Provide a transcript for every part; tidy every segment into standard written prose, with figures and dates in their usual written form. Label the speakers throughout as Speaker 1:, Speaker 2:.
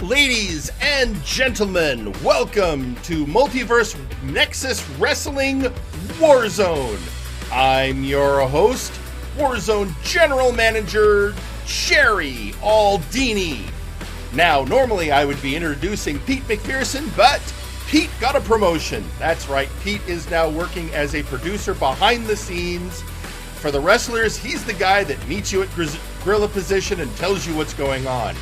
Speaker 1: Ladies and gentlemen, welcome to Multiverse Nexus Wrestling Warzone. I'm your host, Warzone General Manager Sherry Aldini. Now, normally I would be introducing Pete McPherson, but Pete got a promotion. That's right, Pete is now working as a producer behind the scenes. For the wrestlers, he's the guy that meets you at gorilla position and tells you what's going on.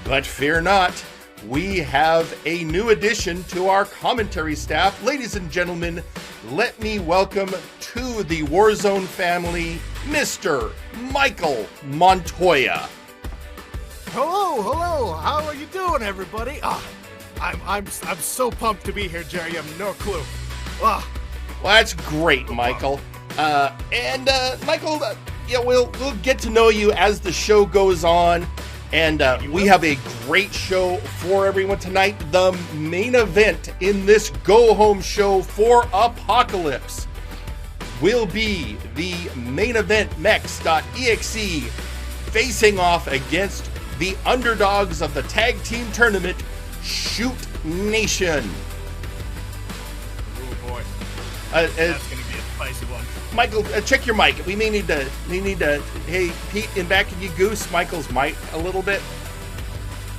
Speaker 1: But fear not, we have a new addition to our commentary staff. Ladies and gentlemen, let me welcome to the Warzone family, Mr. Michael Montoya.
Speaker 2: Hello. How are you doing, everybody? I'm so pumped to be here, Jerry. You have no clue.
Speaker 1: Well, that's great, Michael. Michael, we'll get to know you as the show goes on. And we have a great show for everyone tonight. The main event in this go-home show for Apocalypse will be the main event Mex.exe facing off against the underdogs of the tag team tournament, Shoot Nation.
Speaker 2: Oh boy, that's going to be a spicy one.
Speaker 1: Michael, check your mic. We may need to. Hey, Pete, in back of you, Goose. Michael's mic a little bit.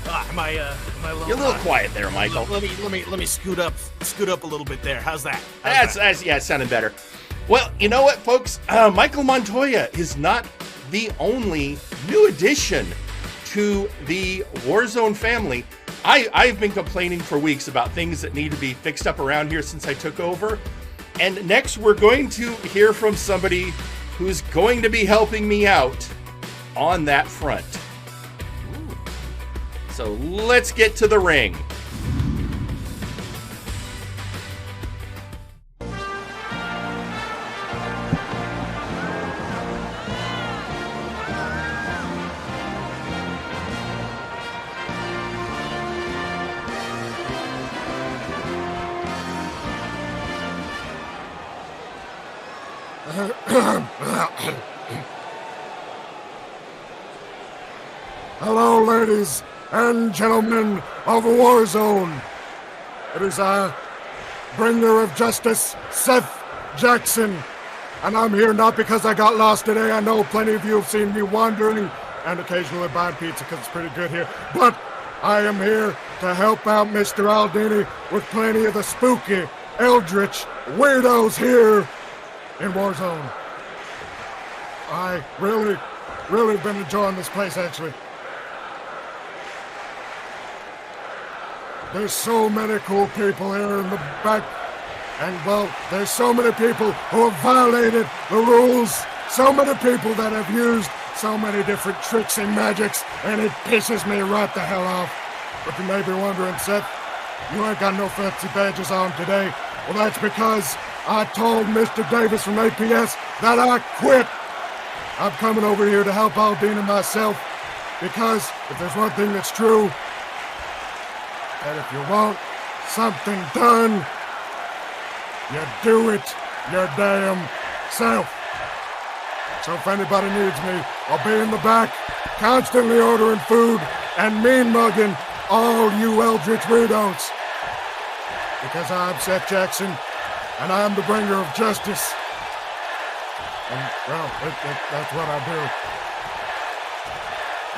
Speaker 2: Am I a little?
Speaker 1: You're a little quiet there, Michael.
Speaker 2: Let me scoot up a little bit there. How's that?
Speaker 1: It sounded better. Well, you know what, folks? Michael Montoya is not the only new addition to the Warzone family. I've been complaining for weeks about things that need to be fixed up around here since I took over. And next, we're going to hear from somebody who's going to be helping me out on that front. Ooh. So let's get to the ring.
Speaker 3: Hello, ladies and gentlemen of Warzone. It is I, bringer of justice, Seth Jackson. And I'm here not because I got lost today. I know plenty of you have seen me wandering and occasionally buying pizza because it's pretty good here. But I am here to help out Mr. Aldini with plenty of the spooky, eldritch weirdos here in Warzone. I really been enjoying this place, actually. There's so many cool people here in the back. And, well, there's so many people who have violated the rules. So many people that have used so many different tricks and magics. And it pisses me right the hell off. But you may be wondering, Seth, you ain't got no fancy badges on today. Well, that's because I told Mr. Davis from APS that I quit. I'm coming over here to help Aldini and myself. Because if there's one thing that's true, that if you want something done, you do it your damn self. So if anybody needs me, I'll be in the back, constantly ordering food and mean-mugging all you eldritch weirdos. Because I'm Seth Jackson, and I'm the bringer of justice. And, well, that's what I do.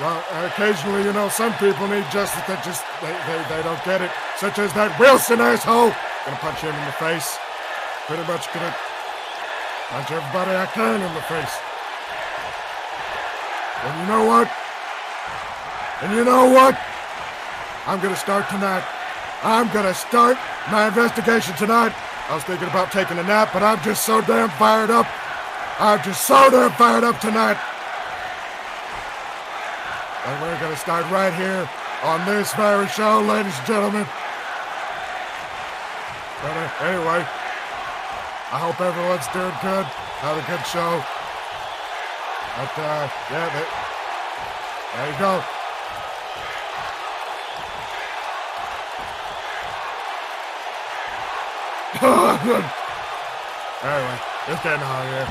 Speaker 3: Well, occasionally, you know, some people need justice that just, they don't get it. Such as that Wilson asshole. Gonna punch him in the face. Pretty much gonna punch everybody I can in the face. And you know what? I'm gonna start tonight. I'm gonna start my investigation tonight. I was thinking about taking a nap, but I'm just so damn fired up. Tonight. And we're going to start right here on this very show, ladies and gentlemen. But anyway, I hope everyone's doing good. Had a good show. But, yeah, there you go. Anyway, it's getting hot here.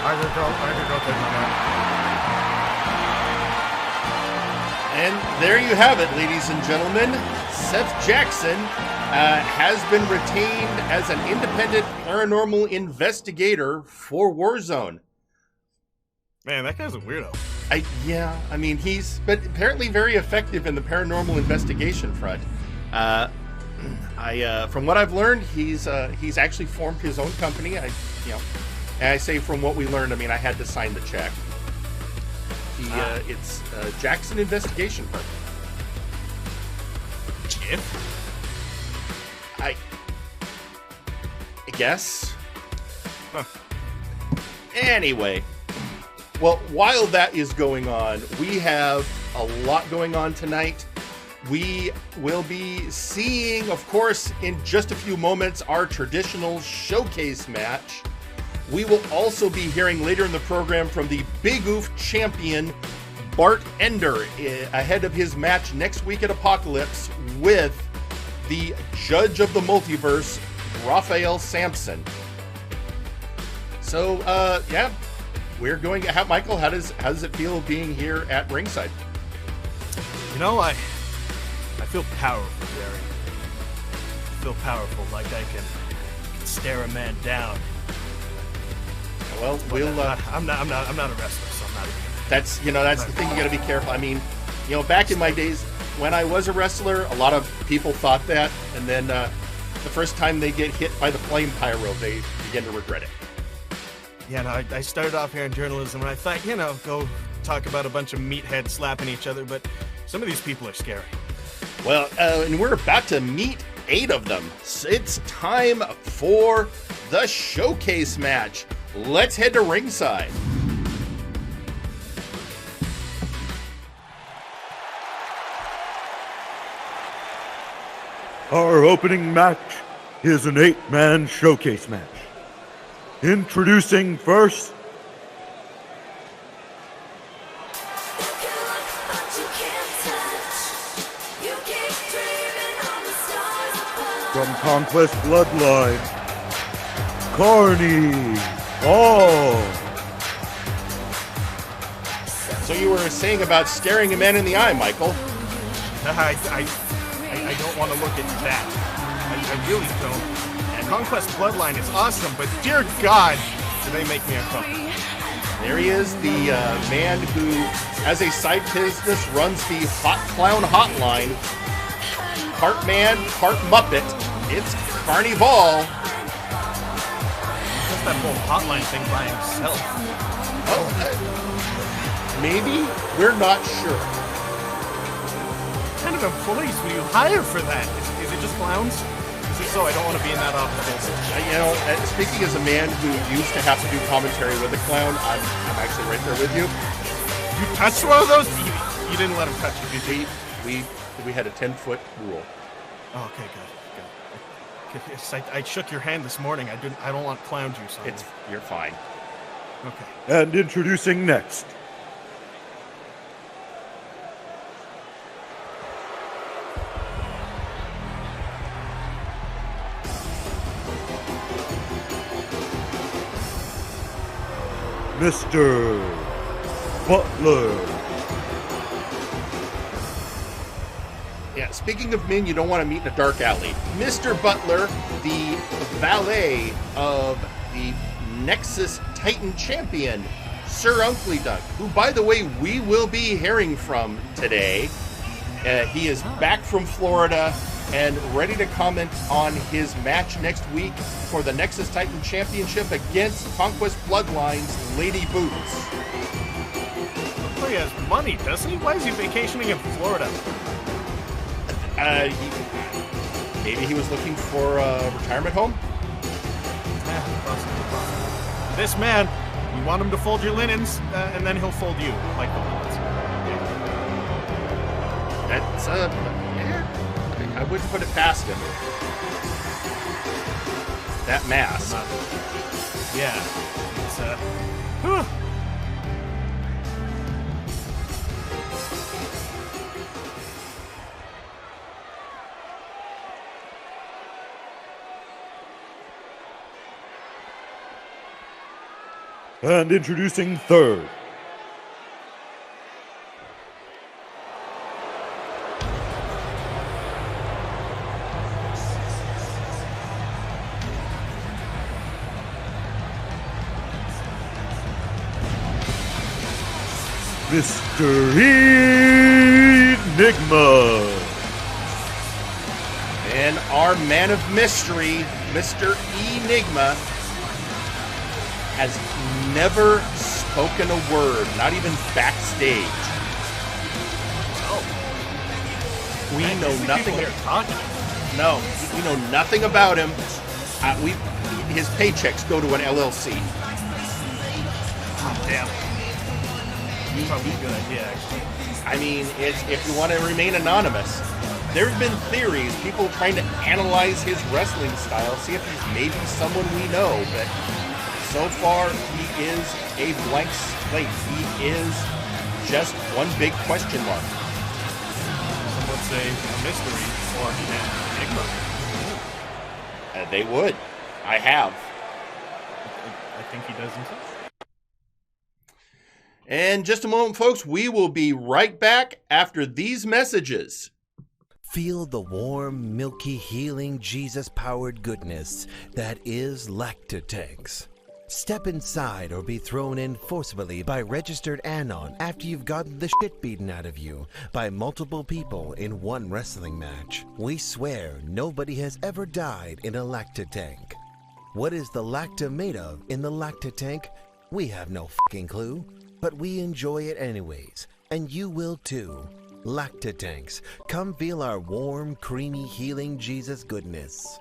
Speaker 3: I could go take my nap.
Speaker 1: And there you have it, ladies and gentlemen. Seth Jackson has been retained as an independent paranormal investigator for Warzone.
Speaker 2: Man, that guy's a weirdo.
Speaker 1: I mean, he's but apparently very effective in the paranormal investigation front. From what I've learned, he's actually formed his own company. And I say from what we learned, I mean, I had to sign the check. It's Jackson Investigation Firm. I guess.
Speaker 2: Huh.
Speaker 1: Anyway, well, while that is going on, we have a lot going on tonight. We will be seeing, of course, in just a few moments, our traditional showcase match. We will also be hearing later in the program from the Big Oof champion, Bart Ender, ahead of his match next week at Apocalypse with the judge of the multiverse, Raphael Sampson. So, yeah, we're going to have, Michael, how does it feel being here at ringside?
Speaker 2: You know, I feel powerful, Jerry. I feel powerful, like I can stare a man down.
Speaker 1: Well,
Speaker 2: I'm not a wrestler, so I'm not even.
Speaker 1: That's the thing, you got to be careful. I mean, back in my days when I was a wrestler, a lot of people thought that, and then the first time they get hit by the flame pyro, they begin to regret it.
Speaker 2: Yeah, no, I started off here in journalism, and I thought, go talk about a bunch of meatheads slapping each other, but some of these people are scary.
Speaker 1: Well, and we're about to meet 8 of them. So it's time for the showcase match. Let's head to ringside.
Speaker 4: Our opening match is an 8-man showcase match. Introducing first, from Conquest Bloodline, Carni-Val.
Speaker 1: So you were saying about staring a man in the eye, Michael.
Speaker 2: I don't want to look at that. I really don't. And Conquest Bloodline is awesome, but dear God, do they make me uncomfortable.
Speaker 1: There he is, the man who, as a side business, runs the Hot Clown Hotline. Part man, part Muppet. It's Carni-Val.
Speaker 2: Just that whole hotline thing by himself.
Speaker 1: Oh, maybe? We're not sure.
Speaker 2: What kind of employees will you hire for that? Is it just clowns? Is it so I don't want to be in that office?
Speaker 1: Speaking as a man who used to have to do commentary with a clown, I'm actually right there with you.
Speaker 2: You touched one of those? You didn't let him touch you, did you?
Speaker 1: We had a 10-foot rule.
Speaker 2: Oh, okay, good. I shook your hand this morning. I don't want clown juice on me.
Speaker 1: You're fine.
Speaker 2: Okay.
Speaker 4: And introducing next, Mr. Butler.
Speaker 1: Yeah, speaking of men you don't want to meet in a dark alley, Mr. Butler, the valet of the Nexus Titan champion, Sir Unklydunk, who, by the way, we will be hearing from today. He is back from Florida and ready to comment on his match next week for the Nexus Titan Championship against Conquest Bloodline's Lady Boots.
Speaker 2: He has money, doesn't he? Why is he vacationing in Florida?
Speaker 1: Maybe he was looking for a retirement home?
Speaker 2: Possibly. This man, you want him to fold your linens, and then he'll fold you, like the bullets.
Speaker 1: That's, I wouldn't put it past him. That mask.
Speaker 2: Yeah. It's,
Speaker 4: And introducing third, Mr. Nigma.
Speaker 1: And our man of mystery, Mr. Enigma, has never spoken a word, not even backstage.
Speaker 2: Oh.
Speaker 1: We know nothing.
Speaker 2: No.
Speaker 1: We know nothing about him. His paychecks go to an LLC.
Speaker 2: Oh, damn. Probably a good idea, actually.
Speaker 1: I mean, if you want to remain anonymous, there have been theories, people trying to analyze his wrestling style, see if he's maybe someone we know, but so far he is a blank slate. He is just one big question mark.
Speaker 2: Some would say a mystery or an enigma.
Speaker 1: They would. I have.
Speaker 2: I think he does himself.
Speaker 1: And just a moment, folks, we will be right back after these messages.
Speaker 5: Feel the warm, milky, healing, Jesus-powered goodness that is Lactatanks. Step inside or be thrown in forcibly by registered Anon after you've gotten the shit beaten out of you by multiple people in one wrestling match. We swear nobody has ever died in a Lactatank. What is the Lacta made of in the Lactatank? We have no fucking clue, but we enjoy it anyways, and you will too. Lactatanks, come feel our warm, creamy, healing Jesus goodness.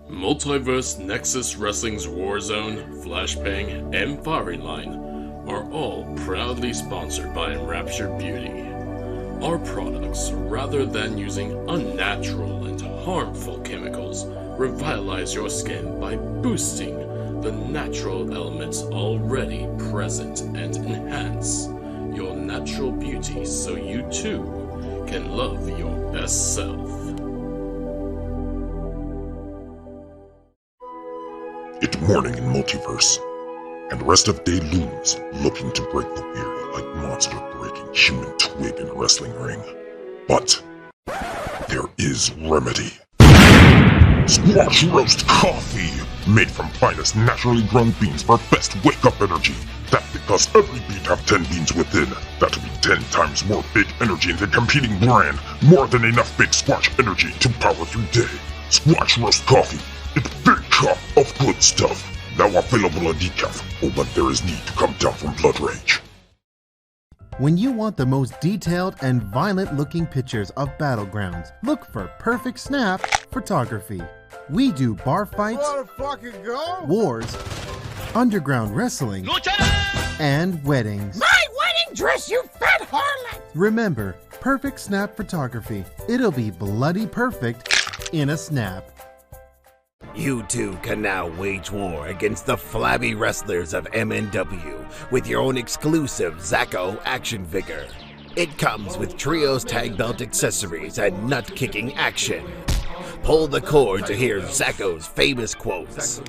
Speaker 6: Multiverse, Nexus Wrestling's Warzone, Flashbang, and Firing Line are all proudly sponsored by Enraptured Beauty. Our products, rather than using unnatural and harmful chemicals, revitalize your skin by boosting the natural elements already present and enhance your natural beauty so you too can love your best self.
Speaker 7: It's morning in Multiverse, and rest of day looms, looking to break the weary like monster breaking human twig in a wrestling ring. But there is remedy. Squash roast coffee, made from finest naturally grown beans for best wake-up energy. That's because every bean have 10 beans within. That'll be 10 times more big energy than competing brand. More than enough big squash energy to power through day. Squash roast coffee. It's big cup of good stuff. Now available in decaf, or when there is need to come down from blood rage.
Speaker 8: When you want the most detailed and violent-looking pictures of battlegrounds, look for Perfect Snap Photography. We do bar fights, wars, underground wrestling, and weddings.
Speaker 9: My wedding dress, you fat harlot!
Speaker 8: Remember, Perfect Snap Photography. It'll be bloody perfect in a snap.
Speaker 5: You too can now wage war against the flabby wrestlers of MNW with your own exclusive Zacko action figure. It comes with trios tag belt accessories and nut-kicking action. Pull the cord to hear Zacko's famous quotes.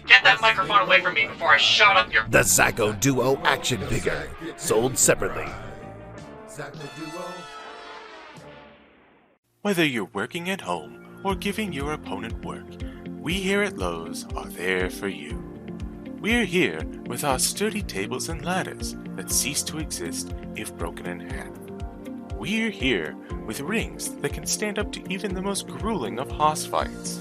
Speaker 10: Get that microphone away from me before I shot up your...
Speaker 5: The Zacko Duo action figure, sold separately.
Speaker 11: Whether you're working at home or giving your opponent work, we here at Lowe's are there for you. We're here with our sturdy tables and ladders that cease to exist if broken in half. We're here with rings that can stand up to even the most grueling of hoss fights.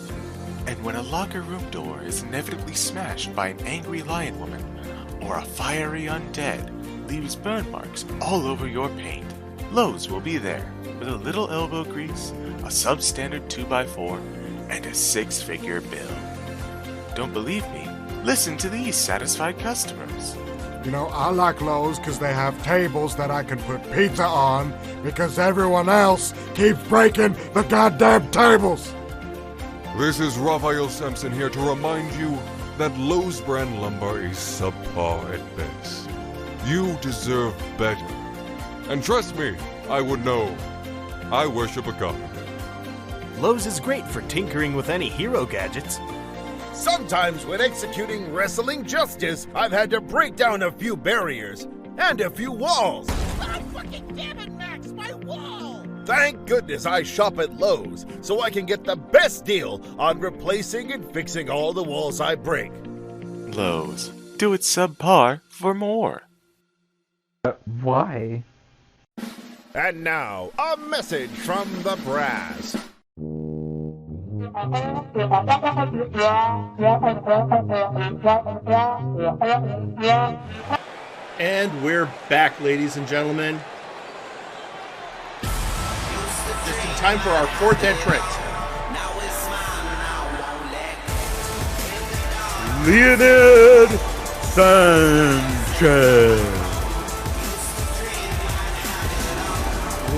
Speaker 11: And when a locker room door is inevitably smashed by an angry lion woman, or a fiery undead leaves burn marks all over your paint, Lowe's will be there with a little elbow grease, a substandard 2x4, and a 6-figure bill. Don't believe me? Listen to these satisfied customers.
Speaker 3: You know, I like Lowe's because they have tables that I can put pizza on because everyone else keeps breaking the goddamn tables.
Speaker 12: This is Raphael Sampson here to remind you that Lowe's brand lumber is subpar at best. You deserve better. And trust me, I would know. I worship a god.
Speaker 2: Lowe's is great for tinkering with any hero gadgets.
Speaker 13: Sometimes when executing wrestling justice, I've had to break down a few barriers and a few walls.
Speaker 9: God fucking damn it, Max, my wall!
Speaker 13: Thank goodness I shop at Lowe's so I can get the best deal on replacing and fixing all the walls I break.
Speaker 11: Lowe's. Do it subpar for more.
Speaker 14: Why?
Speaker 13: And now, a message from the brass.
Speaker 1: And we're back, ladies and gentlemen. Just in time for our fourth entrant.
Speaker 4: Leonid Sanchez.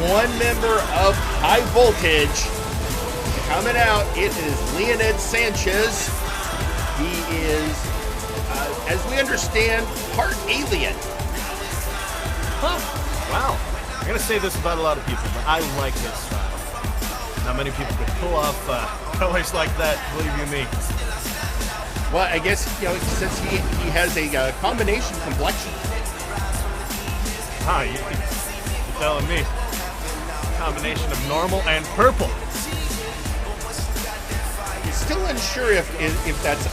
Speaker 1: One member of High Voltage coming out. It is Leonid Sanchez. He is, as we understand, part alien.
Speaker 2: Huh. Wow. I'm going to say this about a lot of people, but I like his style. Not many people could pull off colors like that, believe you me.
Speaker 1: Well, I guess, since he has a combination complexion.
Speaker 2: You're telling me. Combination of normal and purple.
Speaker 1: Still unsure if that's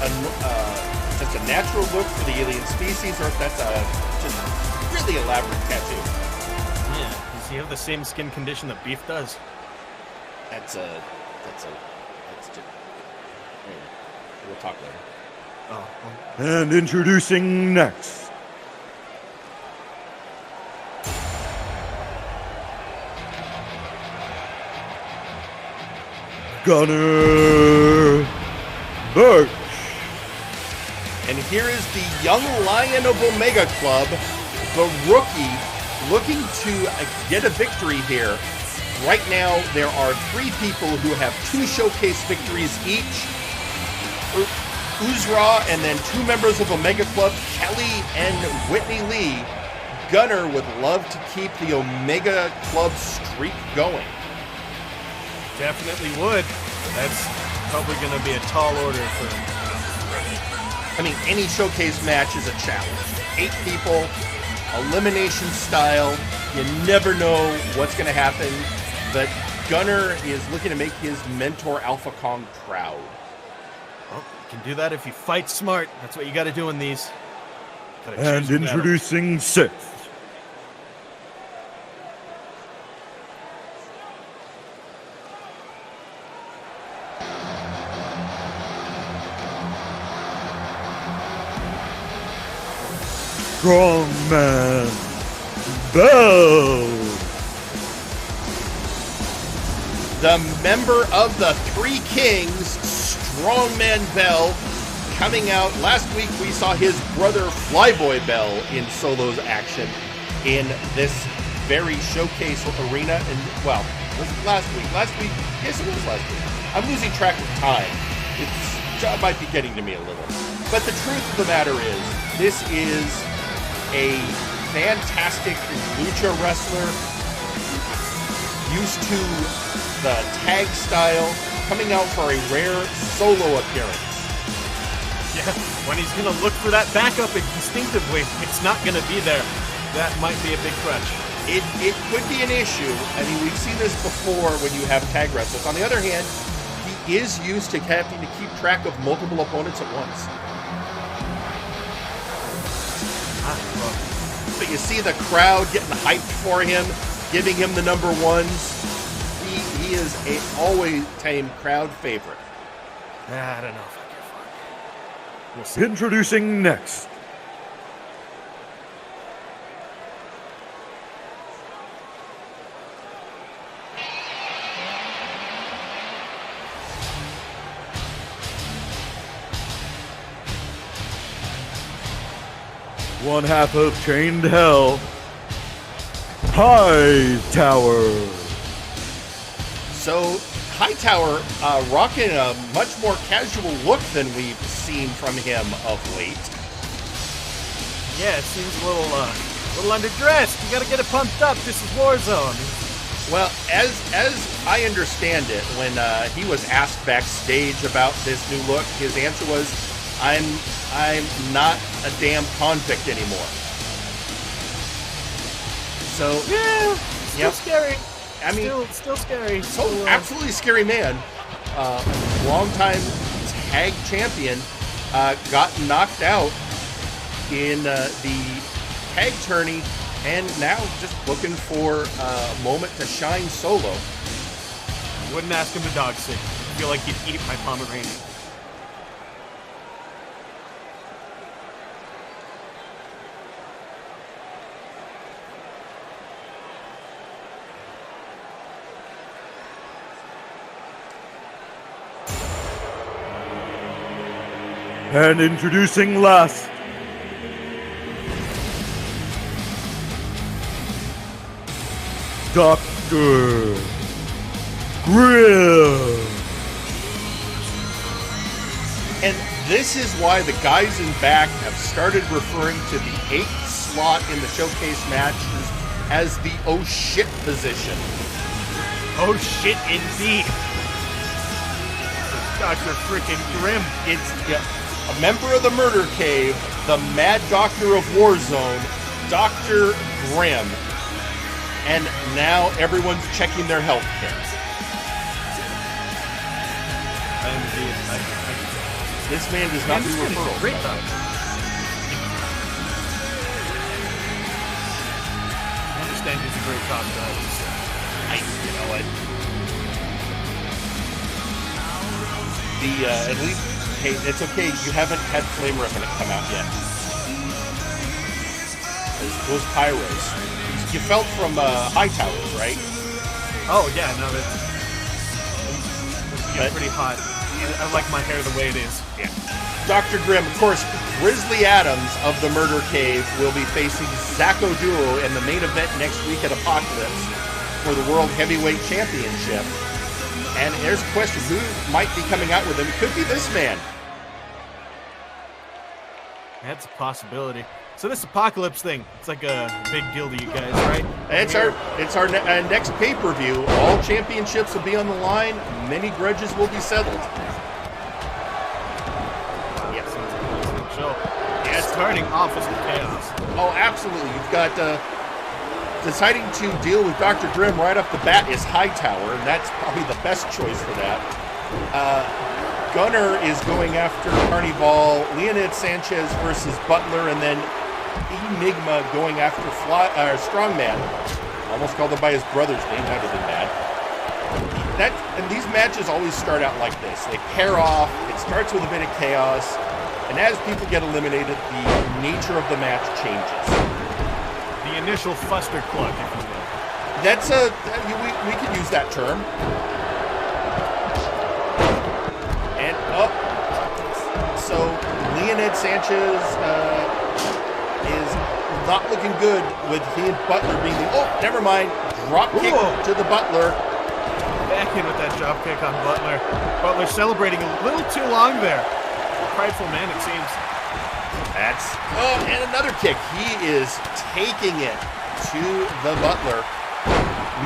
Speaker 1: just a natural look for the alien species or if that's just a really elaborate tattoo.
Speaker 2: Yeah. Does he have the same skin condition that Beef does?
Speaker 1: That's just. We'll talk later.
Speaker 2: Oh.
Speaker 4: And introducing next. Gunner Birch.
Speaker 1: And here is the young lion of Omega Club, the rookie, looking to get a victory here. Right now, there are 3 people who have 2 showcase victories each. Uzra and then 2 members of Omega Club, Kelly and Whitney Lee. Gunner would love to keep the Omega Club streak going.
Speaker 2: Definitely would. That's probably going to be a tall order for him.
Speaker 1: I mean, any showcase match is a challenge. 8 people, elimination style. You never know what's going to happen. But Gunner is looking to make his mentor Alpha Kong proud.
Speaker 2: Well, you can do that if you fight smart. That's what you got to do in these.
Speaker 4: And introducing 6th. Strongman Bell.
Speaker 1: The member of the 3 Kings, Strongman Bell, coming out. Last week we saw his brother Flyboy Bell in solos action in this very showcase arena. And, well, was it last week? Last week? Yes, it was last week. I'm losing track of time. It might be getting to me a little. But the truth of the matter is, this is a fantastic lucha wrestler, used to the tag style, coming out for a rare solo appearance.
Speaker 2: Yeah, when he's going to look for that backup instinctively, it's not going to be there. That might be a big crutch.
Speaker 1: It could be an issue. I mean, we've seen this before when you have tag wrestlers. On the other hand, he is used to having to keep track of multiple opponents at once. But you see the crowd getting hyped for him, giving him the number 1s. He is a always-time crowd favorite.
Speaker 2: I don't know if I care for it.
Speaker 4: We'll see. Introducing next. One half of Chained Hell, Hightower.
Speaker 1: So Hightower rocking a much more casual look than we've seen from him of late.
Speaker 2: Yeah, it seems a little underdressed. You got to get it pumped up. This is Warzone.
Speaker 1: Well, as I understand it, when he was asked backstage about this new look, his answer was, I'm not a damn convict anymore. So
Speaker 2: yeah, still scary.
Speaker 1: I mean,
Speaker 2: still scary.
Speaker 1: So absolutely scary man. Longtime tag champion got knocked out in the tag tourney And now just looking for a moment to shine solo.
Speaker 2: I wouldn't ask him to dog sit. I feel like he'd eat my Pomeranian.
Speaker 4: And introducing last, Dr. Grimm.
Speaker 1: And this is why the guys in back have started referring to the 8th slot in the showcase matches as the oh shit position.
Speaker 2: Oh shit indeed. Dr. freaking Grimm.
Speaker 1: It's a member of the Murder Cave, the Mad Doctor of Warzone, Dr. Grimm. And now everyone's checking their health care. This man does not do referrals.
Speaker 2: Great though. I understand he's a great cop, though.
Speaker 1: You know what? At least, hey, it's okay. You haven't had Flame Revenant come out yet. Those pyros. You felt from Hightower, right?
Speaker 2: Oh yeah, no, that's pretty hot. I like my hair the way it is.
Speaker 1: Yeah. Dr. Grimm, of course, Grizzly Adams of the Murder Cave will be facing Zacko Duo in the main event next week at Apocalypse for the World Heavyweight Championship. And there's a question, who might be coming out with him? It could be this man.
Speaker 2: That's a possibility. So this Apocalypse thing, it's like a big deal to you guys, right?
Speaker 1: It's our next pay-per-view. All championships will be on the line. Many grudges will be settled.
Speaker 2: Yes, it's starting off as a chaos.
Speaker 1: Oh, absolutely. You've got deciding to deal with Dr. Grimm right off the bat is Hightower, and that's probably the best choice for that. Gunner is going after Carni-Val, Leonid Sanchez versus Butler, and then Nigma going after Strongman. Almost called him by his brother's name. That would have been bad. And these matches always start out like this. They pair off. It starts with a bit of chaos. And as people get eliminated, the nature of the match changes.
Speaker 2: The initial fuster cluck, if you will.
Speaker 1: That's we could use that term. And so Leonid Sanchez is not looking good with he and Butler being the never mind, drop kick to the Butler.
Speaker 2: Back in with that drop kick on Butler. Butler celebrating a little too long there. Prideful man, it seems.
Speaker 1: That's and another kick. He is taking it to the Butler.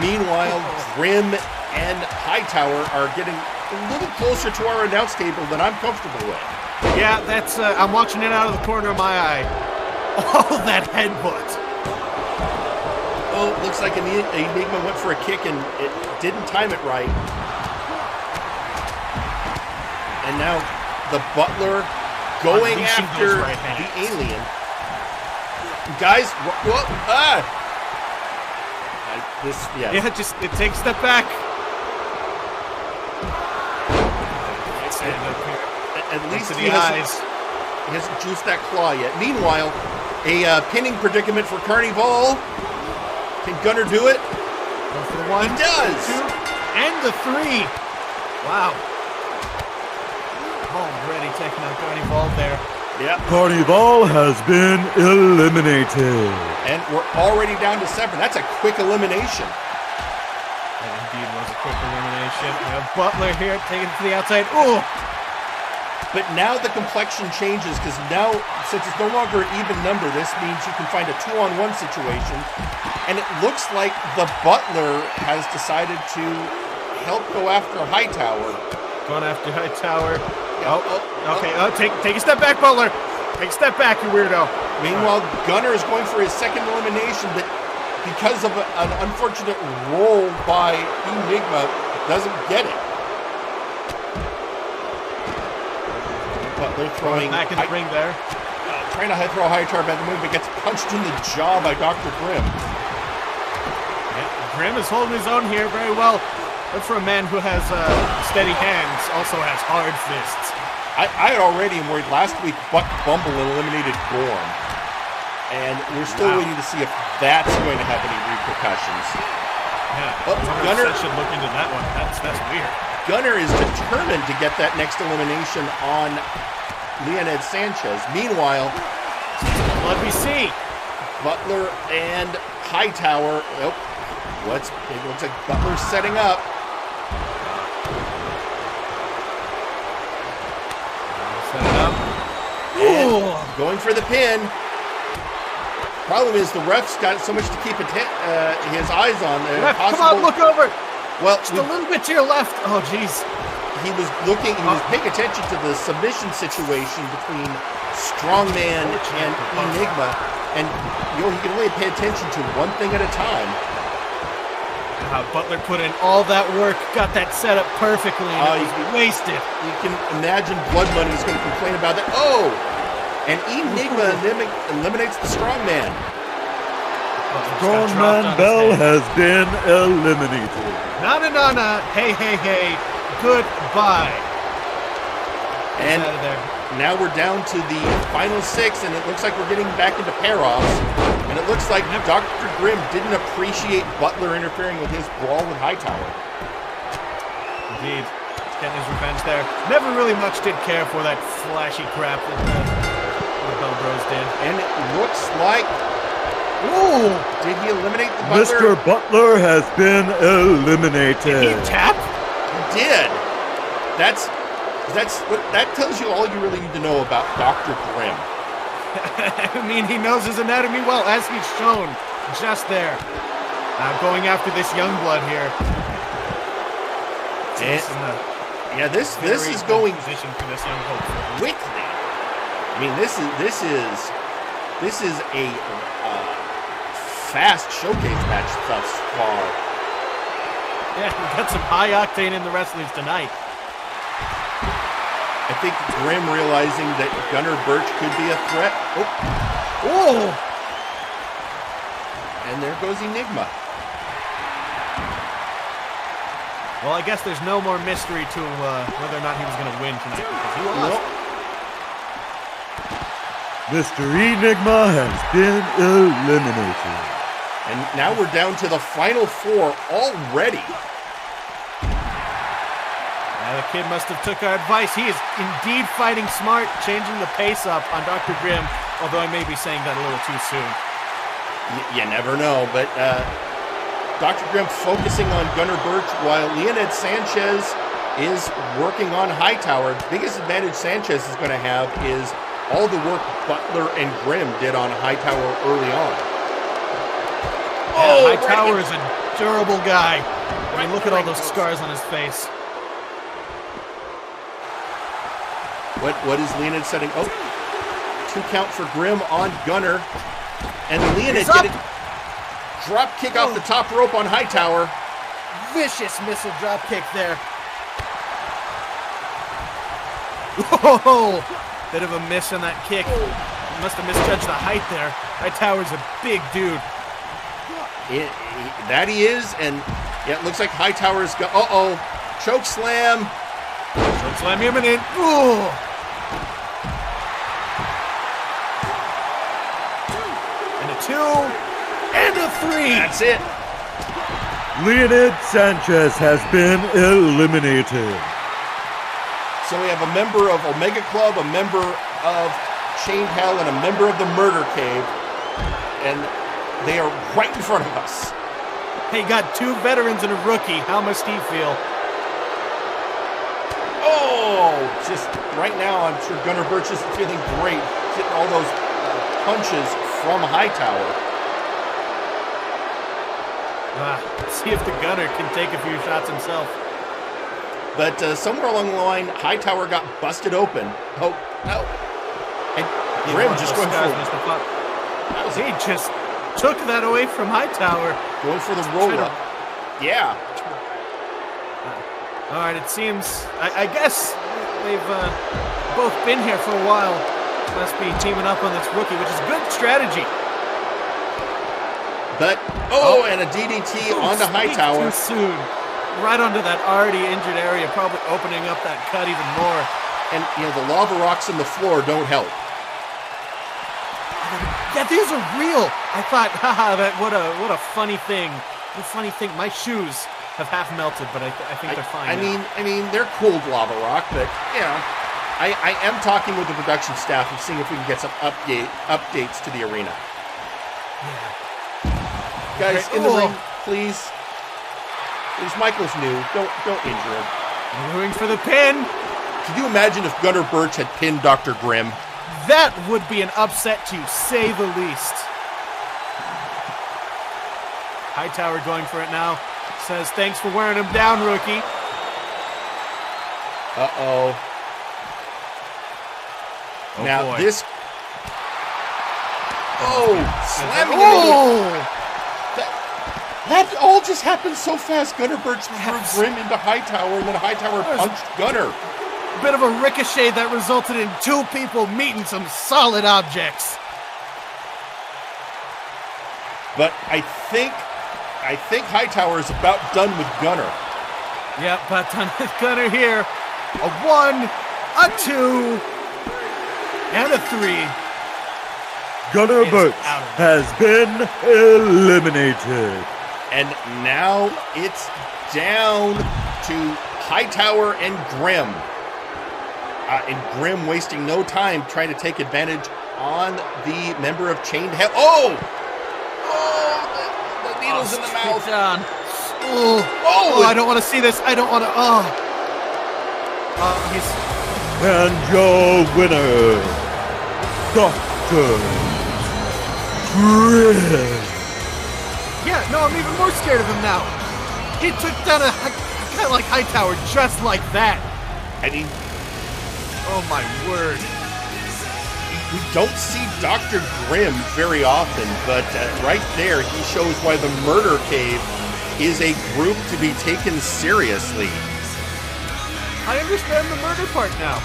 Speaker 1: Meanwhile, Grimm and Hightower are getting a little closer to our announce table than I'm comfortable with.
Speaker 2: Yeah, that's I'm watching it out of the corner of my eye. Oh, that headbutt.
Speaker 1: Oh, looks like Enigma went for a kick and it didn't time it right. And now the Butler going after the alien. Guys,
Speaker 2: it takes a step back.
Speaker 1: At least he hasn't juiced that claw yet. Meanwhile, a pinning predicament for Carni-Val. Can Gunner do it?
Speaker 2: Go for the 1.
Speaker 1: He does.
Speaker 2: 2, and the 3. Wow. Already taking out Carni-Val there.
Speaker 1: Yeah.
Speaker 4: Carni-Val has been eliminated.
Speaker 1: And we're already down to 7. That's a quick elimination.
Speaker 2: That indeed was a quick elimination. We have Butler here taking it to the outside. Ooh.
Speaker 1: But now the complexion changes because now, since it's no longer an even number, this means you can find a 2-on-1 situation. And it looks like the Butler has decided to help go after Hightower.
Speaker 2: Going after Hightower. Okay. Take a step back, Butler. Take a step back, you weirdo.
Speaker 1: Meanwhile, Gunner is going for his second elimination, but because of an unfortunate roll by Enigma, doesn't get it. Butler throwing
Speaker 2: back in the ring there.
Speaker 1: trying to throw a high tar at the move, but gets punched in the jaw by Dr. Grimm.
Speaker 2: Yeah, Grimm is holding his own here very well. But for a man who has steady hands, also has hard fists.
Speaker 1: I already am worried. Last week, Buck Bumble eliminated Gorm. And we're still waiting to see if that's going to have any repercussions.
Speaker 2: Yeah,
Speaker 1: Gunner
Speaker 2: should look into that one. That's weird.
Speaker 1: Gunner is determined to get that next elimination on Leonid Sanchez. Meanwhile,
Speaker 2: let me see.
Speaker 1: Butler and Hightower. Oh, it looks like Butler's setting up. Going for the pin. Problem is the ref's got so much to keep his eyes on.
Speaker 2: Ref, come on, look over.
Speaker 1: Well,
Speaker 2: just a little bit to your left. Oh, jeez.
Speaker 1: He was paying attention to the submission situation between Strongman and Nigma, and he can only pay attention to one thing at a time.
Speaker 2: Butler put in all that work, got that set up perfectly, and it was wasted.
Speaker 1: You can imagine Blood Money is going to complain about that. Oh! And Nigma eliminates the Strongman.
Speaker 4: Strongman Bell has been eliminated.
Speaker 2: Na-na-na-na, hey, goodbye.
Speaker 1: And now we're down to the final 6, and it looks like we're getting back into pair-offs. And it looks like Dr. Grimm didn't appreciate Butler interfering with his brawl with Hightower.
Speaker 2: Indeed. He's getting his revenge there. Never really much did care for that flashy crap that the Bell Bros did.
Speaker 1: And it looks like... Ooh! Did he eliminate the Butler?
Speaker 4: Mr. Butler has been eliminated.
Speaker 2: Did he tap?
Speaker 1: He did. That tells you all you really need to know about Dr. Grimm.
Speaker 2: I mean, he knows his anatomy well, as he's shown just there. Going after this young blood here.
Speaker 1: This is going
Speaker 2: position for this young hope
Speaker 1: quickly. I mean, this is a fast showcase match thus far.
Speaker 2: Yeah, we got some high octane in the wrestlers tonight.
Speaker 1: I think Grimm realizing that Gunner Birch could be a threat.
Speaker 2: Oh!
Speaker 1: And there goes Enigma.
Speaker 2: Well, I guess there's no more mystery to whether or not he was going to win tonight, because he lost.
Speaker 4: Mr. Enigma has been eliminated.
Speaker 1: And now we're down to the final 4 already.
Speaker 2: The kid must have took our advice. He is indeed fighting smart, changing the pace up on Dr. Grimm, although I may be saying that a little too soon.
Speaker 1: You never know, but Dr. Grimm focusing on Gunner Birch while Leonid Sanchez is working on Hightower. The biggest advantage Sanchez is going to have is all the work Butler and Grimm did on Hightower early on.
Speaker 2: Hightower is a durable guy. I mean, look at all those scars on his face.
Speaker 1: What is Leonid setting? Oh, 2 count for Grimm on Gunner. And Leonid getting drop kick off the top rope on Hightower.
Speaker 2: Vicious missile drop kick there. Whoa! Bit of a miss on that kick. He must have misjudged the height there. Hightower's a big dude.
Speaker 1: That he is, and yeah, it looks like Hightower's got. Choke slam.
Speaker 2: Choke slam imminent. Ooh. And a 2 and a 3.
Speaker 1: That's it.
Speaker 4: Leonid Sanchez has been eliminated.
Speaker 1: So we have a member of Omega Club, a member of Chained Hell, and a member of the Murder Cave. And they are right in front of us.
Speaker 2: He got 2 veterans and a rookie. How must he feel?
Speaker 1: Oh, just right now, I'm sure Gunner Birch is feeling great, getting all those punches from Hightower.
Speaker 2: Let's see if the Gunner can take a few shots himself.
Speaker 1: But somewhere along the line, Hightower got busted open. Oh, no. And Grimm just going for it.
Speaker 2: He just took that away from Hightower.
Speaker 1: Going for the roll-up. Yeah.
Speaker 2: All right, it seems, I guess they've both been here for a while. must be teaming up on this rookie, which is good strategy.
Speaker 1: But, and a DDT onto Hightower.
Speaker 2: Too soon. Right onto that already injured area, probably opening up that cut even more.
Speaker 1: And, the lava rocks in the floor don't help.
Speaker 2: Yeah, these are real. I thought, haha, what a funny thing. What a funny thing. My shoes have half melted, but I think they're fine.
Speaker 1: I mean, they're cooled lava rock, but, I am talking with the production staff and seeing if we can get some updates to the arena.
Speaker 2: Yeah.
Speaker 1: Guys, in the ring, please. Please, Michael's new. Don't injure him.
Speaker 2: Going for the pin.
Speaker 1: Could you imagine if Gunnar Birch had pinned Dr. Grimm?
Speaker 2: That would be an upset to say the least. Hightower going for it now. Says, thanks for wearing him down, rookie.
Speaker 1: Uh-oh. Now,
Speaker 2: boy.
Speaker 1: this... slamming him. That all just happened so fast. Gunnar Birch threw Grimm into Hightower, and then Hightower punched Gunnar.
Speaker 2: Bit of a ricochet that resulted in two people meeting some solid objects.
Speaker 1: But I think Hightower is about done with Gunnar.
Speaker 2: Yep, about done with Gunnar here. A 1, a 2, and a 3.
Speaker 4: Gunnar Birch has been eliminated.
Speaker 1: And now it's down to Hightower and Grimm. And Grimm wasting no time trying to take advantage on the member of Chained Hell. The needle's in the mouth.
Speaker 2: Down. I don't want to see this. I don't want to.
Speaker 4: And your winner, Dr. Grimm.
Speaker 2: Yeah, no, I'm even more scared of him now. He took down a guy like Hightower just like that.
Speaker 1: I mean,
Speaker 2: oh my word.
Speaker 1: We don't see Dr. Grimm very often, but right there he shows why the Murder Cave is a group to be taken seriously.
Speaker 2: I understand the murder part now.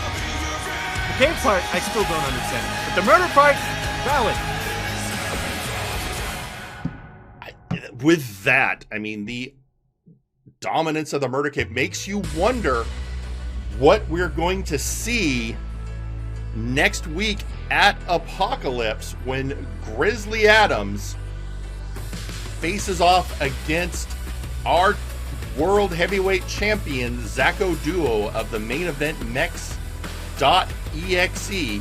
Speaker 2: The cave part, I still don't understand. But the murder part, valid.
Speaker 1: With that, I mean, the dominance of the Murder Cave makes you wonder what we're going to see next week at Apocalypse when Grizzly Adams faces off against our World Heavyweight Champion, Zacho Duo of the main event Mex.exe.
Speaker 2: See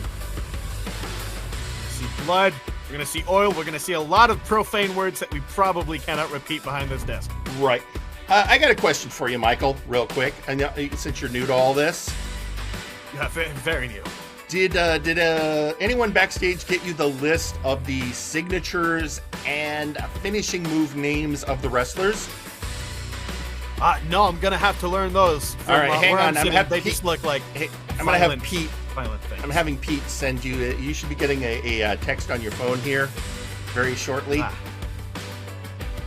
Speaker 2: blood. We're going to see oil. We're going to see a lot of profane words that we probably cannot repeat behind this desk.
Speaker 1: Right. I got a question for you, Michael, real quick. I know, since you're new to all this.
Speaker 2: Yeah, very new.
Speaker 1: Did anyone backstage get you the list of the signatures and finishing move names of the wrestlers?
Speaker 2: No, I'm going to have to learn those.
Speaker 1: All right, hang on.
Speaker 2: They just look like
Speaker 1: I'm going to have Pete.
Speaker 2: Things.
Speaker 1: I'm having Pete send you. You should be getting a text on your phone here very shortly.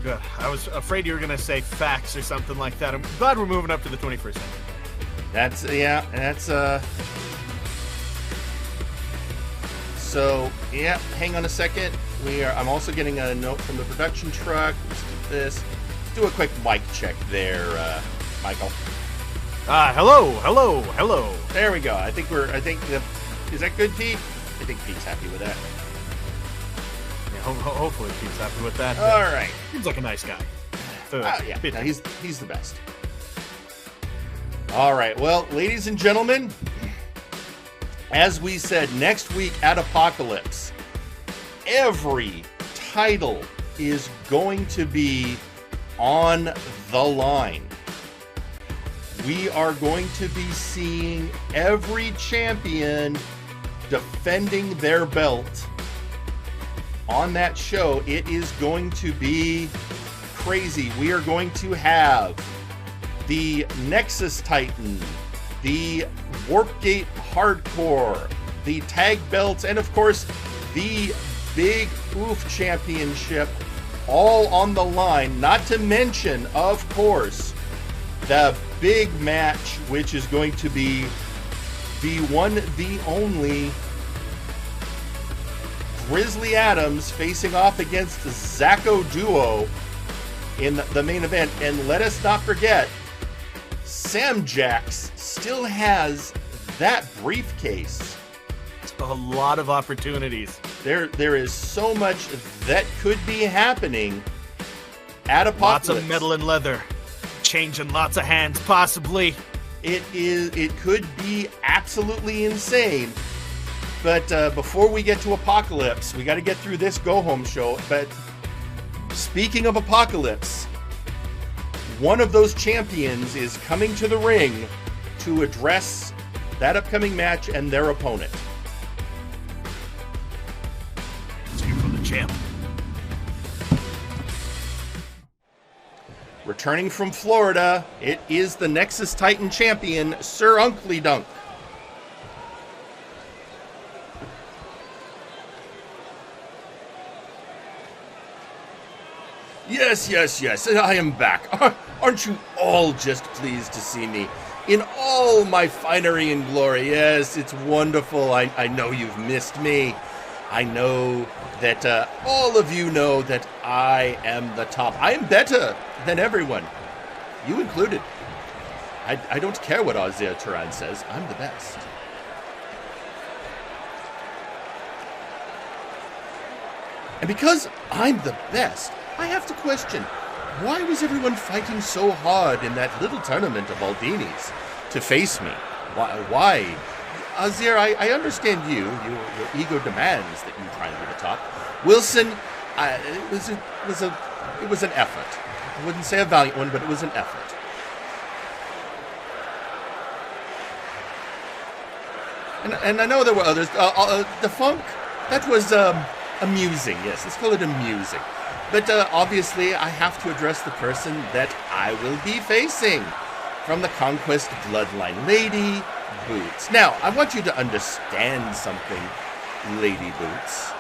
Speaker 2: Good. I was afraid you were going to say fax or something like that. I'm glad we're moving up to the 21st century.
Speaker 1: That's So hang on a second. I'm also getting a note from the production truck. Let's do this. Let's do a quick mic check there, Michael.
Speaker 2: Hello.
Speaker 1: There we go. Is that good, Pete? I think Pete's happy with that.
Speaker 2: Yeah, hopefully Pete's happy with that.
Speaker 1: All right.
Speaker 2: Seems like a nice guy.
Speaker 1: He's the best. All right. Well, ladies and gentlemen, as we said, next week at Apocalypse, every title is going to be on the line. We are going to be seeing every champion defending their belt on that show. It is going to be crazy. We are going to have the Nexus Titan, the Warpgate Hardcore, the tag belts, and of course the Big Oof Championship all on the line. Not to mention, of course, the big match, which is going to be the one, the only Grizzly Adams facing off against the Zacko duo in the main event. And let us not forget, Semjax still has that briefcase.
Speaker 2: A lot of opportunities.
Speaker 1: There is so much that could be happening at Apocalypse.
Speaker 2: Lots of metal and leather. Changing lots of hands, possibly.
Speaker 1: It could be absolutely insane. But before we get to Apocalypse, we got to get through this go-home show. But speaking of Apocalypse, one of those champions is coming to the ring to address that upcoming match and their opponent.
Speaker 2: Let's hear from the champ.
Speaker 1: Returning from Florida, it is the Nexus Titan champion, Sir Unklydunk. Yes, I am back. Aren't you all just pleased to see me? In all my finery and glory. Yes, it's wonderful. I know you've missed me. I know that all of you know that I am the top. I am better than everyone, you included. I don't care what Isaiah Turan says. I'm the best. And because I'm the best, I have to question, why was everyone fighting so hard in that little tournament of Aldini's to face me? Why? Azir, I understand you. Your ego demands that you try and be the top. Wilson, it was an effort. I wouldn't say a valiant one, but it was an effort. And I know there were others. The Funk, that was amusing. Yes, let's call it amusing. But obviously, I have to address the person that I will be facing from the Conquest Bloodline, Lady Boots. Now, I want you to understand something, Lady Boots.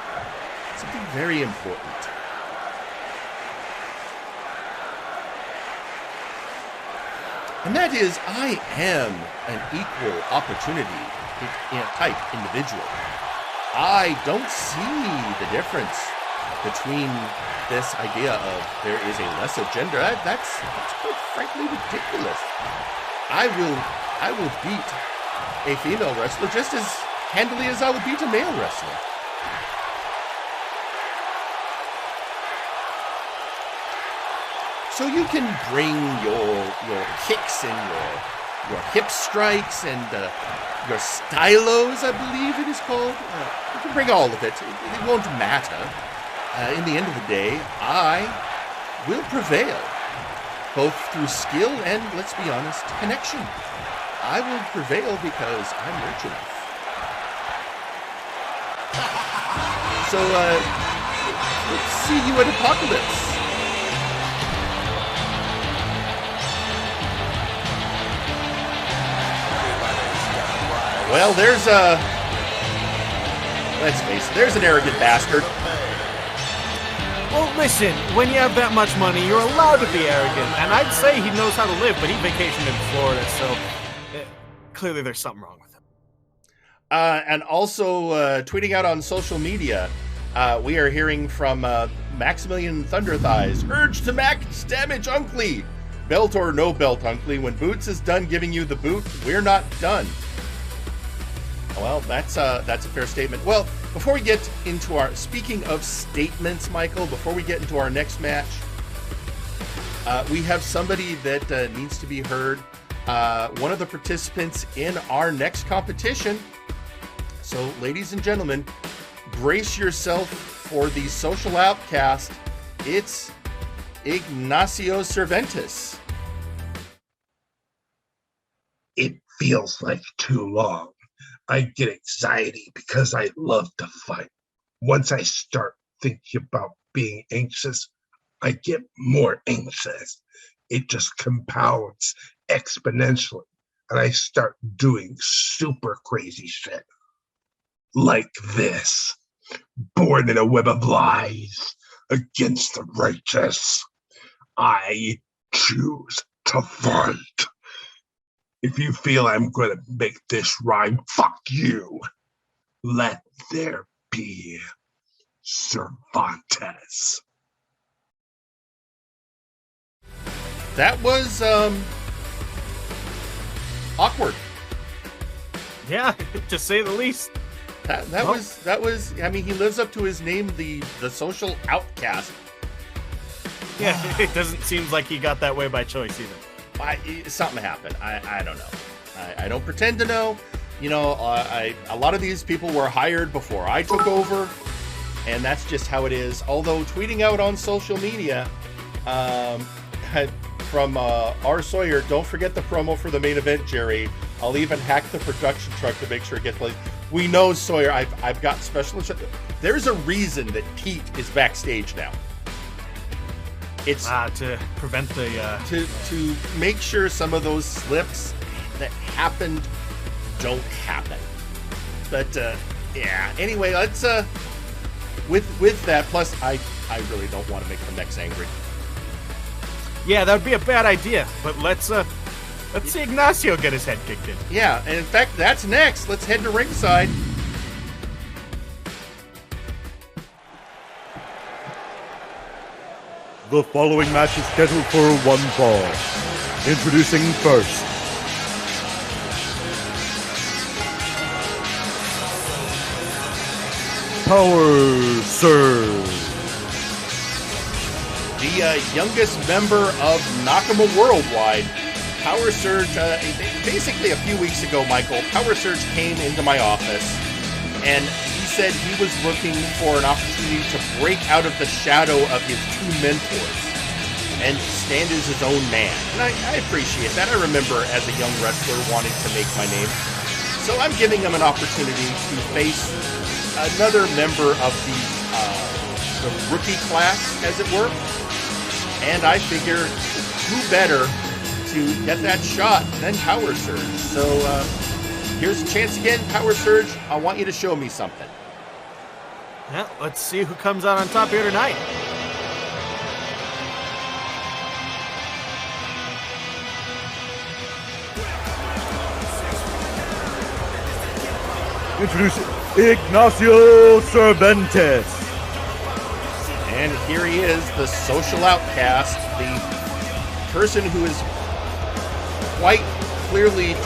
Speaker 1: Something very important. And that is, I am an equal opportunity type individual. I don't see the difference between this idea of there is a lesser gender. That's quite frankly ridiculous. I will beat a female wrestler just as handily as I would beat a male wrestler. So you can bring your kicks and your hip strikes and your stylos, I believe it is called. You can bring all of it. It won't matter. In the end of the day, I will prevail, both through skill and, let's be honest, connection. I will prevail because I'm rich enough. So, let's see you at Apocalypse. Well, there's let's face it, there's an arrogant bastard.
Speaker 2: Well, listen, when you have that much money, you're allowed to be arrogant. And I'd say he knows how to live, but he vacationed in Florida, so clearly there's something wrong with him.
Speaker 1: And also tweeting out on social media, we are hearing from Maximillian Thunderthighs. Urge to max damage, Unkly. Belt or no belt, Unkly. When Boots is done giving you the boot, we're not done. Well, that's a fair statement. Well, before we get into our, speaking of statements, Michael, before we get into our next match, we have somebody that needs to be heard. One of the participants in our next competition. So, ladies and gentlemen, brace yourself for the social outcast. It's Ignacio Cerventes.
Speaker 14: It feels like too long. I get anxiety because I love to fight. Once I start thinking about being anxious, I get more anxious. It just compounds exponentially, and I start doing super crazy shit. Like this. Born in a web of lies against the righteous. I choose to fight. If you feel I'm going to make this rhyme, fuck you. Let there be Cerventes.
Speaker 1: That was awkward.
Speaker 2: Yeah, to say the least.
Speaker 1: That was. I mean, he lives up to his name, the social outcast.
Speaker 2: Yeah, it doesn't seem like he got that way by choice either.
Speaker 1: Something happened. I don't know. I don't pretend to know. You know, a lot of these people were hired before I took over, and that's just how it is. Although tweeting out on social media, from R. Sawyer, don't forget the promo for the main event, Jerry. I'll even hack the production truck to make sure it gets played. We know, Sawyer, I've got special instructions. There's a reason that Pete is backstage now. It's
Speaker 2: to prevent the
Speaker 1: to make sure some of those slips that happened don't happen. But yeah. Anyway, let's with that. Plus, I really don't want to make the Mex angry.
Speaker 2: Yeah, that would be a bad idea. But let's see Ignacio get his head kicked in.
Speaker 1: Yeah, and in fact, that's next. Let's head to ringside.
Speaker 4: The following match is scheduled for one fall. Introducing first, Power Surge.
Speaker 1: The youngest member of Nakano Worldwide, Power Surge, basically a few weeks ago, Michael, Power Surge came into my office and he said he was looking for an opportunity to break out of the shadow of his two mentors and stand as his own man. And I appreciate that. I remember as a young wrestler wanting to make my name. So I'm giving him an opportunity to face another member of the rookie class, as it were. And I figure, who better to get that shot than Power Surge? So here's a chance again, Power Surge. I want you to show me something.
Speaker 2: Yeah, let's see who comes out on top here tonight.
Speaker 4: Introducing Ignacio Cerventes.
Speaker 1: And here he is, the social outcast, the person who is quite clearly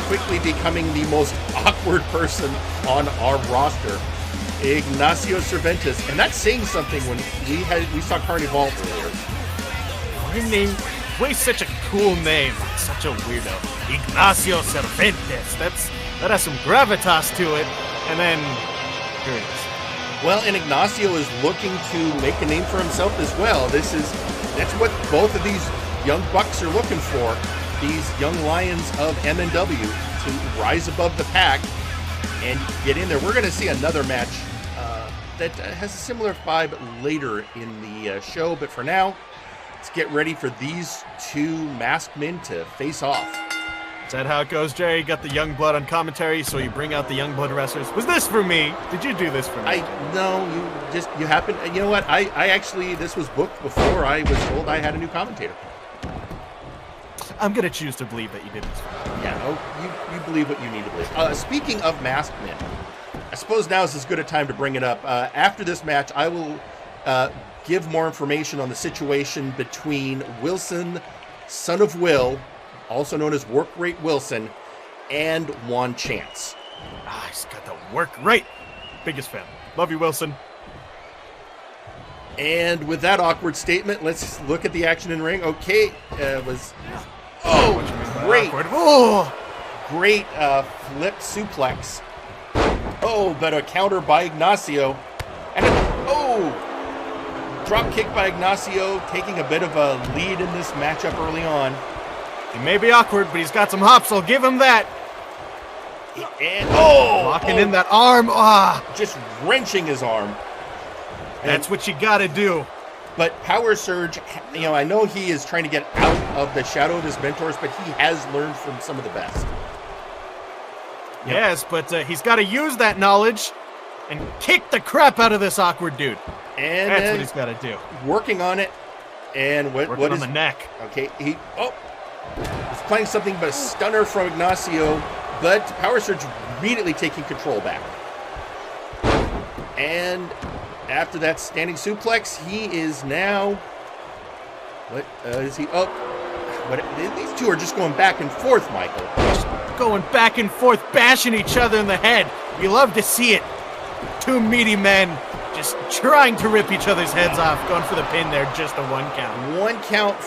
Speaker 1: quickly becoming the most awkward person on our roster, Ignacio Cerventes. And that's saying something when we saw Carni-Val earlier.
Speaker 2: Your name, waste such a cool name. Such a weirdo. Ignacio Cerventes. That has some gravitas to it. And then, here it is.
Speaker 1: Well, and Ignacio is looking to make a name for himself as well. That's what both of these young bucks are looking for. These young lions of MNW to rise above the pack and get in there. We're going to see another match that has a similar vibe later in the show. But for now, let's get ready for these two masked men to face off.
Speaker 2: Is that how it goes, Jerry? You got the young blood on commentary, so you bring out the young blood wrestlers. Was this for me? Did you do this for me?
Speaker 1: No, you happened. You know what? I actually, this was booked before I was told I had a new commentator.
Speaker 2: I'm going to choose to believe that you did this for me.
Speaker 1: Yeah, you believe what you need to believe. Speaking of masked men, I suppose now is as good a time to bring it up. After this match, I will give more information on the situation between Wilson, son of Will, also known as Work Rate Wilson, and Juan Chance.
Speaker 2: He's got the work rate. Biggest fan. Love you, Wilson.
Speaker 1: And with that awkward statement, let's look at the action in ring. Okay, great. Great flip suplex. Oh, but a counter by Ignacio. And drop kick by Ignacio, taking a bit of a lead in this matchup early on.
Speaker 2: He may be awkward, but he's got some hops. I'll give him that.
Speaker 1: And
Speaker 2: locking in that arm.
Speaker 1: Just wrenching his arm.
Speaker 2: That's what you got to do.
Speaker 1: But Power Surge, I know he is trying to get out of the shadow of his mentors, but he has learned from some of the best.
Speaker 2: Yes, but he's got to use that knowledge and kick the crap out of this awkward dude.
Speaker 1: And
Speaker 2: that's what he's got to do.
Speaker 1: Working on it. And what
Speaker 2: on
Speaker 1: is
Speaker 2: the neck?
Speaker 1: Okay, he's playing something but a stunner from Ignacio, but Power Surge immediately taking control back. And after that standing suplex, he is now... What is he? Oh, what? These two are just going back and forth, Michael.
Speaker 2: Just going back and forth, bashing each other in the head. You love to see it. Two meaty men just trying to rip each other's heads off, going for the pin there, just a 1 count.
Speaker 1: 1 count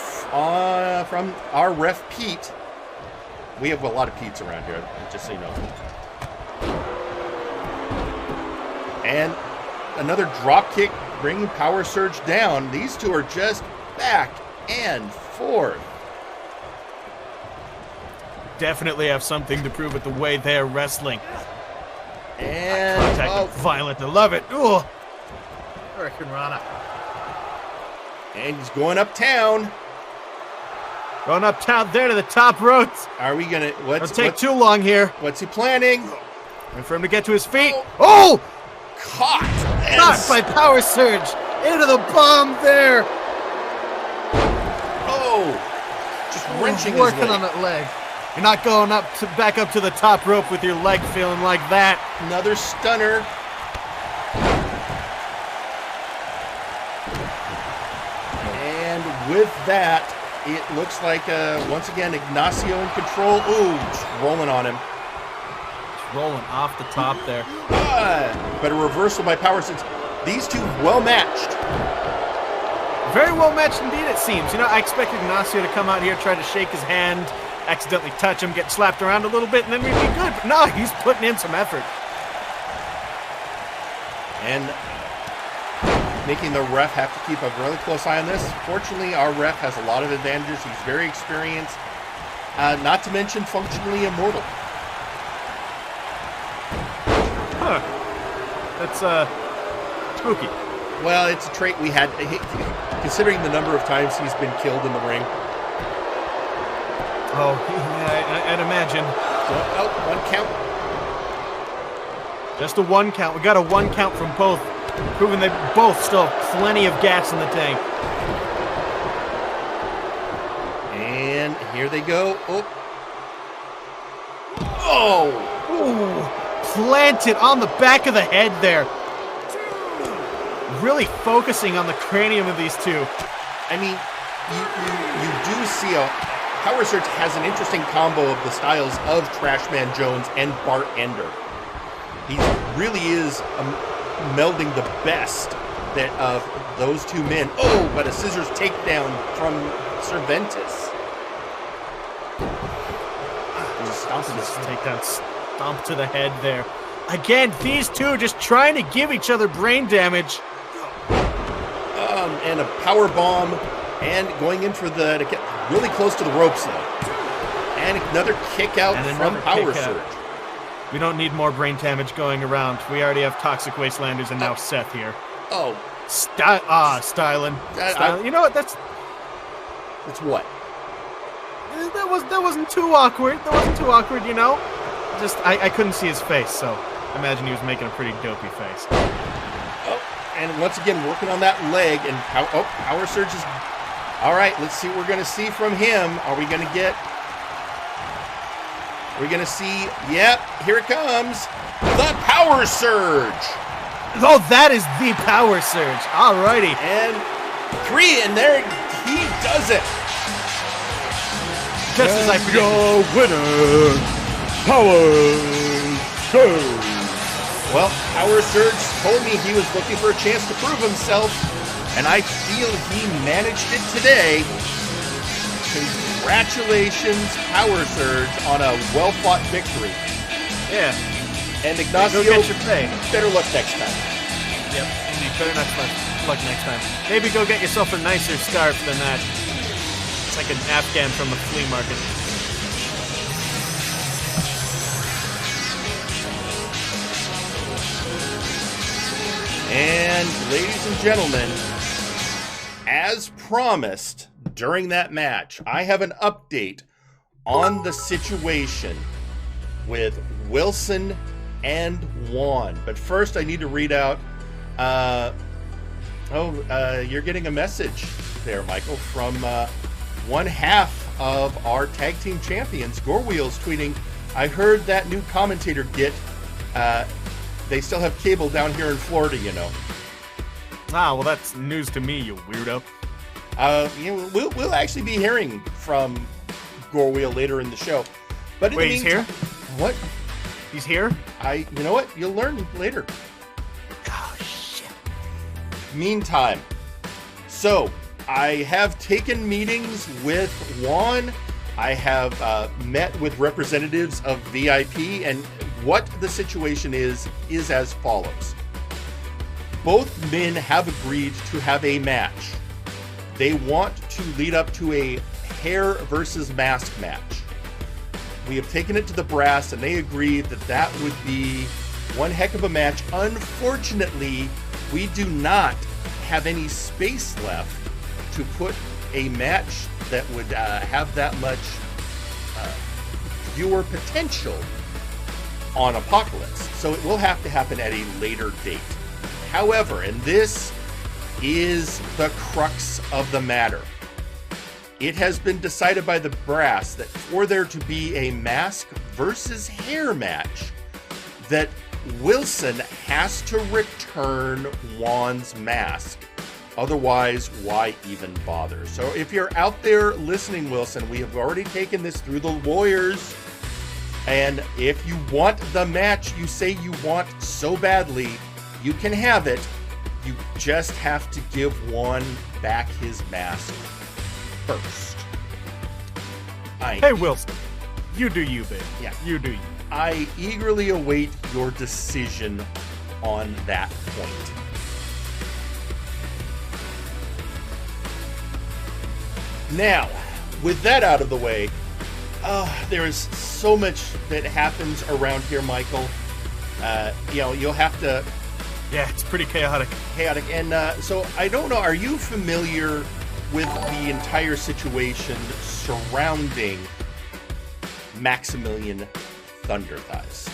Speaker 1: from our ref, Pete. We have a lot of Petes around here, just so you know. And another drop kick, bringing Power Surge down. These two are just back and forth.
Speaker 2: Definitely have something to prove with the way they're wrestling.
Speaker 1: And
Speaker 2: violent, I love it. Ooh. Hurricane Rana.
Speaker 1: And he's going uptown.
Speaker 2: Going uptown there to the top ropes.
Speaker 1: Are we gonna?
Speaker 2: Don't take too long here.
Speaker 1: What's he planning?
Speaker 2: And for him to get to his feet. Oh!
Speaker 1: Caught
Speaker 2: by Power Surge into the bomb there.
Speaker 1: Oh! Just wrenching his
Speaker 2: working
Speaker 1: leg.
Speaker 2: on that leg. You're not going back up to the top rope with your leg feeling like that.
Speaker 1: Another stunner. And with that, it looks like, once again, Ignacio in control. Ooh, just rolling on him.
Speaker 2: Just rolling off the top there.
Speaker 1: But a reversal by Power Surge. These two well matched.
Speaker 2: Very well matched indeed, it seems. You know, I expected Ignacio to come out here, try to shake his hand, accidentally touch him, get slapped around a little bit, and then we'd be good. But no, he's putting in some effort.
Speaker 1: And making the ref have to keep a really close eye on this. Fortunately, our ref has a lot of advantages. He's very experienced, not to mention functionally immortal.
Speaker 2: Huh. That's, spooky.
Speaker 1: Well, it's a trait we had, considering the number of times he's been killed in the ring.
Speaker 2: Oh, yeah, I'd imagine.
Speaker 1: Oh, 1 count.
Speaker 2: Just a 1 count. We got a 1 count from both, proving they both still have plenty of gas in the tank.
Speaker 1: And here they go. Oh!
Speaker 2: Ooh, planted on the back of the head there. Really focusing on the cranium of these two.
Speaker 1: I mean, you do see Power Surge has an interesting combo of the styles of Trashman Jones and Bart Ender. He really is melding the best of those two men. Oh, but a scissors takedown from Cerventes.
Speaker 2: Takedown, stomp to the head there. Again, these two just trying to give each other brain damage.
Speaker 1: And a power bomb, and going in for to get really close to the ropes now. And another kick out from Power Surge.
Speaker 2: We don't need more brain damage going around. We already have Toxic Wastelanders and now Seth here.
Speaker 1: Oh.
Speaker 2: Styling. You know what? That's
Speaker 1: what?
Speaker 2: That wasn't too awkward. That wasn't too awkward, you know? Just, I couldn't see his face, so I imagine he was making a pretty dopey face.
Speaker 1: And once again, working on that leg, and Power Surge is... All right, let's see what we're going to see from him. Are we going to get... We're going to see... Yep, here it comes. The Power Surge.
Speaker 2: Oh, that is the Power Surge. All righty.
Speaker 1: And 3, and there he does it.
Speaker 2: Just as I predicted.
Speaker 4: Your winner, Power Surge.
Speaker 1: Well, Power Surge told me he was looking for a chance to prove himself, and I feel he managed it today. Congratulations, Power Surge, on a well-fought victory.
Speaker 2: Yeah.
Speaker 1: And Ignacio,
Speaker 2: go get your pay.
Speaker 1: Better luck next time.
Speaker 2: Yep, indeed. Better luck next time. Maybe go get yourself a nicer scarf than that. It's like an Afghan from the flea market.
Speaker 1: And ladies and gentlemen, as promised during that match, I have an update on the situation with Wilson and Juan. But first I need to read out, you're getting a message there, Michael, from one half of our tag team champions, Gore Wheels, tweeting, I heard that new commentator they still have cable down here in Florida, you know.
Speaker 2: Ah, well, that's news to me, you weirdo.
Speaker 1: We'll actually be hearing from Gorwheel later in the show. But in
Speaker 2: Wait,
Speaker 1: the
Speaker 2: he's
Speaker 1: meantime,
Speaker 2: here?
Speaker 1: What?
Speaker 2: He's here?
Speaker 1: You know what? You'll learn later.
Speaker 2: Oh, shit.
Speaker 1: Meantime, so I have taken meetings with Juan. I have met with representatives of VIP, and what the situation is as follows. Both men have agreed to have a match. They want to lead up to a hair versus mask match. We have taken it to the brass, and they agreed that that would be one heck of a match. Unfortunately, we do not have any space left to put a match that would have that much viewer potential on Apocalypse. So it will have to happen at a later date. However, and this is the crux of the matter, it has been decided by the brass that for there to be a mask versus hair match, that Wilson has to return Juan's mask. Otherwise, why even bother? So if you're out there listening, Wilson, we have already taken this through the lawyers. And if you want the match you say you want so badly, you can have it. You just have to give Juan back his mask first.
Speaker 2: Hey, Wilson. You do you, babe.
Speaker 1: Yeah.
Speaker 2: You do you.
Speaker 1: I eagerly await your decision on that point. Now, with that out of the way, there is so much that happens around here, Michael. You'll have to...
Speaker 2: Yeah, it's pretty chaotic.
Speaker 1: And so, I don't know, are you familiar with the entire situation surrounding Maximillian Thunderthighs?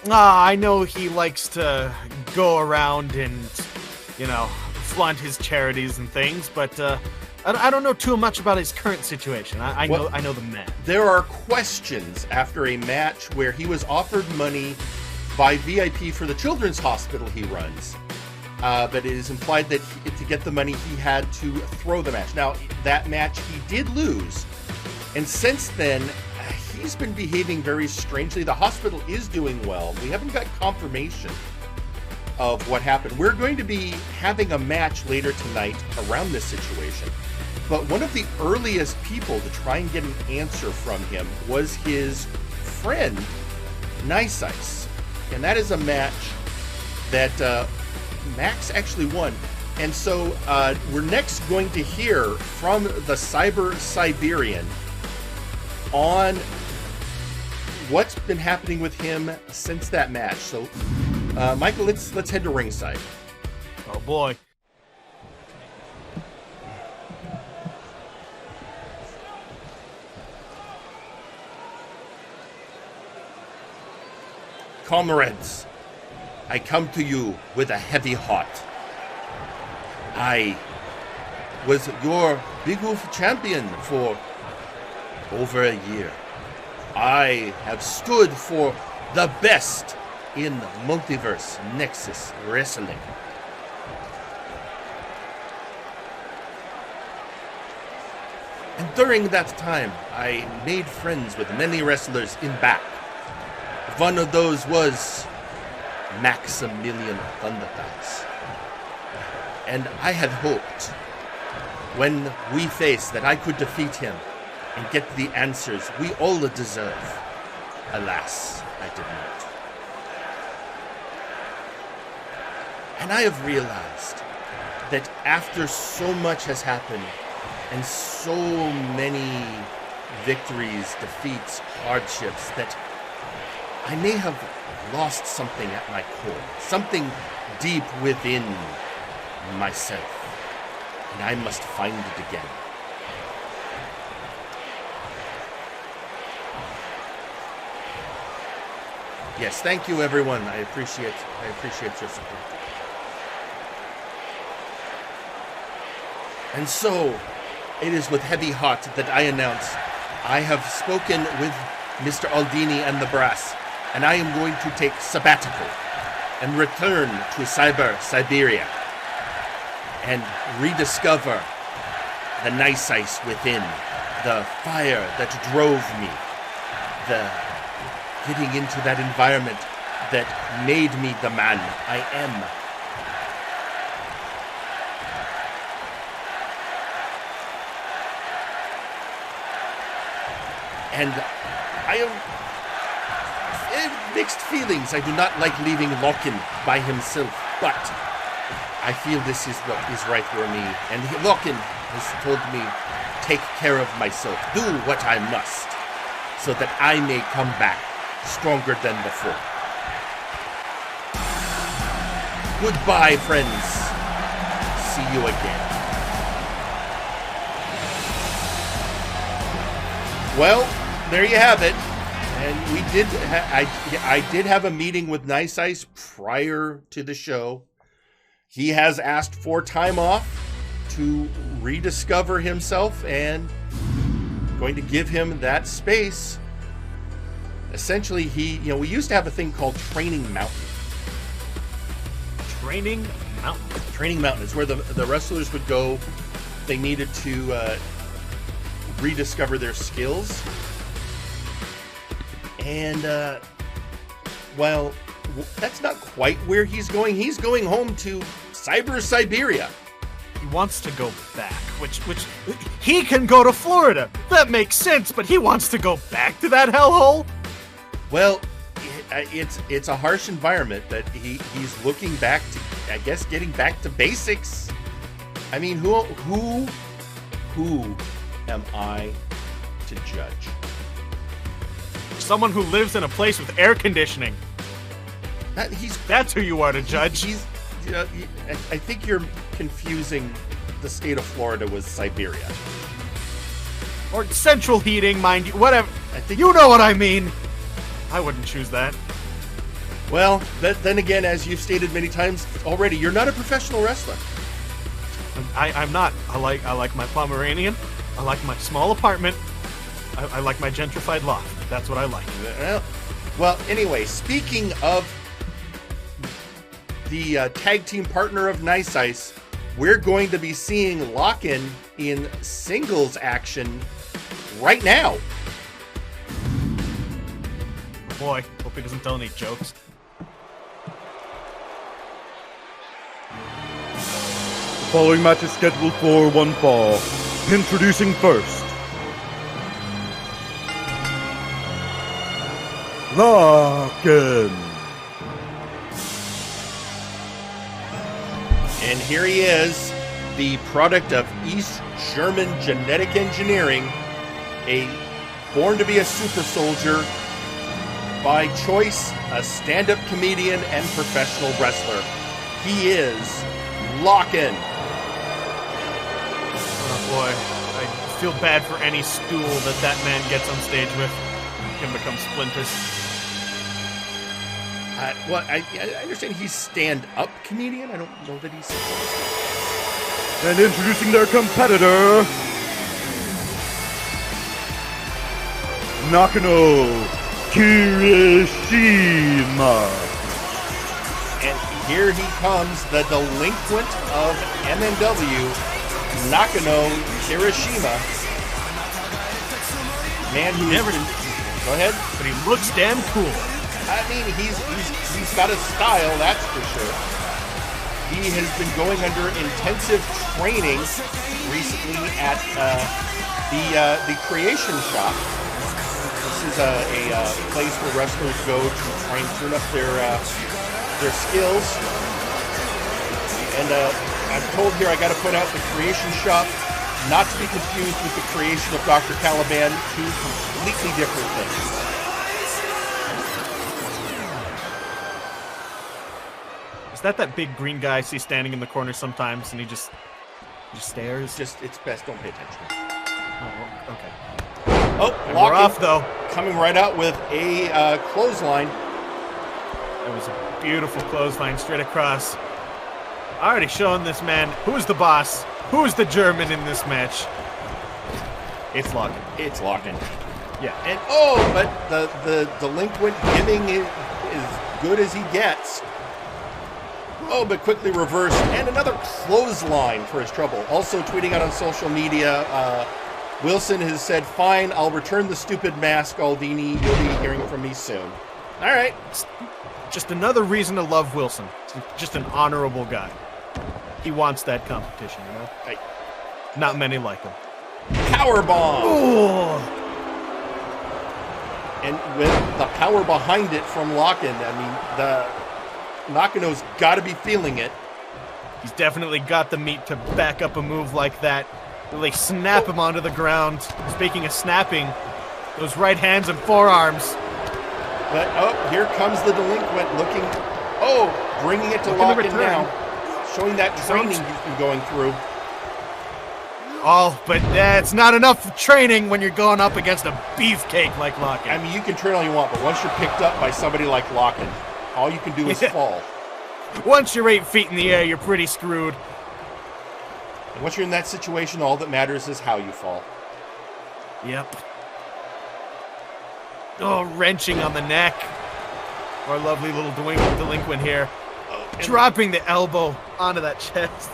Speaker 2: I know he likes to go around and, flaunt his charities and things, but I don't know too much about his current situation. I know the man.
Speaker 1: There are questions after a match where he was offered money by VIP for the children's hospital he runs. But it is implied that to get the money, he had to throw the match. Now, that match he did lose. And since then, he's been behaving very strangely. The hospital is doing well. We haven't got confirmation of what happened. We're going to be having a match later tonight around this situation. But one of the earliest people to try and get an answer from him was his friend, Nice Ice. And that is a match that Max actually won. And so we're next going to hear from the Cyber Siberian on what's been happening with him since that match. So, Michael, let's head to ringside.
Speaker 2: Oh boy.
Speaker 1: Comrades, I come to you with a heavy heart. I was your Big Wolf champion for over a year. I have stood for the best in Multiverse Nexus Wrestling. And during that time, I made friends with many wrestlers in back. One of those was Maximillian Thunderthighs. And I had hoped, when we faced, that I could defeat him and get the answers we all deserve. Alas, I did not. And I have realized that after so much has happened, and so many victories, defeats, hardships, that I may have lost something at my core, something deep within myself, and I must find it again. Yes, thank you, everyone. I appreciate your support. And so, it is with heavy heart that I announce I have spoken with Mr. Aldini and the brass, and I am going to take sabbatical and return to Siberia and rediscover the nice ice within, the fire that drove me, the getting into that environment that made me the man I am. And I have mixed feelings. I do not like leaving Lachen by himself, but I feel this is what is right for me. And Lachen has told me, take care of myself, do what I must, so that I may come back stronger than before. Goodbye, friends. See you again. Well, there you have it. And we did. I did have a meeting with Nice Ice prior to the show. He has asked for time off to rediscover himself, and going to give him that space. Essentially, we used to have a thing called Training Mountain.
Speaker 2: Training Mountain.
Speaker 1: Training Mountain is where the wrestlers would go. They needed to rediscover their skills. And, well, that's not quite where he's going. He's going home to Siberia.
Speaker 2: He wants to go back, which he can go to Florida. That makes sense, but he wants to go back to that hellhole?
Speaker 1: Well, it's a harsh environment that he's looking back to, I guess, getting back to basics. I mean, who am I to judge?
Speaker 2: Someone who lives in a place with air conditioning. That's who you are to judge.
Speaker 1: I think you're confusing the state of Florida with Siberia.
Speaker 2: Or central heating, mind you. Whatever. You know what I mean. I wouldn't choose that.
Speaker 1: Well, then again, as you've stated many times already, you're not a professional wrestler.
Speaker 2: I'm not. I like my Pomeranian. I like my small apartment. I like my gentrified loft. That's what I like.
Speaker 1: Well, anyway, speaking of the tag team partner of Nice Ice, we're going to be seeing Lachen in singles action right now.
Speaker 2: Boy, hope he doesn't tell any jokes.
Speaker 4: The following match is scheduled for one fall. Introducing first, Lachen.
Speaker 1: And here he is, the product of East German genetic engineering, born to be a super soldier, by choice, a stand-up comedian and professional wrestler. He is Lachen.
Speaker 2: Oh boy, I feel bad for any stool that man gets on stage with. He can become splinters.
Speaker 1: I understand he's stand-up comedian. I don't know that he's...
Speaker 4: And introducing their competitor, Nakano, Kirishima.
Speaker 1: And here he comes, the delinquent of MNW, Nakano Kirishima. Man who
Speaker 2: never...
Speaker 1: Go ahead.
Speaker 2: But he looks damn cool.
Speaker 1: I mean, he's got a style, that's for sure. He has been going under intensive training recently at the Creation Shop. This is a place where wrestlers go to try and tune up their skills. And I'm told here I got to put out the Creation Shop, not to be confused with the creation of Dr. Caliban, two completely different things.
Speaker 2: That big green guy I see standing in the corner sometimes, and he just stares?
Speaker 1: It's best don't pay attention.
Speaker 2: Oh, okay.
Speaker 1: Oh,
Speaker 2: we're off, though.
Speaker 1: Coming right out with a clothesline.
Speaker 2: It was a beautiful clothesline straight across. Already showing this man who's the boss, who's the German in this match. It's Lachen.
Speaker 1: It's Lachen.
Speaker 2: Yeah.
Speaker 1: And but the delinquent giving is as good as he gets. Oh, but quickly reversed, and another clothesline for his trouble. Also tweeting out on social media, Wilson has said, "Fine, I'll return the stupid mask, Aldini. You'll be hearing from me soon." All right.
Speaker 2: Just another reason to love Wilson. Just an honorable guy. He wants that competition, you know?
Speaker 1: Hey.
Speaker 2: Not many like him.
Speaker 1: Powerbomb!
Speaker 2: Ooh.
Speaker 1: And with the power behind it from Lachen, I mean, the Nakano's got to be feeling it.
Speaker 2: He's definitely got the meat to back up a move like that. Really snap him onto the ground. Speaking of snapping, those right hands and forearms.
Speaker 1: But, oh, here comes the delinquent looking, bringing it to Lachen now. Showing that training he's been going through.
Speaker 2: Oh, but it's not enough training when you're going up against a beefcake like Lachen.
Speaker 1: I mean, you can train all you want, but once you're picked up by somebody like Lachen, all you can do is fall.
Speaker 2: Once you're 8 feet in the air, you're pretty screwed.
Speaker 1: And once you're in that situation, all that matters is how you fall.
Speaker 2: Yep. Oh, wrenching on the neck. Our lovely little delinquent here. Dropping the elbow onto that chest.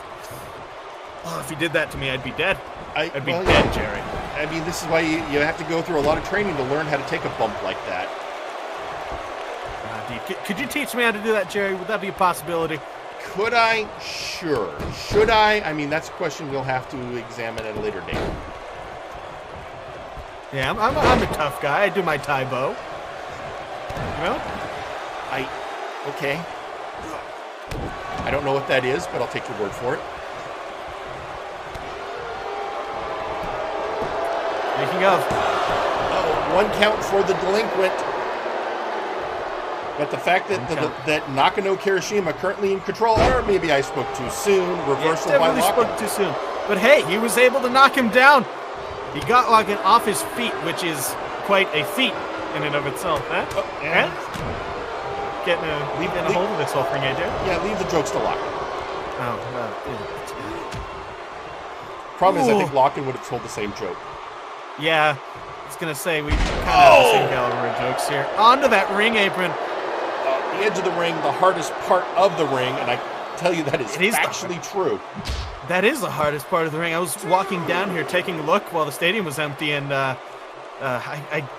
Speaker 2: Oh, if he did that to me, I'd be dead. I'd be dead, Jerry.
Speaker 1: I mean, this is why you have to go through a lot of training to learn how to take a bump like that.
Speaker 2: Could you teach me how to do that, Jerry? Would that be a possibility?
Speaker 1: Could I? Sure. Should I? I mean, that's a question we'll have to examine at a later date.
Speaker 2: Yeah, I'm a tough guy. I do my Thai bow. You know?
Speaker 1: Okay. I don't know what that is, but I'll take your word for it.
Speaker 2: Speaking of.
Speaker 1: One count for the delinquent. But the fact that Nakano Kirishima currently in control, or maybe I spoke too soon, reversal by Lachen.
Speaker 2: Spoke too soon. But hey, he was able to knock him down. He got Lachen off his feet, which is quite a feat in and of itself. Huh?
Speaker 1: Oh, yeah.
Speaker 2: Getting a hold of this whole thing, AJ.
Speaker 1: Yeah, leave the jokes to Lachen. Problem is, I think Lachen would have told the same joke.
Speaker 2: Yeah, I was going to say, we kind of have the same caliber of jokes here. Onto that ring apron.
Speaker 1: The edge of the ring, the hardest part of the ring, and I tell you that is actually true.
Speaker 2: That is the hardest part of the ring. I was walking down here taking a look while the stadium was empty, and I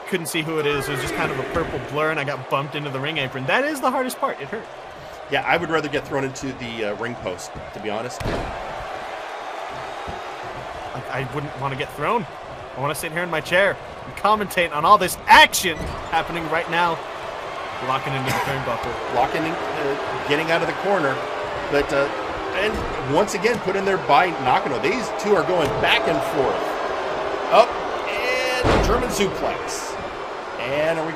Speaker 2: couldn't see who it is. It was just kind of a purple blur, and I got bumped into the ring apron. That is the hardest part. It hurt.
Speaker 1: Yeah, I would rather get thrown into the ring post, to be honest.
Speaker 2: I wouldn't want to get thrown. I want to sit here in my chair and commentate on all this action happening right now. Locking into the turnbuckle.
Speaker 1: Locking in, getting out of the corner. But, and once again, put in there by Nakano. These two are going back and forth. Up, and German suplex. And are we...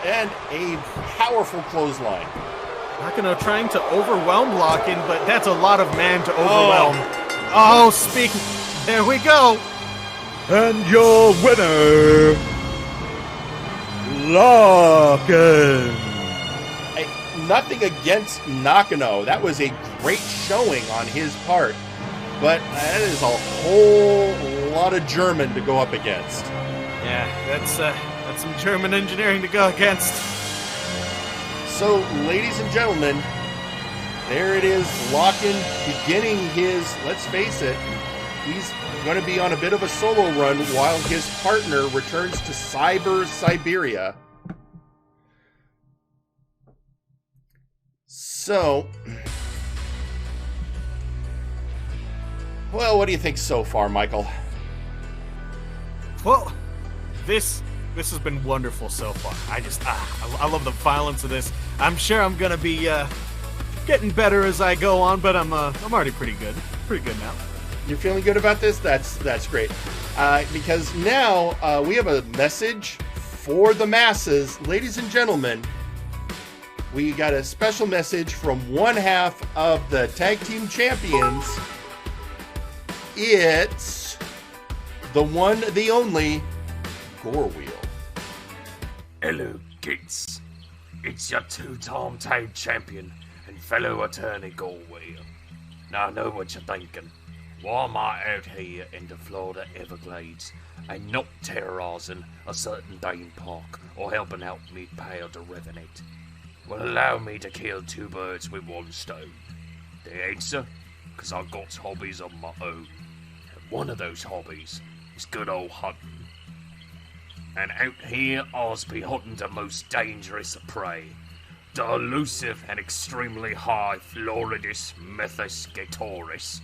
Speaker 1: and a powerful clothesline.
Speaker 2: Nakano trying to overwhelm Lachen, but that's a lot of man to overwhelm. Oh, speaking... There we go.
Speaker 4: And your winner, Lachen.
Speaker 1: Nothing against Nakano. That was a great showing on his part. But that is a whole lot of German to go up against.
Speaker 2: Yeah, that's some German engineering to go against.
Speaker 1: So, ladies and gentlemen, there it is. Lachen beginning his, let's face it, he's going to be on a bit of a solo run while his partner returns to Siberia. So, well, what do you think so far, Michael?
Speaker 2: Well, this has been wonderful so far. I love the violence of this. I'm sure I'm gonna be getting better as I go on, but I'm already pretty good now.
Speaker 1: You're feeling good about this? That's great. Because now we have a message for the masses, ladies and gentlemen. We got a special message from one half of the tag team champions. It's the one, the only, Gorewheel.
Speaker 15: Hello, kids. It's your two-time tag champion and fellow attorney Gorewheel. Now I know what you're thinking. Why am I out here in the Florida Everglades and not terrorizing a certain Dane park or helping out mid-pale to Revenant? will allow me to kill two birds with one stone. The answer? Because I've got hobbies of my own. And one of those hobbies is good old hunting. And out here, I'll be hunting the most dangerous of prey. The elusive and extremely high Floridus methyscatoris,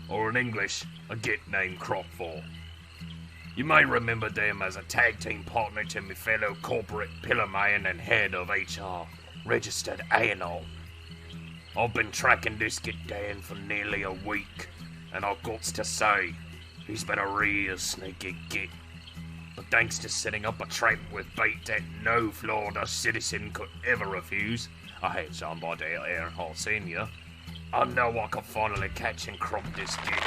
Speaker 15: or in English, a git named Crockfall. You may remember them as a tag team partner to my fellow corporate pillar man and head of HR, registered Aiden. I've been tracking this git down for nearly a week, and I've got to say, he's been a real sneaky git. But thanks to setting up a trap with bait that no Florida citizen could ever refuse, I had somebody Earnhardt Sr., I know I can finally catch and crop this git.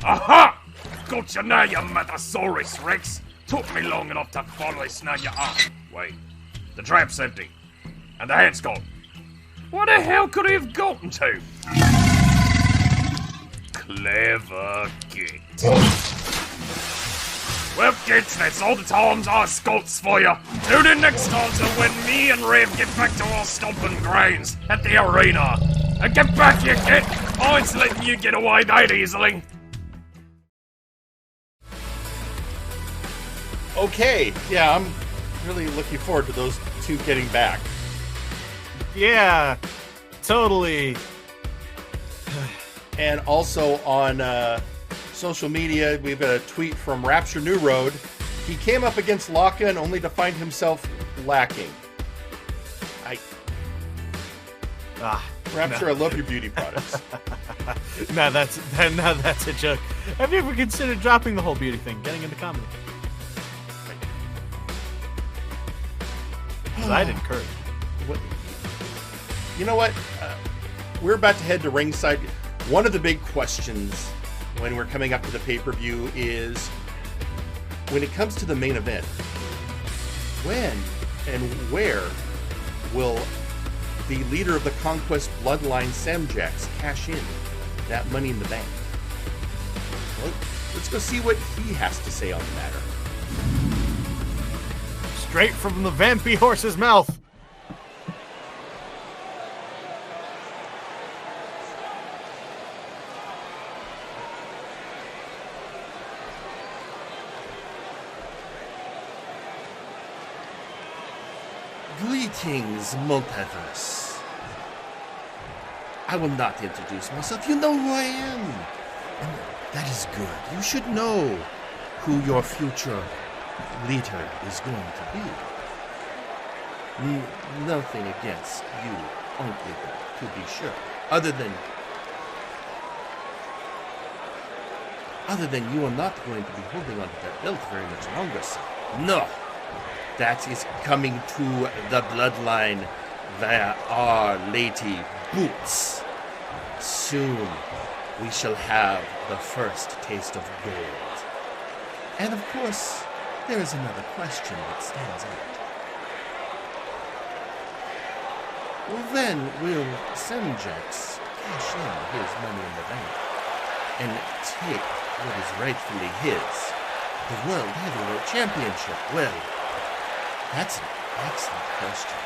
Speaker 15: Aha! Got you now, you Metasaurus Rex! Took me long enough to finally snag you up. Wait, the trap's empty, and the head's gone. Where the hell could he have gotten to? Clever git. Well, kids, that's all the times I sculpts for you. Tune in next time to when me and Rev get back to our stomping grounds at the arena. And get back, you kid! I ain't letting you get away that easily.
Speaker 1: Okay, yeah, I'm really looking forward to those two getting back.
Speaker 2: Yeah, totally.
Speaker 1: And also on social media, we've got a tweet from Rapture New Road. He came up against Lachen only to find himself lacking. Rapture,
Speaker 2: no.
Speaker 1: I love your beauty products.
Speaker 2: Now that's a joke. Have you ever considered dropping the whole beauty thing, getting into comedy? I'd encourage.
Speaker 1: You know what? We're about to head to ringside. One of the big questions when we're coming up to the pay-per-view is, when it comes to the main event, when and where will the leader of the Conquest bloodline, Semjax, cash in that Money in the Bank? Well, let's go see what he has to say on the matter.
Speaker 2: Straight from the vampy horse's mouth.
Speaker 1: Greetings, Multiverse. I will not introduce myself. You know who I am. And that is good. You should know who your future leader is going to be. Nothing against you, Unklydunk, to be sure. Other than you are not going to be holding onto that belt very much longer, sir. No. That is coming to the bloodline via Our Lady Boots. Soon we shall have the first taste of gold. And of course, there is another question that stands out. When will Semjax cash in his Money in the Bank and take what is rightfully his, the World Heavyweight Championship? Well, that's an excellent question.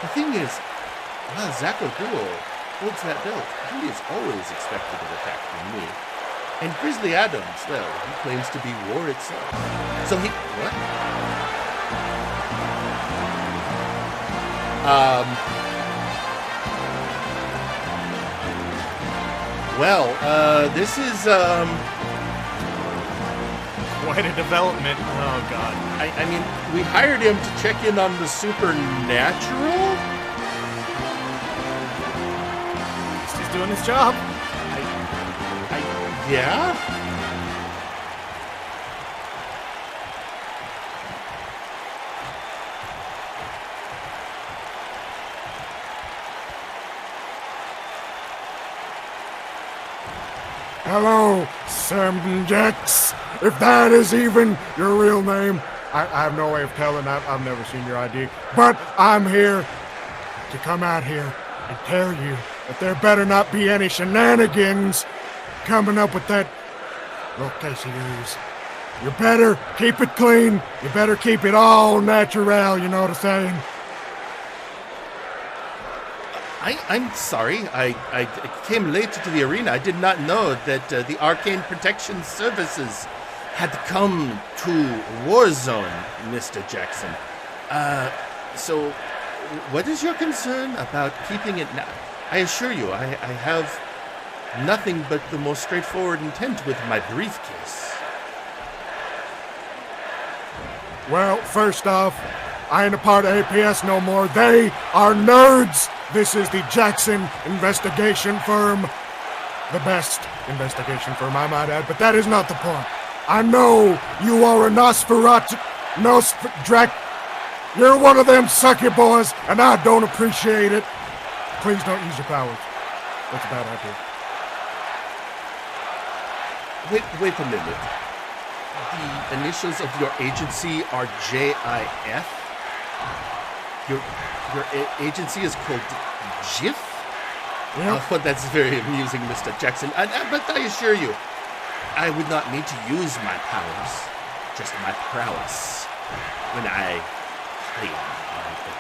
Speaker 1: The thing is, while Zach O'Doul holds that belt, he is always expected to attack from me. And Grizzly Adams, well, he claims to be war itself. So he... What? This is,
Speaker 2: Quite a development. Oh, God.
Speaker 1: I mean, we hired him to check in on the supernatural?
Speaker 2: He's doing his job.
Speaker 1: Yeah?
Speaker 3: Hello, Semjax. If that is even your real name, I have no way of telling. I've never seen your ID. But I'm here to come out here and tell you that there better not be any shenanigans coming up with that little case of yours. You better keep it clean. You better keep it all natural, you know what I'm saying?
Speaker 1: I'm sorry. I came late to the arena. I did not know that the Arcane Protection Services had come to Warzone, Mr. Jackson. So, what is your concern about keeping it now? I assure you, I have nothing but the most straightforward intent with my briefcase.
Speaker 3: Well, first off, I ain't a part of APS no more. They are nerds. This is the Jackson investigation firm. The best investigation firm, I might add, but that is not the point. I know you are a Nosferatu... You're one of them sucky boys, and I don't appreciate it. Please don't use your powers. That's a bad idea.
Speaker 1: Wait a minute. The initials of your agency are JIF? Your agency is called GIF?
Speaker 3: Yep.
Speaker 1: Oh, that's very amusing, Mr. Jackson. But I assure you, I would not need to use my powers, just my prowess, when I play my bit.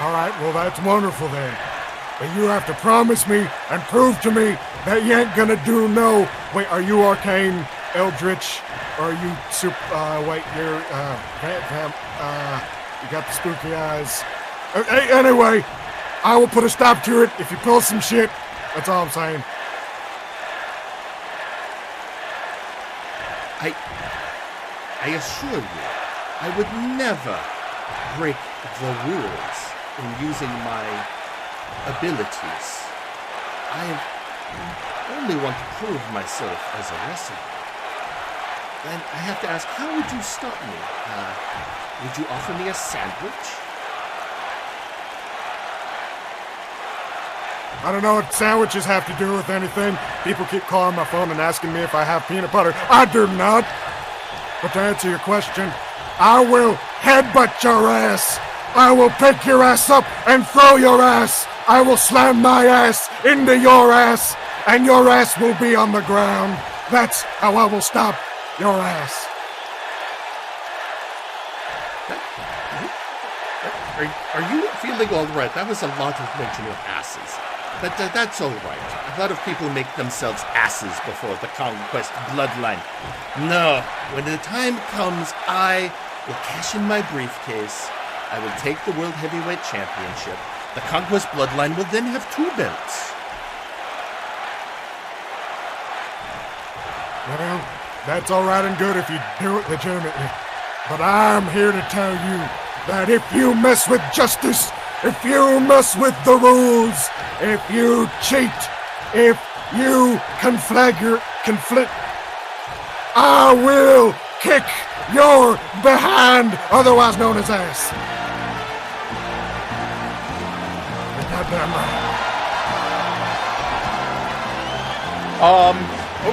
Speaker 3: All right, well, that's wonderful then. But you have to promise me and prove to me that you ain't gonna do no... Wait, are you Arcane, Eldritch, or are you you're, you got the spooky eyes. Anyway, I will put a stop to it if you pull some shit. That's all I'm saying.
Speaker 1: I assure you, I would never break the rules in using my abilities. I only want to prove myself as a wrestler. And I have to ask, how would you stop me? Would you offer me a sandwich?
Speaker 3: I don't know what sandwiches have to do with anything. People keep calling my phone and asking me if I have peanut butter. I do not. But to answer your question, I will headbutt your ass. I will pick your ass up and throw your ass. I will slam my ass into your ass, and your ass will be on the ground. That's how I will stop your ass.
Speaker 1: Are you feeling all right? That was a lot of mention of asses. But that's all right. A lot of people make themselves asses before the Conquest bloodline. No, when the time comes, I will cash in my briefcase. I will take the World Heavyweight Championship. The Conquest bloodline will then have 2 belts.
Speaker 3: Well, that's all right and good if you do it legitimately. But I'm here to tell you that if you mess with justice, if you mess with the rules, if you cheat, if you conflict, I will kick your behind, otherwise known as ass. Goddamn
Speaker 1: right.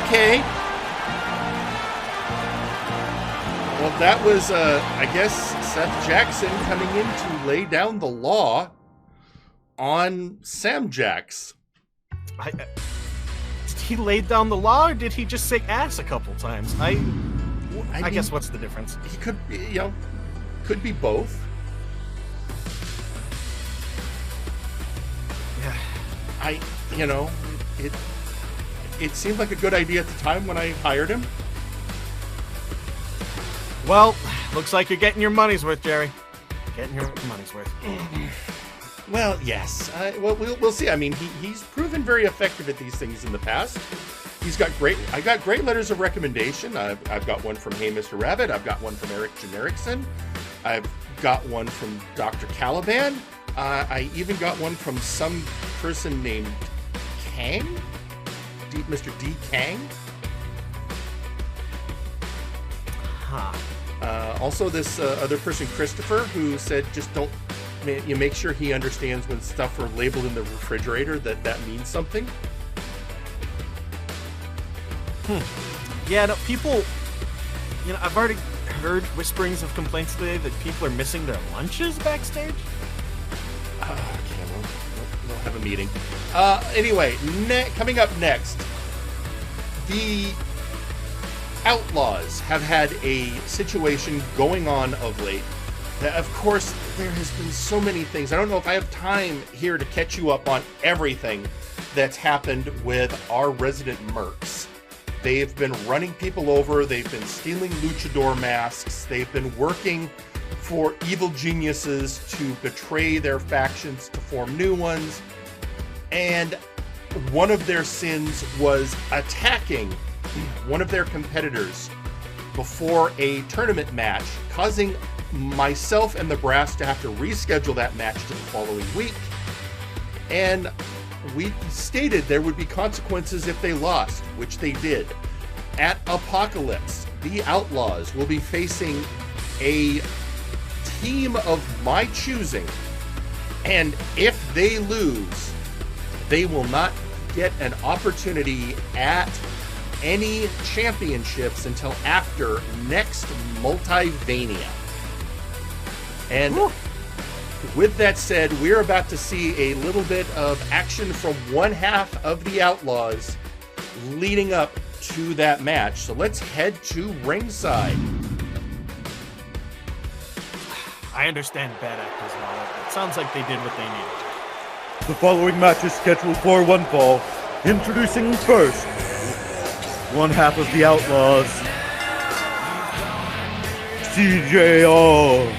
Speaker 1: Okay. Well, that was, I guess, Seth Jackson coming in to lay down the law on Semjax.
Speaker 2: Did he lay down the law, or did he just say ass a couple times? I mean, guess what's the difference?
Speaker 1: He could, could be both. Yeah. It seemed like a good idea at the time when I hired him.
Speaker 2: Well, looks like you're getting your money's worth, Jerry. Getting your money's worth.
Speaker 1: Well, yes. We'll see. I mean, he's proven very effective at these things in the past. I got great letters of recommendation. I've got one from Hey Mr. Rabbit. I've got one from Eric Genericson. I've got one from Dr. Caliban. I even got one from some person named Kang? Mr. D. Kang?
Speaker 2: Huh.
Speaker 1: Also, this other person, Christopher, who said just you make sure he understands when stuff are labeled in the refrigerator that means something.
Speaker 2: Yeah, no, people, I've already heard whisperings of complaints today that people are missing their lunches backstage.
Speaker 1: Okay, we'll have a meeting. Anyway, coming up next, the Outlaws have had a situation going on of late Of course, there has been so many things. I don't know if I have time here to catch you up on everything that's happened with our resident mercs. They've been running people over. They've been stealing luchador masks. They've been working for evil geniuses to betray their factions to form new ones. And one of their sins was attacking one of their competitors before a tournament match, causing myself and the brass to have to reschedule that match to the following week. And we stated there would be consequences if they lost, which they did. At Apocalypse, the Outlaws will be facing a team of my choosing, and if they lose, they will not get an opportunity at any championships until after next Multivania. And with that said, we're about to see a little bit of action from one half of the Outlaws leading up to that match. So let's head to ringside.
Speaker 2: I understand bad actors and all that. It sounds like they did what they needed.
Speaker 4: The following match is scheduled for one fall. Introducing first, one half of the Outlaws, CJR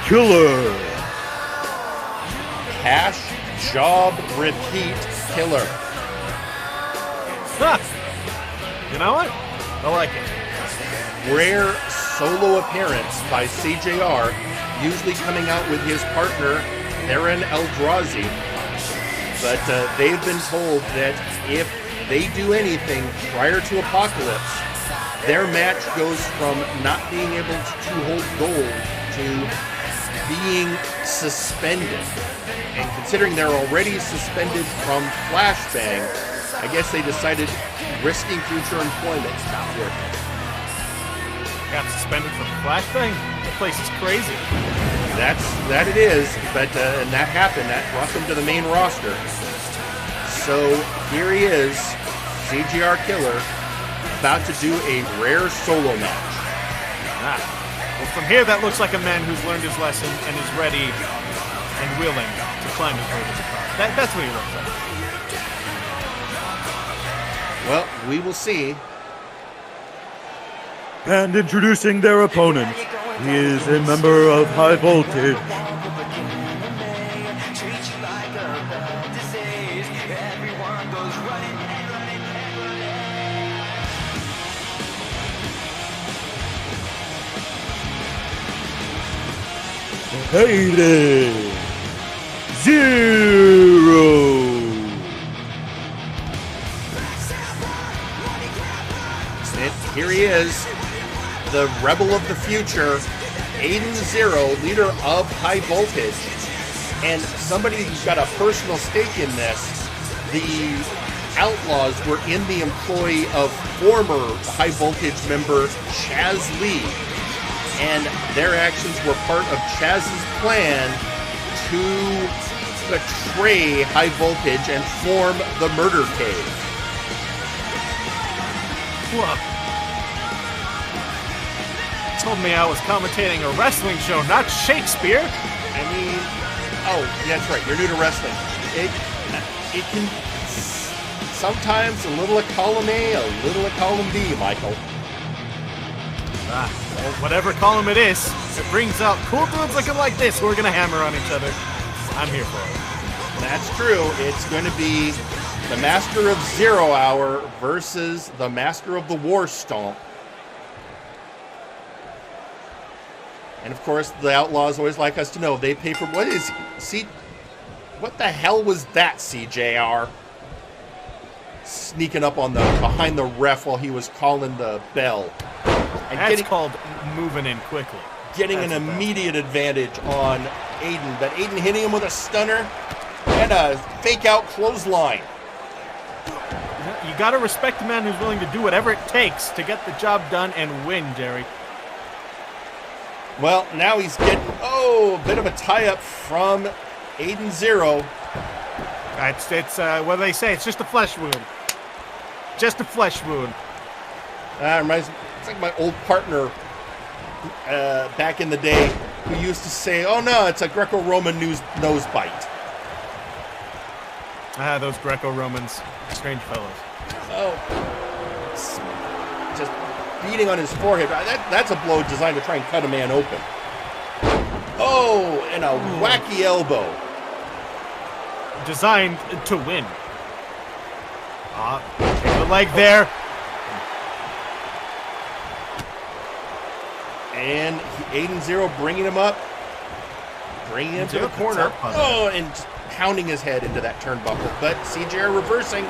Speaker 4: Killer.
Speaker 1: Cash, job, repeat, killer.
Speaker 2: Huh. You know what? I like it.
Speaker 1: Rare solo appearance by CJR, usually coming out with his partner, Aaron Eldrazi. But they've been told that if they do anything prior to Apocalypse, their match goes from not being able to hold gold to being suspended. And considering they're already suspended from Flashbang, I guess they decided risking future employment's not worth it.
Speaker 2: Got suspended from Flashbang? That place is crazy.
Speaker 1: That it is, but and that happened. That brought them to the main roster. So here he is, CGR Killer, about to do a rare solo match.
Speaker 2: Well, from here, that looks like a man who's learned his lesson and is ready and willing to climb his way to the top. That's what he looks like.
Speaker 1: Well, we will see.
Speaker 4: And introducing their opponent, he is a member of High Voltage. Aiden Zero.
Speaker 1: And here he is, the rebel of the future, Aiden Zero, leader of High Voltage. And somebody who's got a personal stake in this, the Outlaws were in the employ of former High Voltage member Chaz Lee. And their actions were part of Chaz's plan to betray High Voltage and form the Murder Cave.
Speaker 2: Look. Told me I was commentating a wrestling show, not Shakespeare.
Speaker 1: I mean, oh, yeah, that's right. You're new to wrestling. It can sometimes a little of column A, a little of column B, Michael.
Speaker 2: Well, whatever column it is, it brings out cool dudes looking like this who are going to hammer on each other. I'm here for it.
Speaker 1: That's true. It's going to be the Master of Zero Hour versus the Master of the War Stomp. And of course, the Outlaws always like us to know they pay for what the hell was that, CJR? Sneaking up on behind the ref while he was calling the bell. And
Speaker 2: that's called moving in quickly.
Speaker 1: Getting an immediate advantage on Aiden, but Aiden hitting him with a stunner and a fake out clothesline.
Speaker 2: You gotta respect the man who's willing to do whatever it takes to get the job done and win, Jerry.
Speaker 1: Well, now he's getting, a bit of a tie-up from Aiden Zero.
Speaker 2: It's what do they say? It's just a flesh wound. Just a flesh wound.
Speaker 1: It's like my old partner back in the day who used to say, "Oh no, it's a Greco-Roman nose bite."
Speaker 2: Ah, those Greco-Romans, strange fellows.
Speaker 1: Oh, just beating on his forehead. That's a blow designed to try and cut a man open. Oh, and a wacky elbow.
Speaker 2: Designed to win. The leg there.
Speaker 1: And Aiden Zero bringing him up. Bringing him to the corner. Oh, and just pounding his head into that turnbuckle. But CJR reversing.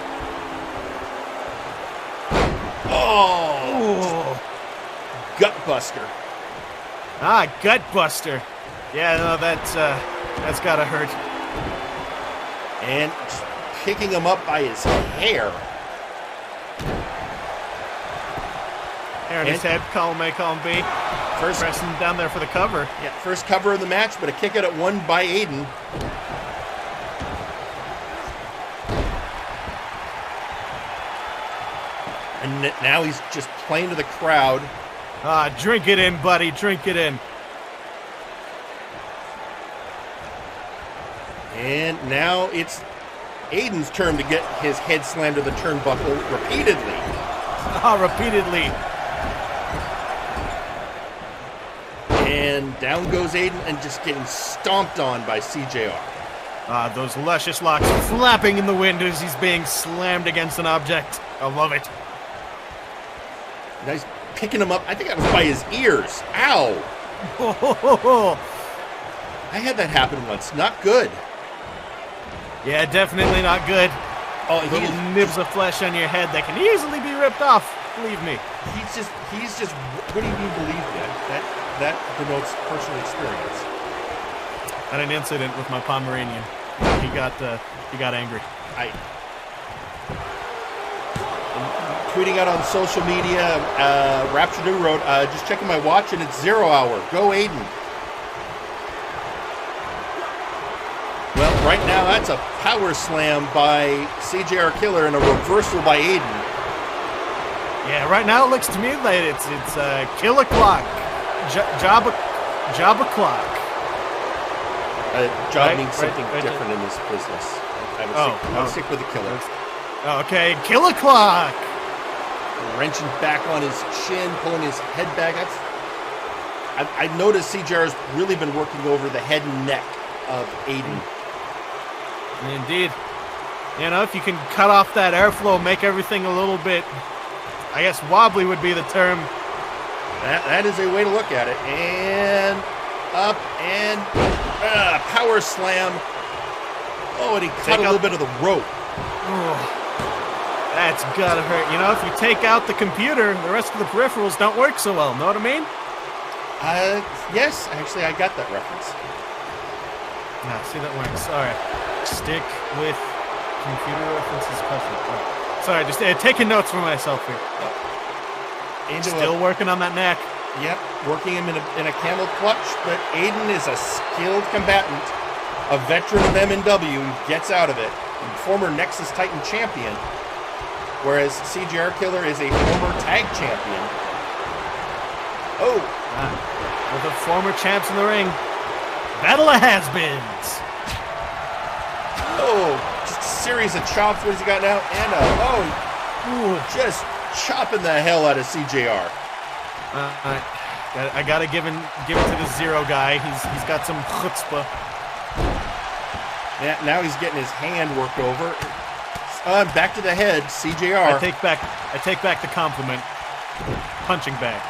Speaker 1: Oh. Gutbuster.
Speaker 2: Ah, Gutbuster. Yeah, no, that's gotta hurt.
Speaker 1: And just picking him up by his hair.
Speaker 2: Hair in his head, column A, column B. First pressing down there for the cover.
Speaker 1: Yeah, first cover of the match, but a kick out at one by Aiden. And now he's just playing to the crowd.
Speaker 2: Ah, drink it in, buddy, drink it in.
Speaker 1: And now it's Aiden's turn to get his head slammed to the turnbuckle repeatedly.
Speaker 2: Ah, repeatedly.
Speaker 1: And down goes Aiden and just getting stomped on by CJR.
Speaker 2: Ah, those luscious locks flapping in the wind as he's being slammed against an object. I love it.
Speaker 1: Now he's picking him up. I think that was by his ears. Ow. I had that happen once. Not good.
Speaker 2: Yeah, definitely not good.
Speaker 1: Oh,
Speaker 2: little nibs of flesh on your head that can easily be ripped off. Believe me.
Speaker 1: He's just. What do you mean? Believe me? That denotes personal experience.
Speaker 2: Had an incident with my Pomeranian. He got angry.
Speaker 1: I'm tweeting out on social media, Rapture New Road. Just checking my watch and it's 0 hour. Go Aiden. Well, right now that's a power slam by CJR Killer and a reversal by Aiden.
Speaker 2: Yeah, right now it looks to me like it's kill o'clock, job o'clock.
Speaker 1: Job means something different in this business. I would stick with the killer.
Speaker 2: Okay, kill o'clock.
Speaker 1: Wrenching back on his chin, pulling his head back. I've noticed CJR's really been working over the head and neck of Aiden.
Speaker 2: Indeed. You know, if you can cut off that airflow, make everything a little bit, I guess wobbly would be the term.
Speaker 1: That is a way to look at it. And up and power slam. Oh, and he cut a little bit of the rope.
Speaker 2: Oh, that's gotta hurt. You know, if you take out the computer, the rest of the peripherals don't work so well. Know what I mean?
Speaker 1: Yes, actually, I got that reference.
Speaker 2: Nah, see, that works. All right. Stick with computer references. Sorry, just taking notes for myself here. Still working on that neck.
Speaker 1: Yep, working him in a camel clutch, but Aiden is a skilled combatant, a veteran of MNW, gets out of it, former Nexus Titan champion, whereas CJR Killer is a former tag champion. Oh!
Speaker 2: With the former champs in the ring. Battle of has-beens.
Speaker 1: Oh, just a series of chops. What has he got now? And just chopping the hell out of CJR.
Speaker 2: I gotta give it to the Zero guy. He's got some chutzpah.
Speaker 1: Yeah, now he's getting his hand worked over. Back to the head, CJR.
Speaker 2: I take back the compliment. Punching bag.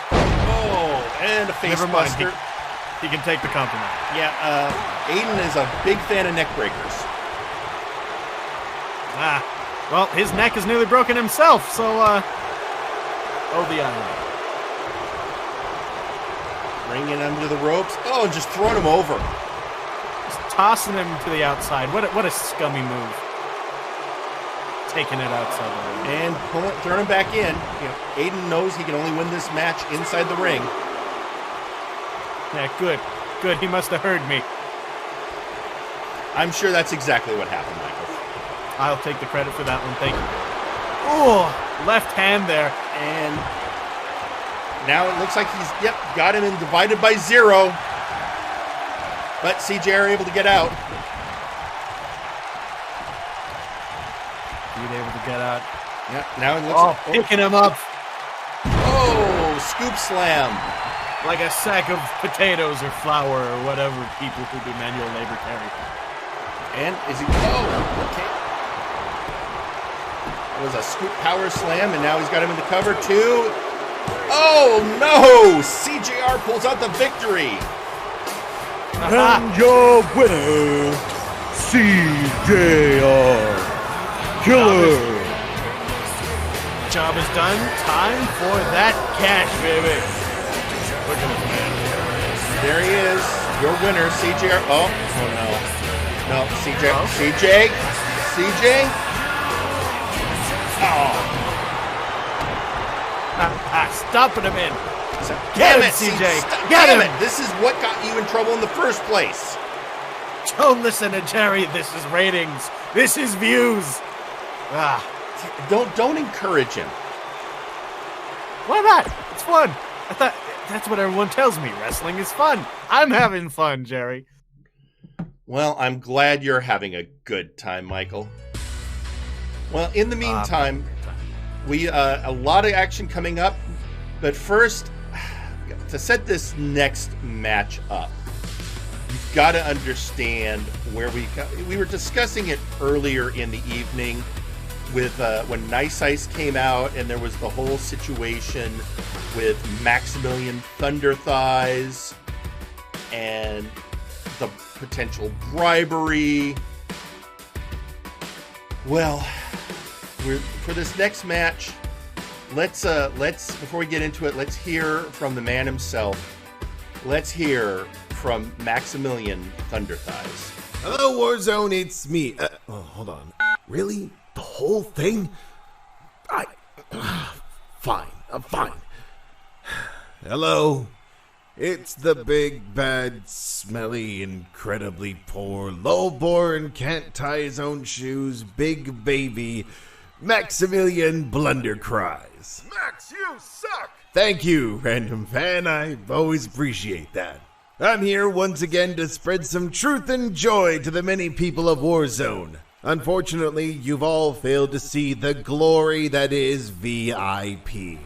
Speaker 1: Oh, and a face buster.
Speaker 2: He can take the compliment.
Speaker 1: Yeah, Aiden is a big fan of neck breakers.
Speaker 2: Well, his neck is nearly broken himself, so, oh, the irony.
Speaker 1: Bringing him to the ropes. Oh, and just throwing him over.
Speaker 2: Just tossing him to the outside. What a scummy move. Taking it outside the ring.
Speaker 1: And throwing him back in. You know, Aiden knows he can only win this match inside the ring.
Speaker 2: Yeah, good. Good, he must have heard me.
Speaker 1: I'm sure that's exactly what happened, Michael.
Speaker 2: I'll take the credit for that one, thank you. Oh, left hand there.
Speaker 1: And Now it looks like he's, got him and divided by 0. But CJ are able to get out.
Speaker 2: Being able to get out.
Speaker 1: Yeah, now it looks
Speaker 2: picking him up.
Speaker 1: Oh, scoop slam.
Speaker 2: Like a sack of potatoes or flour or whatever people who do manual labor carry.
Speaker 1: And is he, okay. It was a scoop power slam, and now he's got him in the cover too. Oh no! CJR pulls out the victory.
Speaker 4: And your winner, CJR Killer.
Speaker 2: Job is done. Time for that cash, baby. Look at this man.
Speaker 1: There he is. Your winner, CJR. Oh no. No, CJ.
Speaker 2: Oh.
Speaker 1: CJ. Oh.
Speaker 2: Stomping him in.
Speaker 1: Damn it,
Speaker 2: CJ.
Speaker 1: Damn it. This is what got you in trouble in the first place.
Speaker 2: Don't listen to Jerry. This is ratings. This is views.
Speaker 1: Don't encourage him.
Speaker 2: Why not? It's fun. I thought that's what everyone tells me. Wrestling is fun. I'm having fun, Jerry.
Speaker 1: Well, I'm glad you're having a good time, Michael. Well, in the meantime, we a lot of action coming up, but first, to set this next match up, you've got to understand where we were discussing it earlier in the evening with when Nice Ice came out, and there was the whole situation with Maximillian Thunderthighs and the potential bribery. Well, for this next match, let's before we get into it, let's hear from the man himself. Let's hear from Maximillian Thunderthighs.
Speaker 16: Hello, Warzone, it's me. Hold on. Really? The whole thing? Fine. Hello. It's the big, bad, smelly, incredibly poor, low-born, can't tie his own shoes, big baby, Maximillian Blundercries.
Speaker 13: Max, you suck!
Speaker 16: Thank you, random fan. I always appreciate that. I'm here once again to spread some truth and joy to the many people of Warzone. Unfortunately, you've all failed to see the glory that is VIP.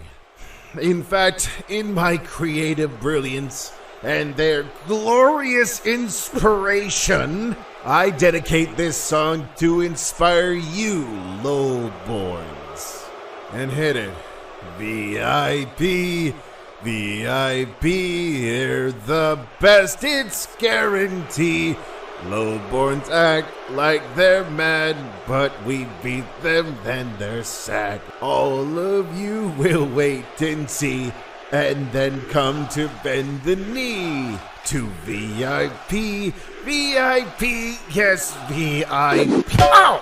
Speaker 16: In fact, in my creative brilliance and their glorious inspiration, I dedicate this song to inspire you, lowborns. And hit it. VIP, VIP, you're the best, it's guaranteed. Lowborns act like they're mad, but we beat them, then they're sad. All of you will wait and see, and then come to bend the knee. To VIP, VIP, yes, VIP. Ow!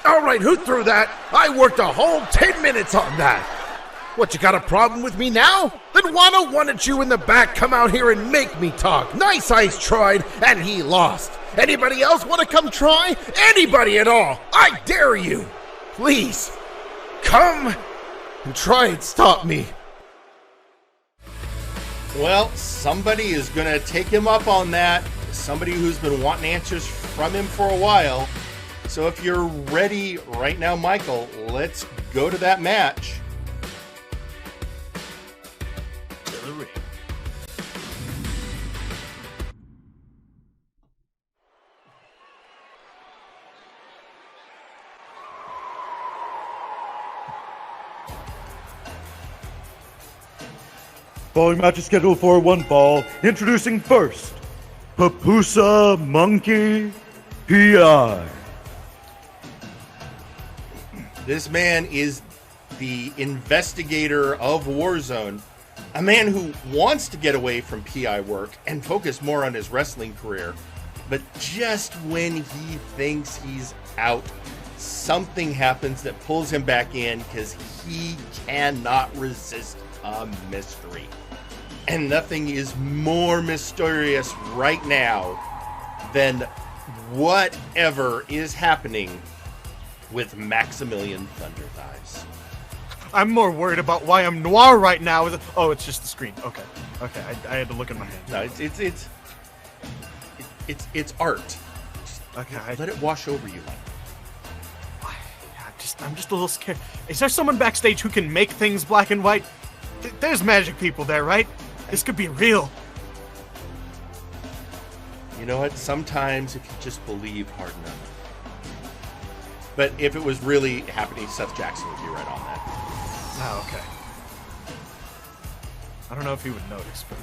Speaker 16: Alright, who threw that? I worked a whole 10 minutes on that. What, you got a problem with me now? Then why don't one of you in the back come out here and make me talk? Nice Ice tried, and he lost. Anybody else want to come try? Anybody at all? I dare you. Please, come and try and stop me.
Speaker 1: Well, somebody is going to take him up on that. Somebody who's been wanting answers from him for a while. So if you're ready right now, Michael, let's go to that match. To the ring.
Speaker 4: Following match is scheduled for one fall. Introducing first, Pupusa Monkey P.I.
Speaker 1: This man is the investigator of Warzone, a man who wants to get away from PI work and focus more on his wrestling career. But just when he thinks he's out, something happens that pulls him back in because he cannot resist a mystery. And nothing is more mysterious right now than whatever is happening with Maximillian Thunderthighs.
Speaker 2: I'm more worried about why I'm noir right now. Oh, it's just the screen. Okay. I had to look at my hand.
Speaker 1: No, it's art.
Speaker 2: Okay.
Speaker 1: Let it wash over you.
Speaker 2: I'm just a little scared. Is there someone backstage who can make things black and white? There's magic people there, right? This could be real.
Speaker 1: You know what? Sometimes if you just believe hard enough. But if it was really happening, Seth Jackson would be right on that.
Speaker 2: Oh, okay. I don't know if he would notice, but...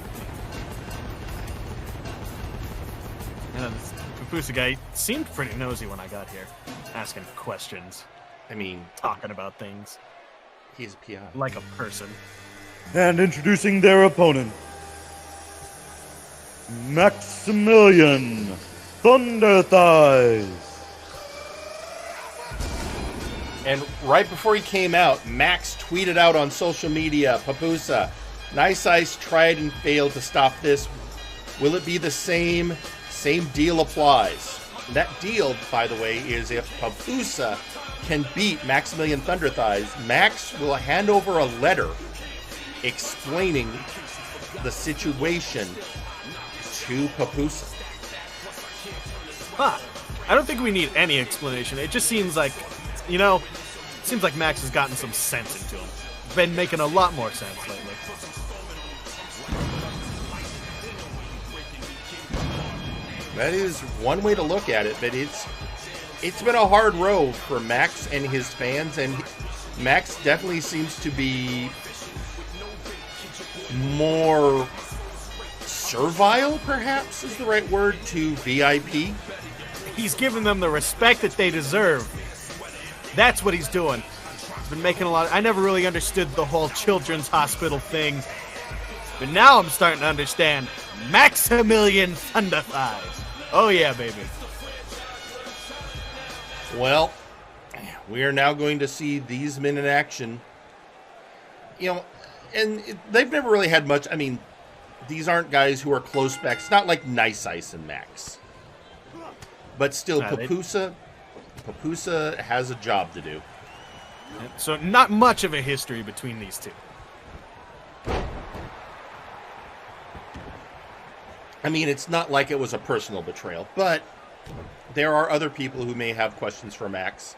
Speaker 2: Yeah, this Pupusa guy seemed pretty nosy when I got here. Asking questions.
Speaker 1: I mean...
Speaker 2: Talking about things.
Speaker 1: He's a PI.
Speaker 2: Like a person.
Speaker 4: And introducing their opponent, Maximillian, Thunderthighs.
Speaker 1: And right before he came out, Max tweeted out on social media, Pupusa, Nice Ice tried and failed to stop this. Will it be the same? Same deal applies. And that deal, by the way, is if Pupusa can beat Maximillian Thunderthighs, Max will hand over a letter explaining the situation to Pupusa.
Speaker 2: Huh. I don't think we need any explanation. It just seems like, you know, it seems like Max has gotten some sense into him. Been making a lot more sense lately.
Speaker 1: That is one way to look at it, but it's been a hard road for Max and his fans, and Max definitely seems to be more servile, perhaps is the right word, to VIP.
Speaker 2: He's giving them the respect that they deserve. That's what he's doing. He's been making a lot I never really understood the whole children's hospital thing. But now I'm starting to understand Maximillian Thunderthighs. Oh yeah, baby.
Speaker 1: Well, we are now going to see these men in action. You know, and they've never really had much. I mean, these aren't guys who are close back. It's not like Nice Ice and Max. But still, Pupusa has a job to do.
Speaker 2: So not much of a history between these two.
Speaker 1: I mean, it's not like it was a personal betrayal, but there are other people who may have questions for Max.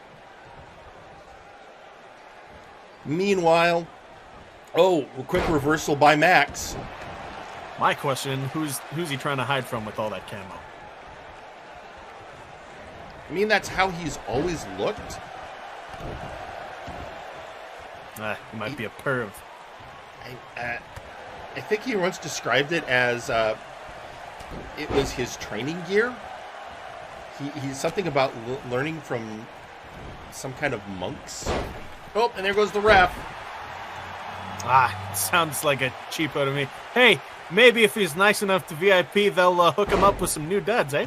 Speaker 1: Meanwhile, a quick reversal by Max.
Speaker 2: My question, who's he trying to hide from with all that camo?
Speaker 1: I mean, that's how he's always looked.
Speaker 2: He might be a perv.
Speaker 1: I think he once described it as it was his training gear. He's something about learning from some kind of monks. Oh, and there goes the ref.
Speaker 2: Sounds like a cheapo to me. Hey, maybe if he's nice enough to VIP, they'll hook him up with some new duds, eh?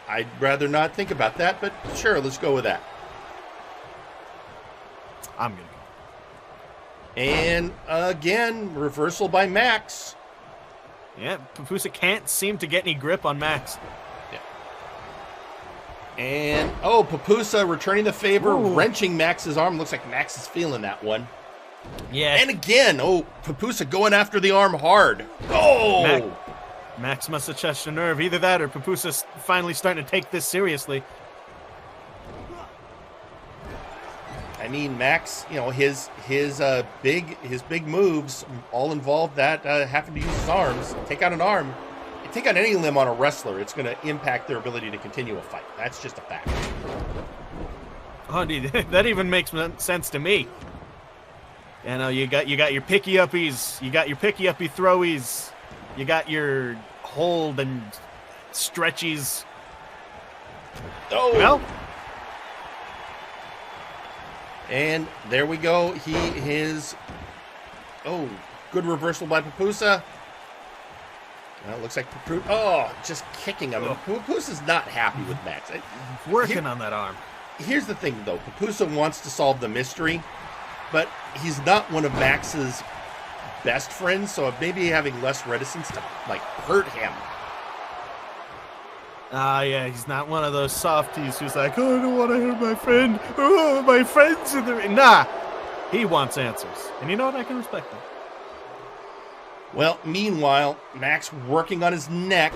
Speaker 1: I'd rather not think about that, but sure, let's go with that.
Speaker 2: I'm gonna go.
Speaker 1: And again, reversal by Max.
Speaker 2: Yeah, Pupusa can't seem to get any grip on Max.
Speaker 1: Yeah. And, Pupusa returning the favor, wrenching Max's arm. Looks like Max is feeling that one.
Speaker 2: Yeah.
Speaker 1: And again, Pupusa going after the arm hard. Oh!
Speaker 2: Max must have touched a nerve. Either that or Pupusa's finally starting to take this seriously.
Speaker 1: I mean, Max, you know, his big moves all involve that having to use his arms. Take out an arm, take out any limb on a wrestler, it's going to impact their ability to continue a fight. That's just a fact.
Speaker 2: Oh, dude, that even makes sense to me. You know, you got your picky uppies, you got your picky uppy throwies, you got your hold and stretchies.
Speaker 1: Oh.
Speaker 2: Well.
Speaker 1: And there we go. Good reversal by Pupusa. Well, it looks like just kicking him. Pupusa's not happy with Max.
Speaker 2: Working on that arm.
Speaker 1: Here's the thing, though. Pupusa wants to solve the mystery, but he's not one of Max's best friends, so maybe having less reticence to, hurt him.
Speaker 2: Yeah, he's not one of those softies who's like, oh, I don't want to hurt my friend. Oh, my friend's in the ring. Nah, he wants answers. And you know what? I can respect that.
Speaker 1: Well, meanwhile, Max working on his neck.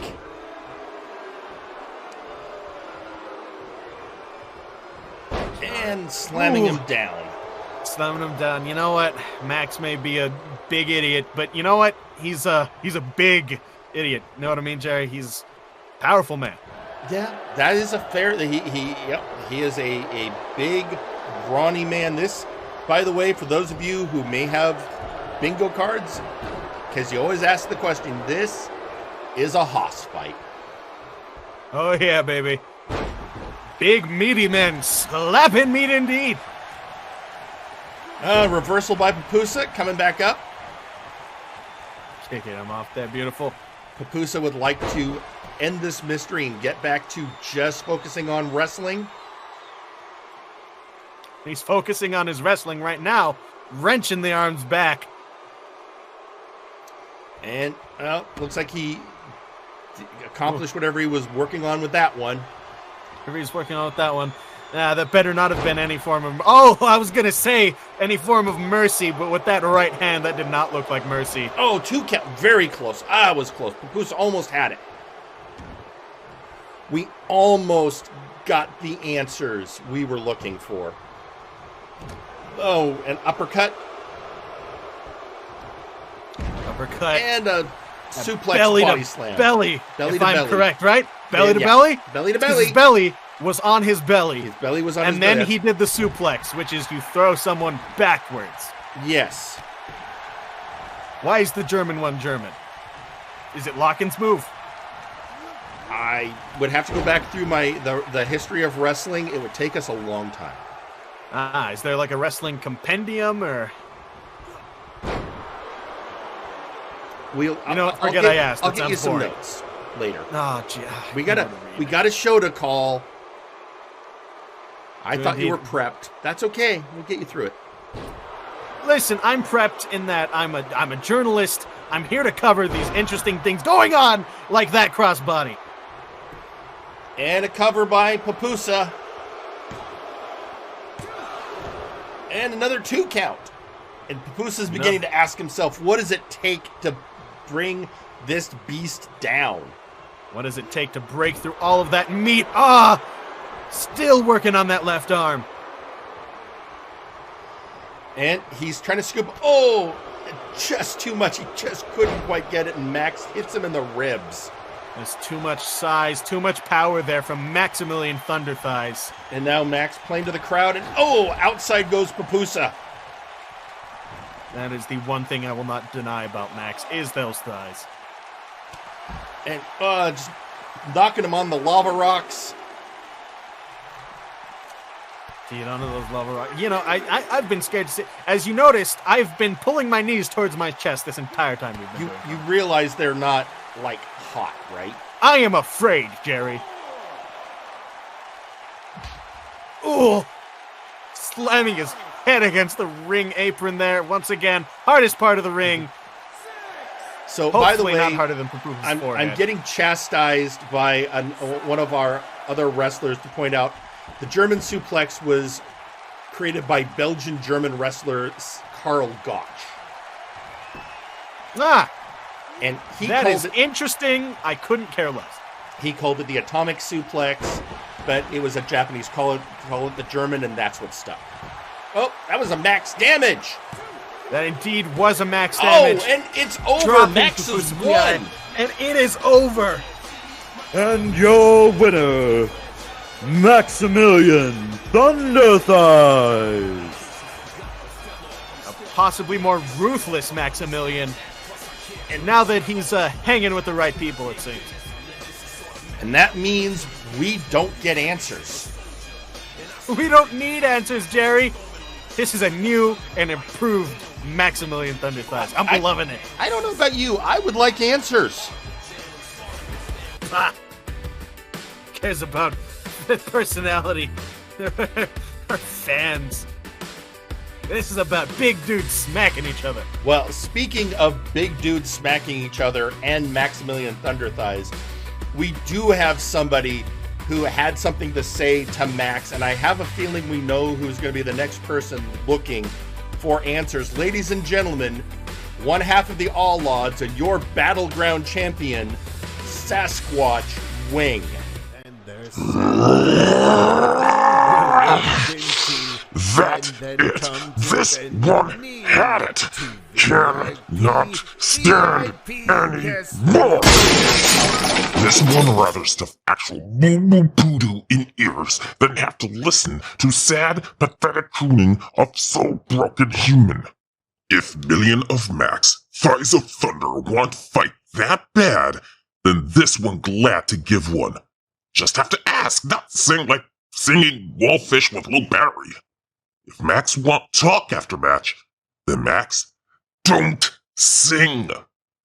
Speaker 1: And slamming him down.
Speaker 2: Slamming him down. You know what? Max may be a big idiot, but you know what? He's a big idiot. You know what I mean, Jerry? He's a powerful man.
Speaker 1: Yeah, that is a fair. He is a big, brawny man. This, by the way, for those of you who may have bingo cards, because you always ask the question, this is a hoss fight.
Speaker 2: Oh yeah, baby. Big meaty men slapping meat indeed.
Speaker 1: Reversal by Pupusa coming back up.
Speaker 2: Kicking him off there, beautiful.
Speaker 1: Pupusa would like to end this mystery and get back to just focusing on wrestling.
Speaker 2: He's focusing on his wrestling right now, wrenching the arms back.
Speaker 1: And, looks like he accomplished whatever he was working on with that one.
Speaker 2: Whatever he's working on with that one. That better not have been any form of... Oh, I was going to say any form of mercy, but with that right hand, that did not look like mercy.
Speaker 1: Oh, 2 count. Very close. I was close. Pupusa almost had it. We almost got the answers we were looking for. Oh, an uppercut.
Speaker 2: Uppercut.
Speaker 1: And a suplex body slam.
Speaker 2: Belly.
Speaker 1: Belly
Speaker 2: if
Speaker 1: to
Speaker 2: I'm
Speaker 1: belly.
Speaker 2: correct, right? Belly to
Speaker 1: Yeah.
Speaker 2: belly?
Speaker 1: Belly to belly.
Speaker 2: His belly was on his belly.
Speaker 1: His belly was on his
Speaker 2: And
Speaker 1: belly.
Speaker 2: then he did the suplex, which is you throw someone backwards.
Speaker 1: Yes.
Speaker 2: Why is the German one German? Is it Lachen's move?
Speaker 1: I would have to go back through the history of wrestling. It would take us a long time.
Speaker 2: Is there like a wrestling compendium or... I asked.
Speaker 1: I'll get you some notes later.
Speaker 2: Oh, gee.
Speaker 1: We got a show to call. I thought you were prepped. That's okay. We'll get you through it.
Speaker 2: Listen, I'm prepped in that I'm a journalist. I'm here to cover these interesting things going on, like that crossbody.
Speaker 1: And a cover by Pupusa. And another 2 count. And Pupusa's beginning to ask himself, what does it take to bring this beast down?
Speaker 2: What does it take to break through all of that meat? Still working on that left arm.
Speaker 1: And he's trying to scoop. Oh, just too much. He just couldn't quite get it, and Max hits him in the ribs.
Speaker 2: There's too much size, too much power there from Maximillian Thunderthighs.
Speaker 1: And now Max playing to the crowd, and outside goes Pupusa.
Speaker 2: That is the one thing I will not deny about Max, is those thighs.
Speaker 1: And just knocking him on the lava rocks.
Speaker 2: Get onto those lava rocks. You know, I've been scared to see. As you noticed, I've been pulling my knees towards my chest this entire time we've been doing
Speaker 1: You realize they're not, like, hot, right?
Speaker 2: I am afraid, Jerry. Ooh! Slamming his head against the ring apron there. Once again, hardest part of the ring.
Speaker 1: So,
Speaker 2: hopefully
Speaker 1: by the way,
Speaker 2: not harder than Pupusa's forehead.
Speaker 1: I'm getting chastised by one of our other wrestlers to point out the German suplex was created by Belgian-German wrestler Karl Gotch. And he
Speaker 2: that
Speaker 1: called
Speaker 2: is
Speaker 1: it
Speaker 2: interesting. I couldn't care less.
Speaker 1: He called it the atomic suplex, but it was a Japanese call it the German, and that's what stuck. Oh, that was a max damage.
Speaker 2: That indeed was a max damage.
Speaker 1: Oh, and it's over. Max has won.
Speaker 2: And it is over.
Speaker 4: And your winner, Maximillian Thunderthighs.
Speaker 2: A possibly more ruthless Maximillian. And now that he's hanging with the right people, it seems.
Speaker 1: And that means we don't get answers.
Speaker 2: We don't need answers, Jerry. This is a new and improved Maximillian Thunderthighs. I'm loving it.
Speaker 1: I don't know about you. I would like answers.
Speaker 2: Cares about the personality. Our fans. This is about big dudes smacking each other.
Speaker 1: Well, speaking of big dudes smacking each other and Maximillian Thunderthighs, we do have somebody who had something to say to Max, and I have a feeling we know who's going to be the next person looking for answers. Ladies and gentlemen, one half of the All Odds and your battleground champion, Sasquatch Wing.
Speaker 7: That it. This one had it. Cannot stand anymore. This one rather stuff actual moo-moo poodoo in ears than have to listen to sad, pathetic crooning of so broken human. If Million of Max, Thighs of Thunder want fight that bad, then this one glad to give one. Just have to ask, not sing like singing Wallfish with Lil Barry. If Max want talk after match, then Max, don't sing.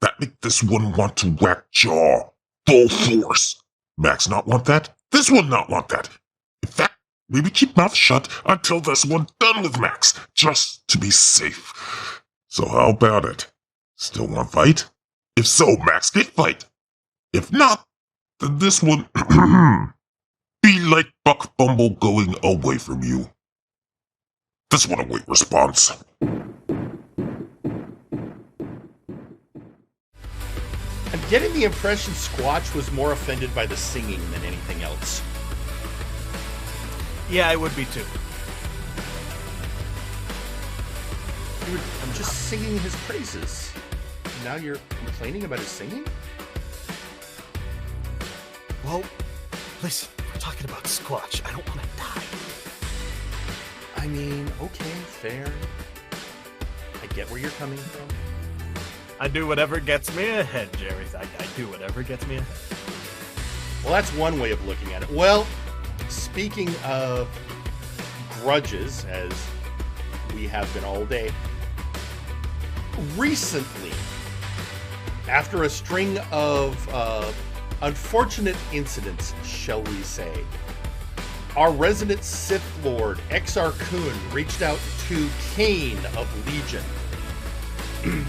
Speaker 7: That make this one want to whack jaw, full force. Max not want that, this one not want that. If that, maybe keep mouth shut until this one done with Max, just to be safe. So how about it? Still want fight? If so, Max get fight. If not, then this one be like Buck Bumble going away from you. This one await response.
Speaker 1: I'm getting the impression Squatch was more offended by the singing than anything else.
Speaker 2: Yeah, I would be too.
Speaker 1: Dude, I'm just singing his praises. Now you're complaining about his singing?
Speaker 2: Well, listen, we're talking about Squatch. I don't want to die.
Speaker 1: I mean, okay, fair. I get where you're coming from.
Speaker 2: I do whatever gets me ahead, Jerry. I do whatever gets me ahead.
Speaker 1: Well, that's one way of looking at it. Well, speaking of grudges, as we have been all day, recently, after a string of unfortunate incidents, shall we say, our resident Sith Lord, Exar Kun, reached out to Kane of Legion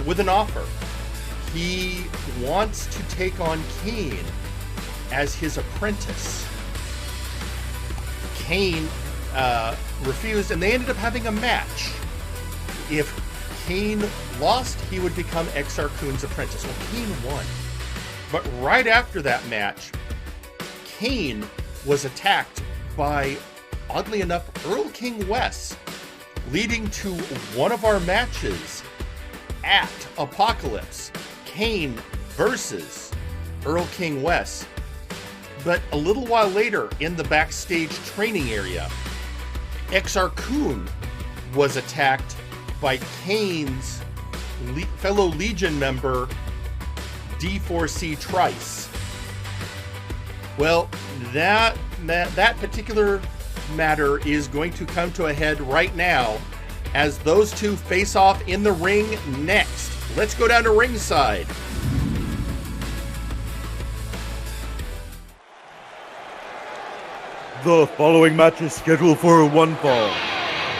Speaker 1: with an offer. He wants to take on Kane as his apprentice. Kane refused, and they ended up having a match. If Kane lost, he would become Exar Kun's apprentice. Well, Kane won. But right after that match, Kane was attacked by, oddly enough, Earl King Wes, leading to one of our matches at Apocalypse. Kane versus Earl King Wes. But a little while later, in the backstage training area, Exar Kun was attacked by Kane's fellow Legion member, D4C Trice. Well, that particular matter is going to come to a head right now as those two face off in the ring next. Let's go down to ringside.
Speaker 4: The following match is scheduled for one fall.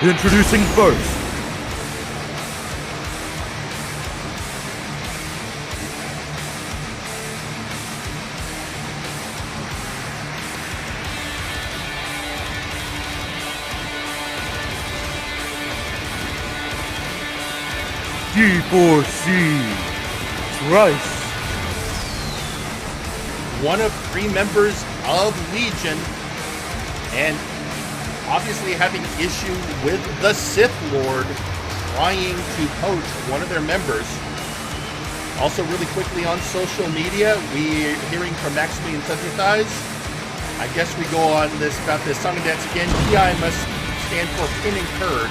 Speaker 4: Introducing first, D4C Trice.
Speaker 1: One of 3 members of Legion, and obviously having issue with the Sith Lord trying to poach one of their members. Also, really quickly on social media, we're hearing from Maximillian and Thunderthighs. I guess we go on this about this song and dance again. PI must stand for Pin and Curd.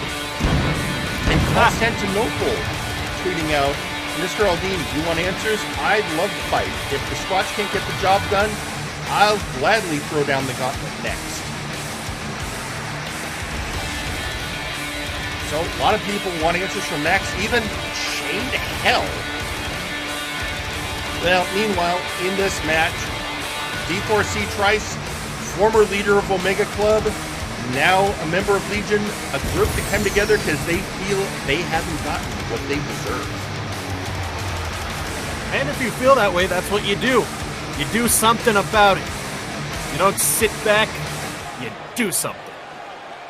Speaker 1: And Constantinople tweeting out, Mr. Aldini, you want answers? I'd love to fight. If the Squatch can't get the job done, I'll gladly throw down the gauntlet next. So, a lot of people want answers from Max, even Chained Hell. Well, meanwhile, in this match, D4C Trice, former leader of Omega Club, now a member of Legion, a group to come together because they feel they haven't gotten what they deserve.
Speaker 2: And if you feel that way, that's what you do. You do something about it. You don't sit back, you do something.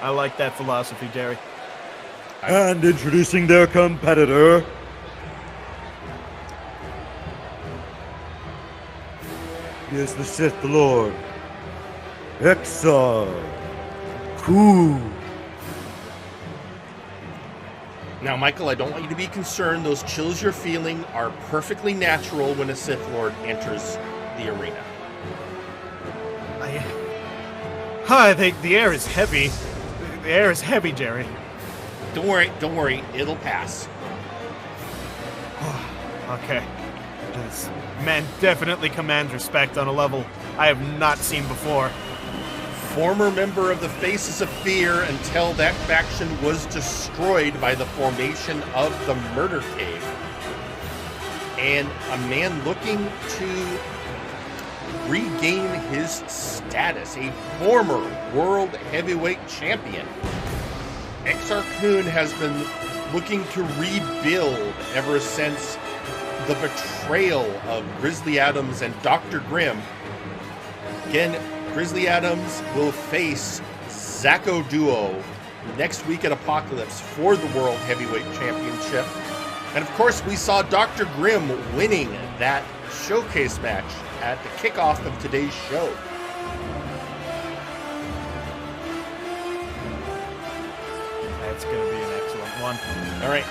Speaker 2: I like that philosophy, Jerry.
Speaker 4: And introducing their competitor, he is the Sith Lord, Exar Kun.
Speaker 1: Now, Michael, I don't want you to be concerned. Those chills you're feeling are perfectly natural when a Sith Lord enters the arena.
Speaker 2: The air is heavy. The air is heavy, Jerry.
Speaker 1: Don't worry, it'll pass.
Speaker 2: Okay. This man definitely commands respect on a level I have not seen before.
Speaker 1: Former member of the Faces of Fear until that faction was destroyed by the formation of the Murder Cave. And a man looking to regain his status, a former world heavyweight champion. Exar Kun has been looking to rebuild ever since the betrayal of Grizzly Adams and Dr. Grimm. Again, Grizzly Adams will face Zacko Duo next week at Apocalypse for the World Heavyweight Championship. And of course, we saw Dr. Grimm winning that showcase match at the kickoff of today's show.
Speaker 2: That's going to be an excellent one.
Speaker 1: All right,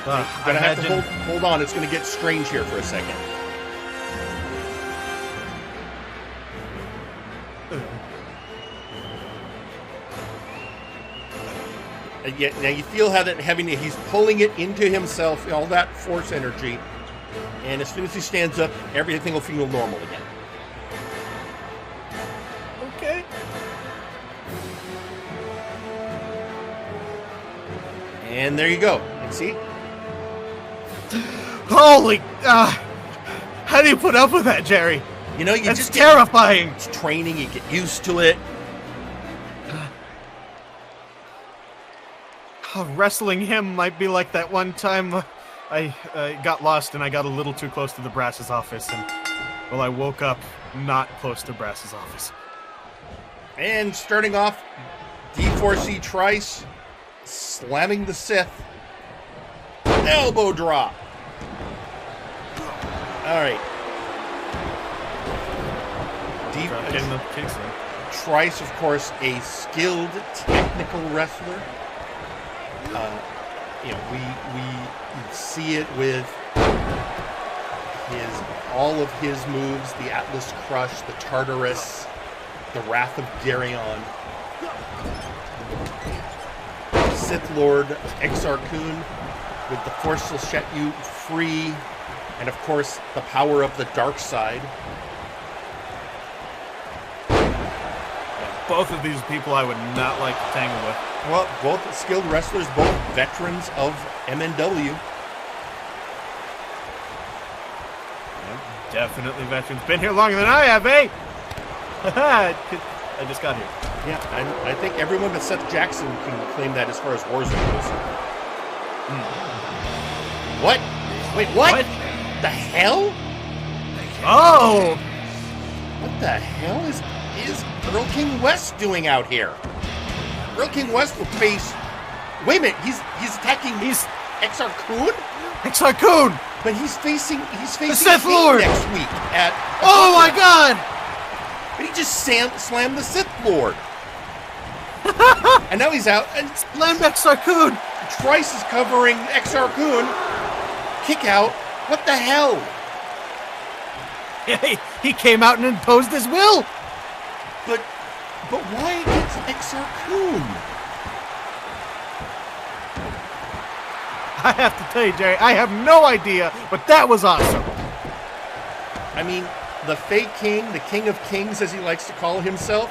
Speaker 1: gonna have to hold on. It's going to get strange here for a second. Now you feel how that he's pulling it into himself, all that force energy, and as soon as he stands up, everything will feel normal again.
Speaker 2: Okay.
Speaker 1: And there you go. And see?
Speaker 2: Holy, how do you put up with that, Jerry?
Speaker 1: You know,
Speaker 2: That's just terrifying.
Speaker 1: It's training, you get used to it.
Speaker 2: Wrestling him might be like that one time I got lost and I got a little too close to the Brass's office, and, well, I woke up not close to Brass's office.
Speaker 1: And starting off, D4C Trice slamming the Sith. Elbow drop. All right. Trice, of course, a skilled technical wrestler. We see it with all of his moves: the Atlas Crush, the Tartarus, the Wrath of Geryon. Sith Lord Exar Kun with the Force will set you free, and of course the power of the dark side.
Speaker 2: Both of these people I would not like to tangle with.
Speaker 1: Well, both skilled wrestlers, both veterans of MNW.
Speaker 2: Definitely veterans. Been here longer than I have, eh? I just got here.
Speaker 1: Yeah, I think everyone but Seth Jackson can claim that as far as Warzone goes. What? Wait, what? The hell?
Speaker 2: Oh!
Speaker 1: What the hell is Earl King West doing out here? Earl King West will face... Wait a minute, he's attacking... Exar Kun?
Speaker 2: Exar Kun!
Speaker 1: But he's facing
Speaker 2: the Sith Lord
Speaker 1: next week at...
Speaker 2: Oh my god!
Speaker 1: But he just slammed the Sith Lord. And now he's out and...
Speaker 2: Slammed Exar Kun!
Speaker 1: Trice is covering Exar Kun. Kick out. What the hell?
Speaker 2: He came out and imposed his will!
Speaker 1: But why against Exar Kun?
Speaker 2: I have to tell you, Jerry, I have no idea, but that was awesome.
Speaker 1: I mean, the fake king, the king of kings, as he likes to call himself.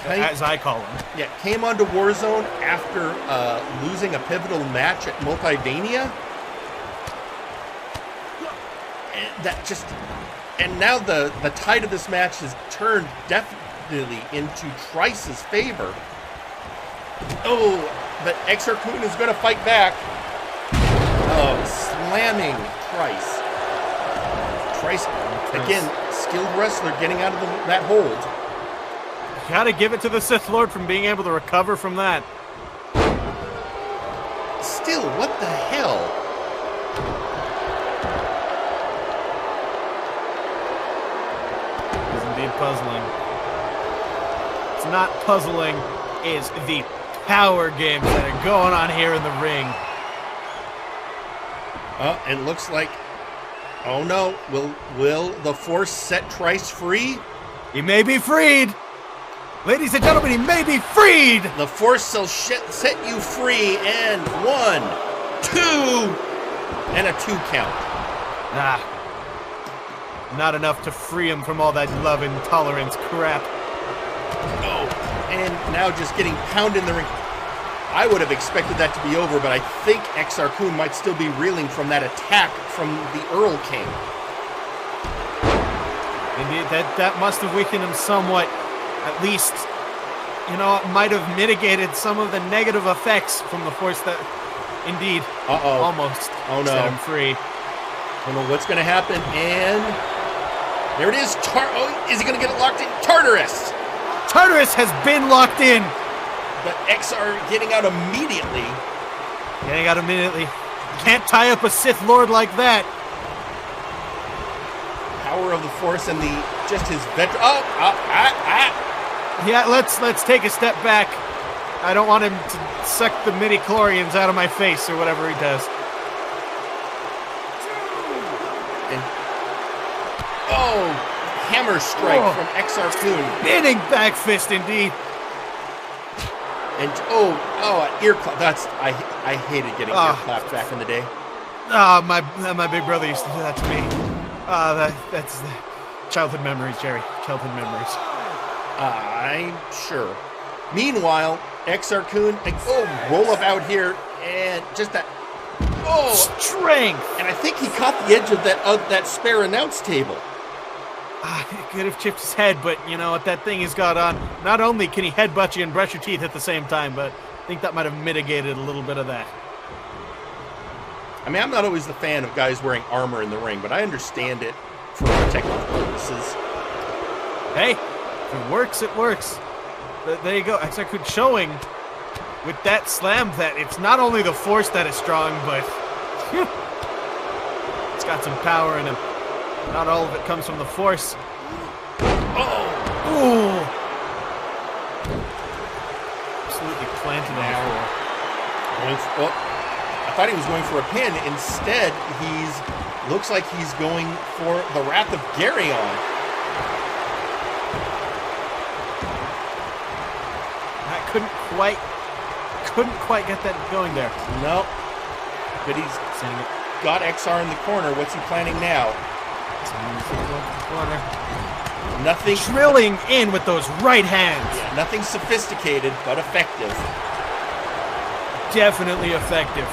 Speaker 2: As I call him.
Speaker 1: Yeah, came onto Warzone after losing a pivotal match at Multiverse. And now the tide of this match has turned definitely into Trice's favor. Oh, but Exar Kun is going to fight back. Oh, slamming Trice. Trice, again, skilled wrestler getting out of that hold.
Speaker 2: Gotta give it to the Sith Lord from being able to recover from that.
Speaker 1: Still, what the hell?
Speaker 2: It's indeed puzzling. It's not puzzling, it's the power games that are going on here in the ring.
Speaker 1: Oh, it looks like... Oh no, will the Force set Trice free?
Speaker 2: He may be freed! Ladies and gentlemen, he may be freed!
Speaker 1: The Force will set you free, and 1, 2, and a 2 count.
Speaker 2: Not enough to free him from all that love and tolerance crap.
Speaker 1: Oh, and now just getting pounded in the ring. I would have expected that to be over, but I think Exar Kun might still be reeling from that attack from the Earl King.
Speaker 2: Indeed, that must have weakened him somewhat. At least, you know, it might have mitigated some of the negative effects from the Force that, indeed, almost set him free.
Speaker 1: I don't know what's going to happen, and there it is. Is he going to get it locked in? Tartarus!
Speaker 2: Tartarus has been locked in!
Speaker 1: But Exar getting out immediately.
Speaker 2: Can't tie up a Sith Lord like that.
Speaker 1: Power of the Force and just his veteran.
Speaker 2: Yeah, let's take a step back. I don't want him to suck the midi-chlorians out of my face or whatever he does.
Speaker 1: And hammer strike from Exar Kun.
Speaker 2: Spinning back fist indeed.
Speaker 1: And ear clap. I hated getting ear clapped back in the day.
Speaker 2: My big brother used to do that to me. That's childhood memories, Jerry. Childhood memories.
Speaker 1: I'm sure. Meanwhile, Exar Kun, roll up out here, and just that.
Speaker 2: Strength.
Speaker 1: And I think he caught the edge of that spare announce table.
Speaker 2: He could have chipped his head, but you know what, that thing he's got on. Not only can he headbutt you and brush your teeth at the same time, but I think that might have mitigated a little bit of that.
Speaker 1: I mean, I'm not always the fan of guys wearing armor in the ring, but I understand it for protective purposes.
Speaker 2: Hey, if it works, it works. But there you go. Exar Kun showing with that slam that it's not only the Force that is strong, but it's got some power in him. Not all of it comes from the Force. Ooh! Absolutely planted now.
Speaker 1: I thought he was going for a pin. Instead, looks like he's going for the Wrath of Garyon.
Speaker 2: I couldn't quite get that going there.
Speaker 1: Nope. But he's got Exar in the corner. What's he planning now? Nothing.
Speaker 2: Drilling in with those right hands.
Speaker 1: Yeah, nothing sophisticated, but effective.
Speaker 2: Definitely effective.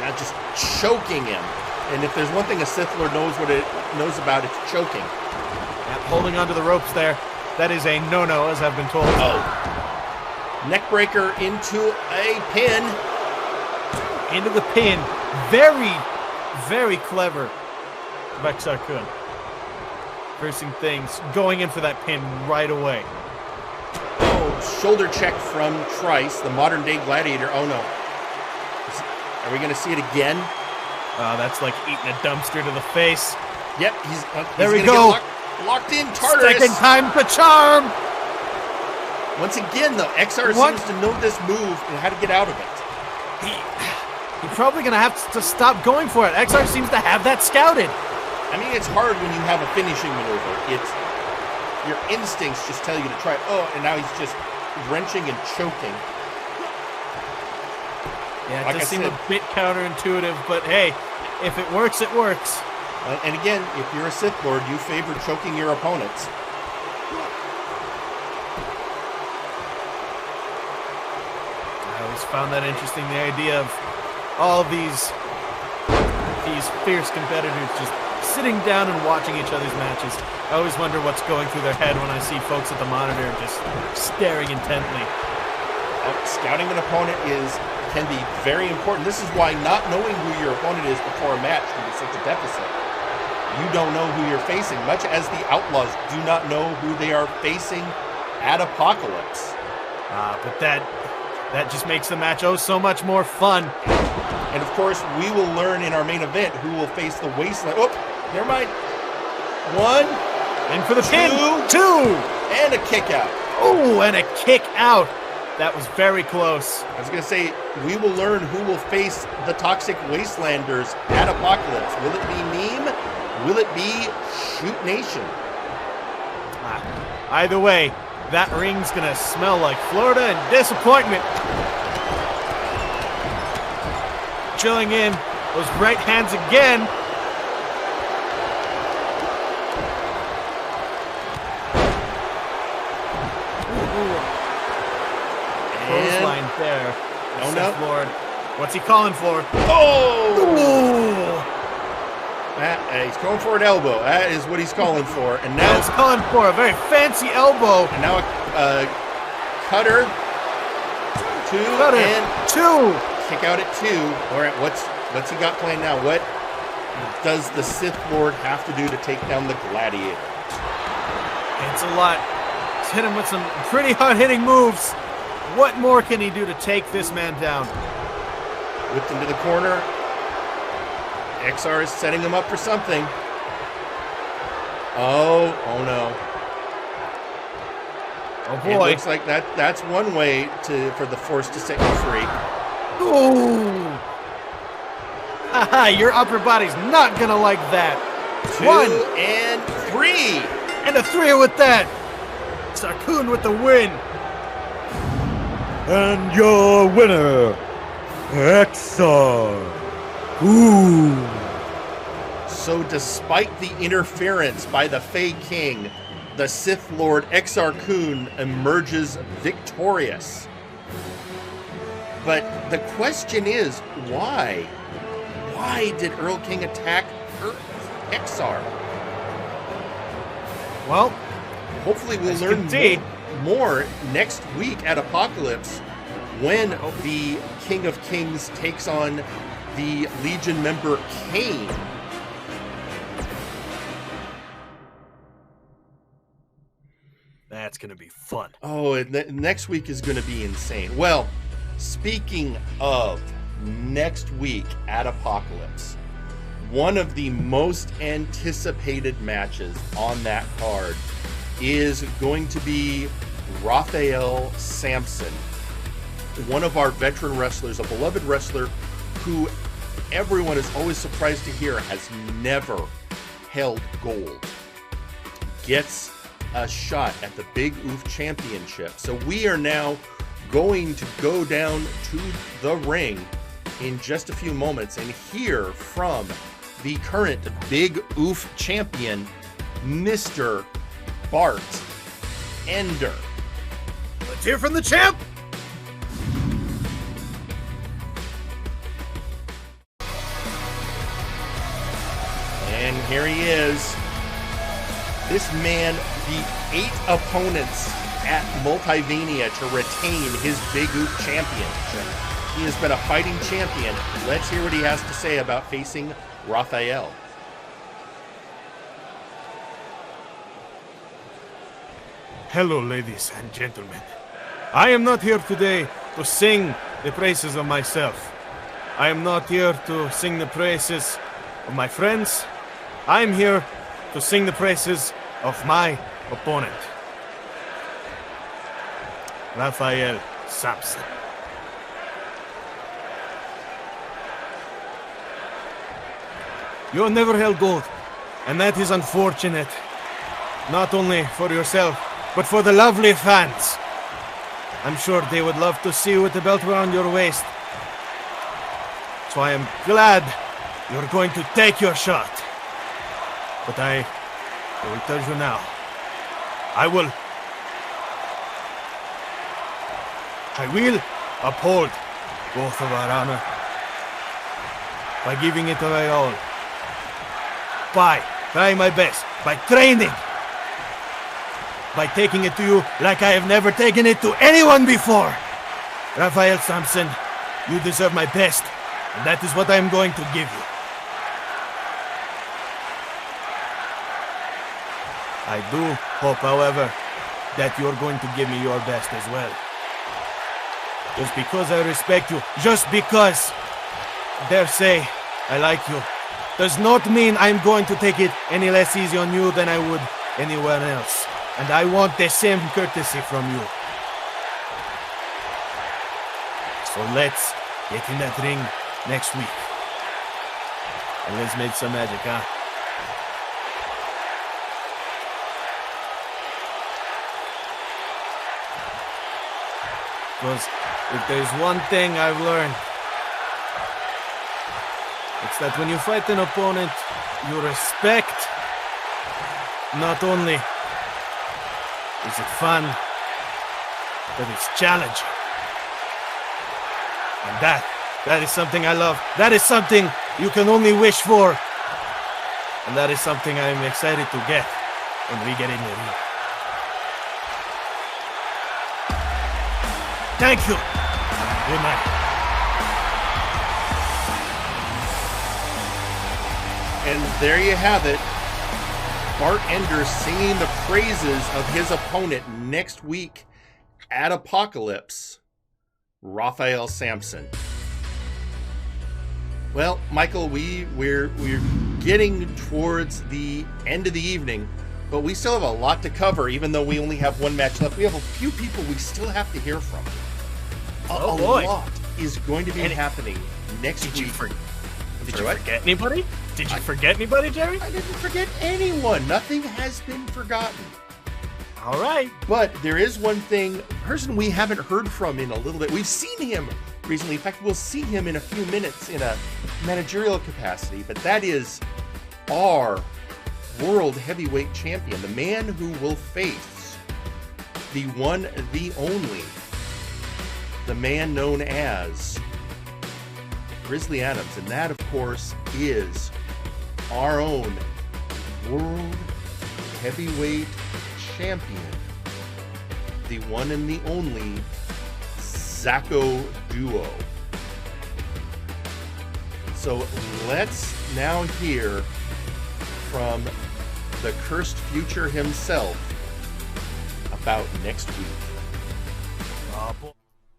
Speaker 1: Now just choking him. And if there's one thing a Sith Lord knows about, it's choking.
Speaker 2: Yeah, holding onto the ropes there. That is a no-no, as I've been told.
Speaker 1: Neckbreaker into a pin.
Speaker 2: Into the pin. Very, very clever. Exar Kun. Reversing things, going in for that pin right away.
Speaker 1: Shoulder check from Trice, the modern day gladiator. Oh no. Are we going to see it again?
Speaker 2: That's like eating a dumpster to the face.
Speaker 1: Yep,
Speaker 2: there we go.
Speaker 1: Locked in, Tartarus.
Speaker 2: Second time the charm.
Speaker 1: Once again, though, Exar seems to know this move and how to get out of it.
Speaker 2: He's probably going to have to stop going for it. Exar seems to have that scouted.
Speaker 1: I mean, it's hard when you have a finishing maneuver. Your instincts just tell you to try. And now he's just wrenching and choking.
Speaker 2: Yeah, it does seem a bit counterintuitive, but hey, if it works, it works.
Speaker 1: And again, if you're a Sith Lord, you favor choking your opponents.
Speaker 2: I always found that interesting, the idea of all these fierce competitors just sitting down and watching each other's matches. I always wonder what's going through their head when I see folks at the monitor just staring intently.
Speaker 1: Scouting an opponent can be very important. This is why not knowing who your opponent is before a match can be such a deficit. you don't know who you're facing, much as the Outlaws do not know who they are facing at Apocalypse.
Speaker 2: But that just makes the match so much more fun.
Speaker 1: And of course, we will learn in our main event who will face the Wasteland. Oh, never mind. 1,
Speaker 2: in for the pin. 2,
Speaker 1: and a kick out.
Speaker 2: Oh, and a kick out. That was very close.
Speaker 1: I was going to say, we will learn who will face the Toxic Wastelanders at Apocalypse. Will it be Meme? Will it be Shoot Nation?
Speaker 2: Either way, that ring's going to smell like Florida and disappointment. Chilling in those right hands again. Clothesline there.
Speaker 1: Oh no.
Speaker 2: Lord. What's he calling for?
Speaker 1: Oh! He's going for an elbow. That is what he's calling for. And now
Speaker 2: he's calling for a very fancy elbow.
Speaker 1: And now a cutter. 2 and
Speaker 2: 2.
Speaker 1: Kick out at 2. All right, what's he got planned now? What does the Sith Lord have to do to take down the Gladiator?
Speaker 2: It's a lot. He's hit him with some pretty hard-hitting moves. What more can he do to take this man down?
Speaker 1: Whipped into the corner. Exar is setting him up for something. Oh no.
Speaker 2: Oh boy.
Speaker 1: It looks like that's one way for the Force to set you free.
Speaker 2: Ooh. Haha, your upper body's not gonna like that.
Speaker 1: 2 and 3.
Speaker 2: And a 3 with that. Exar Kun with the win.
Speaker 4: And your winner, Exar Kun.
Speaker 1: So despite the interference by the Fey King, the Sith Lord Exar Kun emerges victorious. But the question is, why? Why did Earl King attack Exar?
Speaker 2: Well,
Speaker 1: hopefully we'll learn more next week at Apocalypse when the King of Kings takes on the Legion member Kane.
Speaker 2: That's going to be fun.
Speaker 1: Oh, and next week is going to be insane. Well, speaking of next week at Apocalypse, one of the most anticipated matches on that card is going to be Raphael Sampson, one of our veteran wrestlers, a beloved wrestler who everyone is always surprised to hear has never held gold, gets a shot at the Big Oof Championship. So we are now going to go down to the ring in just a few moments and hear from the current Big Oof champion, Mr. Bart Ender.
Speaker 2: Let's hear from the champ!
Speaker 1: And here he is. This man beat 8 opponents at Multivania to retain his Big Oof championship. He has been a fighting champion. Let's hear what he has to say about facing Raphael.
Speaker 2: Hello, ladies and gentlemen. I am not here today to sing the praises of myself. I am not here to sing the praises of my friends. I am here to sing the praises of my opponent, Raphael Sampson. You have never held gold, and that is unfortunate. Not only for yourself, but for the lovely fans. I'm sure they would love to see you with the belt around your waist. So I am glad you're going to take your shot. But I will tell you now, I will uphold both of our honor by giving it away all. By trying my best, by training, by taking it to you like I have never taken it to anyone before. Raphael Sampson, you deserve my best, and that is what I am going to give you. I do hope, however, that you're going to give me your best as well. Just because I respect you, just because, dare say, I like you, does not mean I'm going to take it any less easy on you than I would anyone else. And I want the same courtesy from you. So let's get in that ring next week. And let's make some magic, huh? Because if there's one thing I've learned, it's that when you fight an opponent, you respect. Not only is it fun, but it's challenging. And that is something I love. That is something you can only wish for. And that is something I'm excited to get when we get in the ring. Thank you. Good night.
Speaker 1: And there you have it. Bart Ender singing the praises of his opponent next week at Apocalypse, Raphael Sampson. Well, Michael, we're getting towards the end of the evening, but we still have a lot to cover, even though we only have one match left. We have a few people we still have to hear from. A lot is going to be happening next week.
Speaker 2: Did you forget anybody? Did you forget anybody, Jerry?
Speaker 1: I didn't forget anyone. Nothing has been forgotten.
Speaker 2: All right.
Speaker 1: But there is one thing, a person we haven't heard from in a little bit. We've seen him recently. In fact, we'll see him in a few minutes in a managerial capacity. But that is our world heavyweight champion, the man who will face the one, the only, the man known as Grizzly Adams. And that, of course, is our own world heavyweight champion, the one and the only Zacco Duo. So let's now hear from the cursed future himself about next week.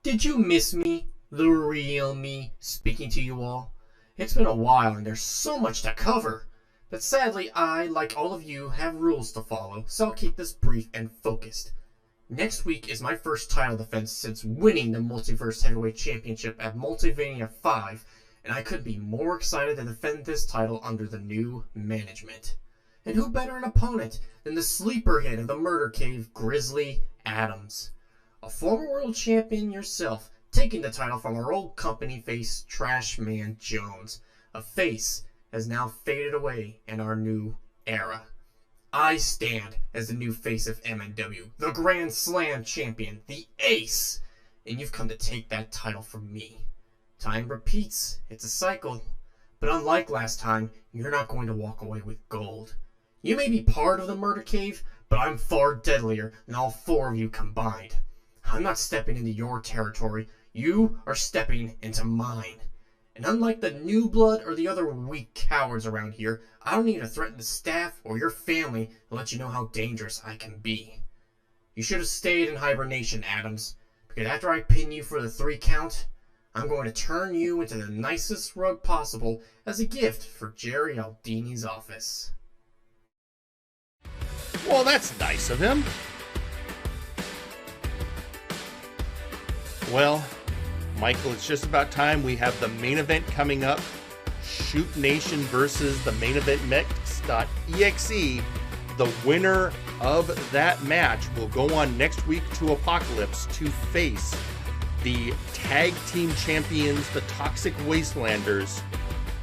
Speaker 10: Did you miss me? The real me, speaking to you all? It's been a while and there's so much to cover. But sadly, I, like all of you, have rules to follow, so I'll keep this brief and focused. Next week is my first title defense since winning the Multiverse Heavyweight Championship at Multivania 5, and I couldn't be more excited to defend this title under the new management. And who better an opponent than the sleeper hit of the Murder Cave, Grizzly Adams. A former world champion yourself, taking the title from our old company face, Trash Man Jones. A face has now faded away in our new era. I stand as the new face of MNW, the Grand Slam champion, the ace, and you've come to take that title from me. Time repeats, it's a cycle, but unlike last time, you're not going to walk away with gold. You may be part of the Murder Cave, but I'm far deadlier than all four of you combined. I'm not stepping into your territory, you are stepping into mine. And unlike the new blood or the other weak cowards around here, I don't need to threaten the staff or your family to let you know how dangerous I can be. You should have stayed in hibernation, Adams, because after I pin you for the 3 count, I'm going to turn you into the nicest rug possible as a gift for Jerry Aldini's office.
Speaker 1: Well, that's nice of him. Well, Michael, it's just about time. We have the main event coming up. Shoot Nation versus the main event Next.exe. The winner of that match will go on next week to Apocalypse to face the tag team champions, the Toxic Wastelanders,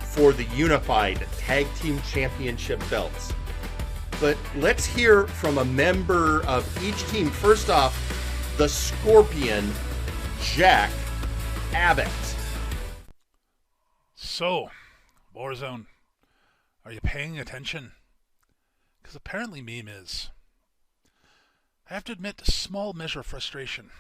Speaker 1: for the unified tag team championship belts. But let's hear from a member of each team. First off, the Scorpion, Jack Abbott.
Speaker 17: So, Warzone, are you paying attention? Because apparently Meme is. I have to admit a small measure of frustration.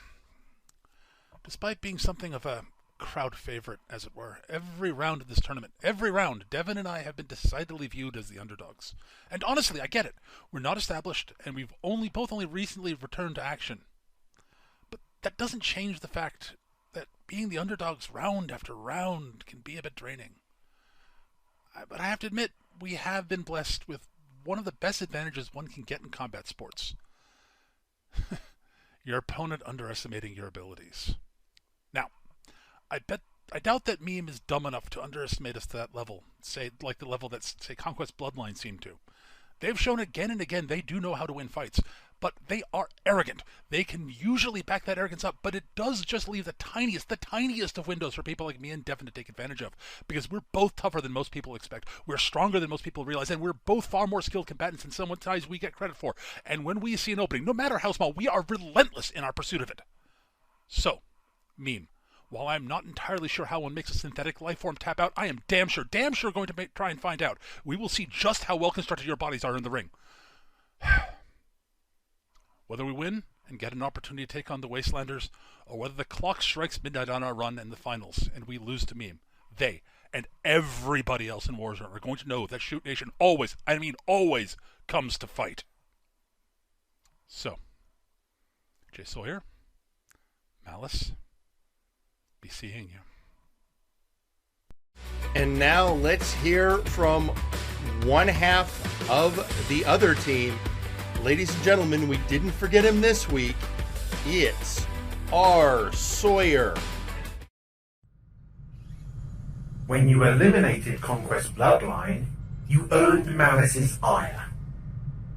Speaker 17: Despite being something of a crowd favorite, as it were. Every round of this tournament, every round, Devin and I have been decidedly viewed as the underdogs. And honestly, I get it. We're not established, and we've both only recently returned to action. But that doesn't change the fact that being the underdogs round after round can be a bit draining. But I have to admit, we have been blessed with one of the best advantages one can get in combat sports. Your opponent underestimating your abilities. Now, I doubt that Meme is dumb enough to underestimate us to that level, say, like the level that, say, Conquest Bloodline seemed to. They've shown again and again they do know how to win fights, but they are arrogant. They can usually back that arrogance up, but it does just leave the tiniest of windows for people like me and Devin to take advantage of, because we're both tougher than most people expect, we're stronger than most people realize, and we're both far more skilled combatants than sometimes we get credit for. And when we see an opening, no matter how small, we are relentless in our pursuit of it. So, Meme, while I'm not entirely sure how one makes a synthetic life form tap out, I am damn sure going to try and find out. We will see just how well constructed your bodies are in the ring. Whether we win and get an opportunity to take on the Wastelanders, or whether the clock strikes midnight on our run in the finals and we lose to Meme, they and everybody else in Warzone are going to know that Shoot Nation always comes to fight. So, Jay Sawyer, Malice, be seeing you.
Speaker 1: And now let's hear from one half of the other team. Ladies and gentlemen, we didn't forget him this week. It's R. Sawyer.
Speaker 18: When you eliminated Conquest Bloodline, you earned Malice's ire.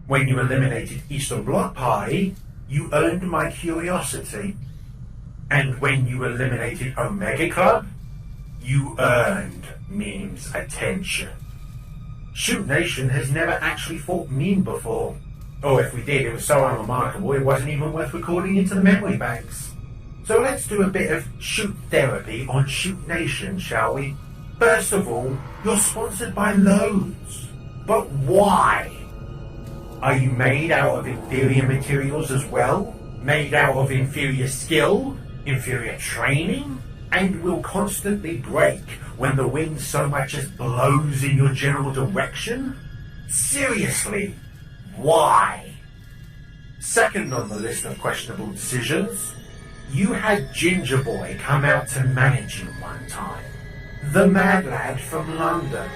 Speaker 18: When you eliminated Eastern Bloc Party, you earned my curiosity. And when you eliminated Omega Club, you earned Meme's attention. Shoot Nation has never actually fought Meme before. Or if we did, it was so unremarkable it wasn't even worth recording into the memory banks. So let's do a bit of shoot therapy on Shoot Nation, shall we? First of all, you're sponsored by Lowe's. But why? Are you made out of inferior materials as well? Made out of inferior skill? Inferior training? And will constantly break when the wind so much as blows in your general direction? Seriously? Why? Second on the list of questionable decisions, you had Ginger Boy come out to manage you one time. The mad lad from London.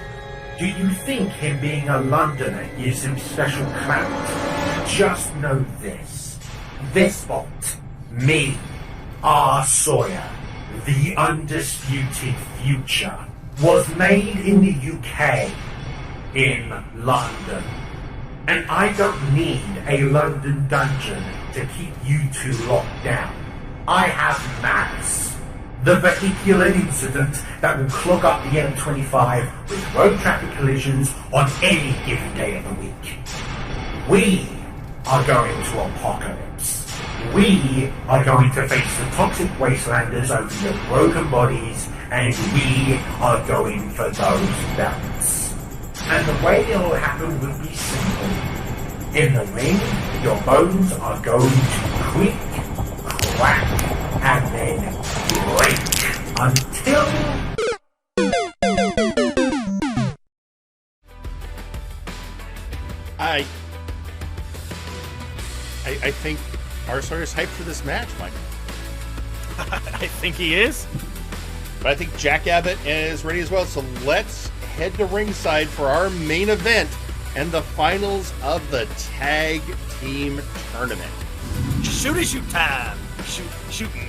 Speaker 18: Do you think him being a Londoner gives him special clout? Just know this. This bot, me, R. Sawyer, the undisputed future, was made in the UK, in London. And I don't need a London dungeon to keep you two locked down. I have Malice, the vehicular incident that will clog up the M25 with road traffic collisions on any given day of the week. We are going to Apocalypse. We are going to face the toxic wastelanders over your broken bodies, and we are going for those belts. And the way it will happen will be simple. In the ring, your bones are going to creak, crack, and then break until...
Speaker 1: I think R. Sawyer's hyped for this match, Mike.
Speaker 2: I think he is.
Speaker 1: But I think Jack Abbott is ready as well. So let's head to ringside for our main event and the finals of the tag team tournament.
Speaker 2: Shoot time. Shooting.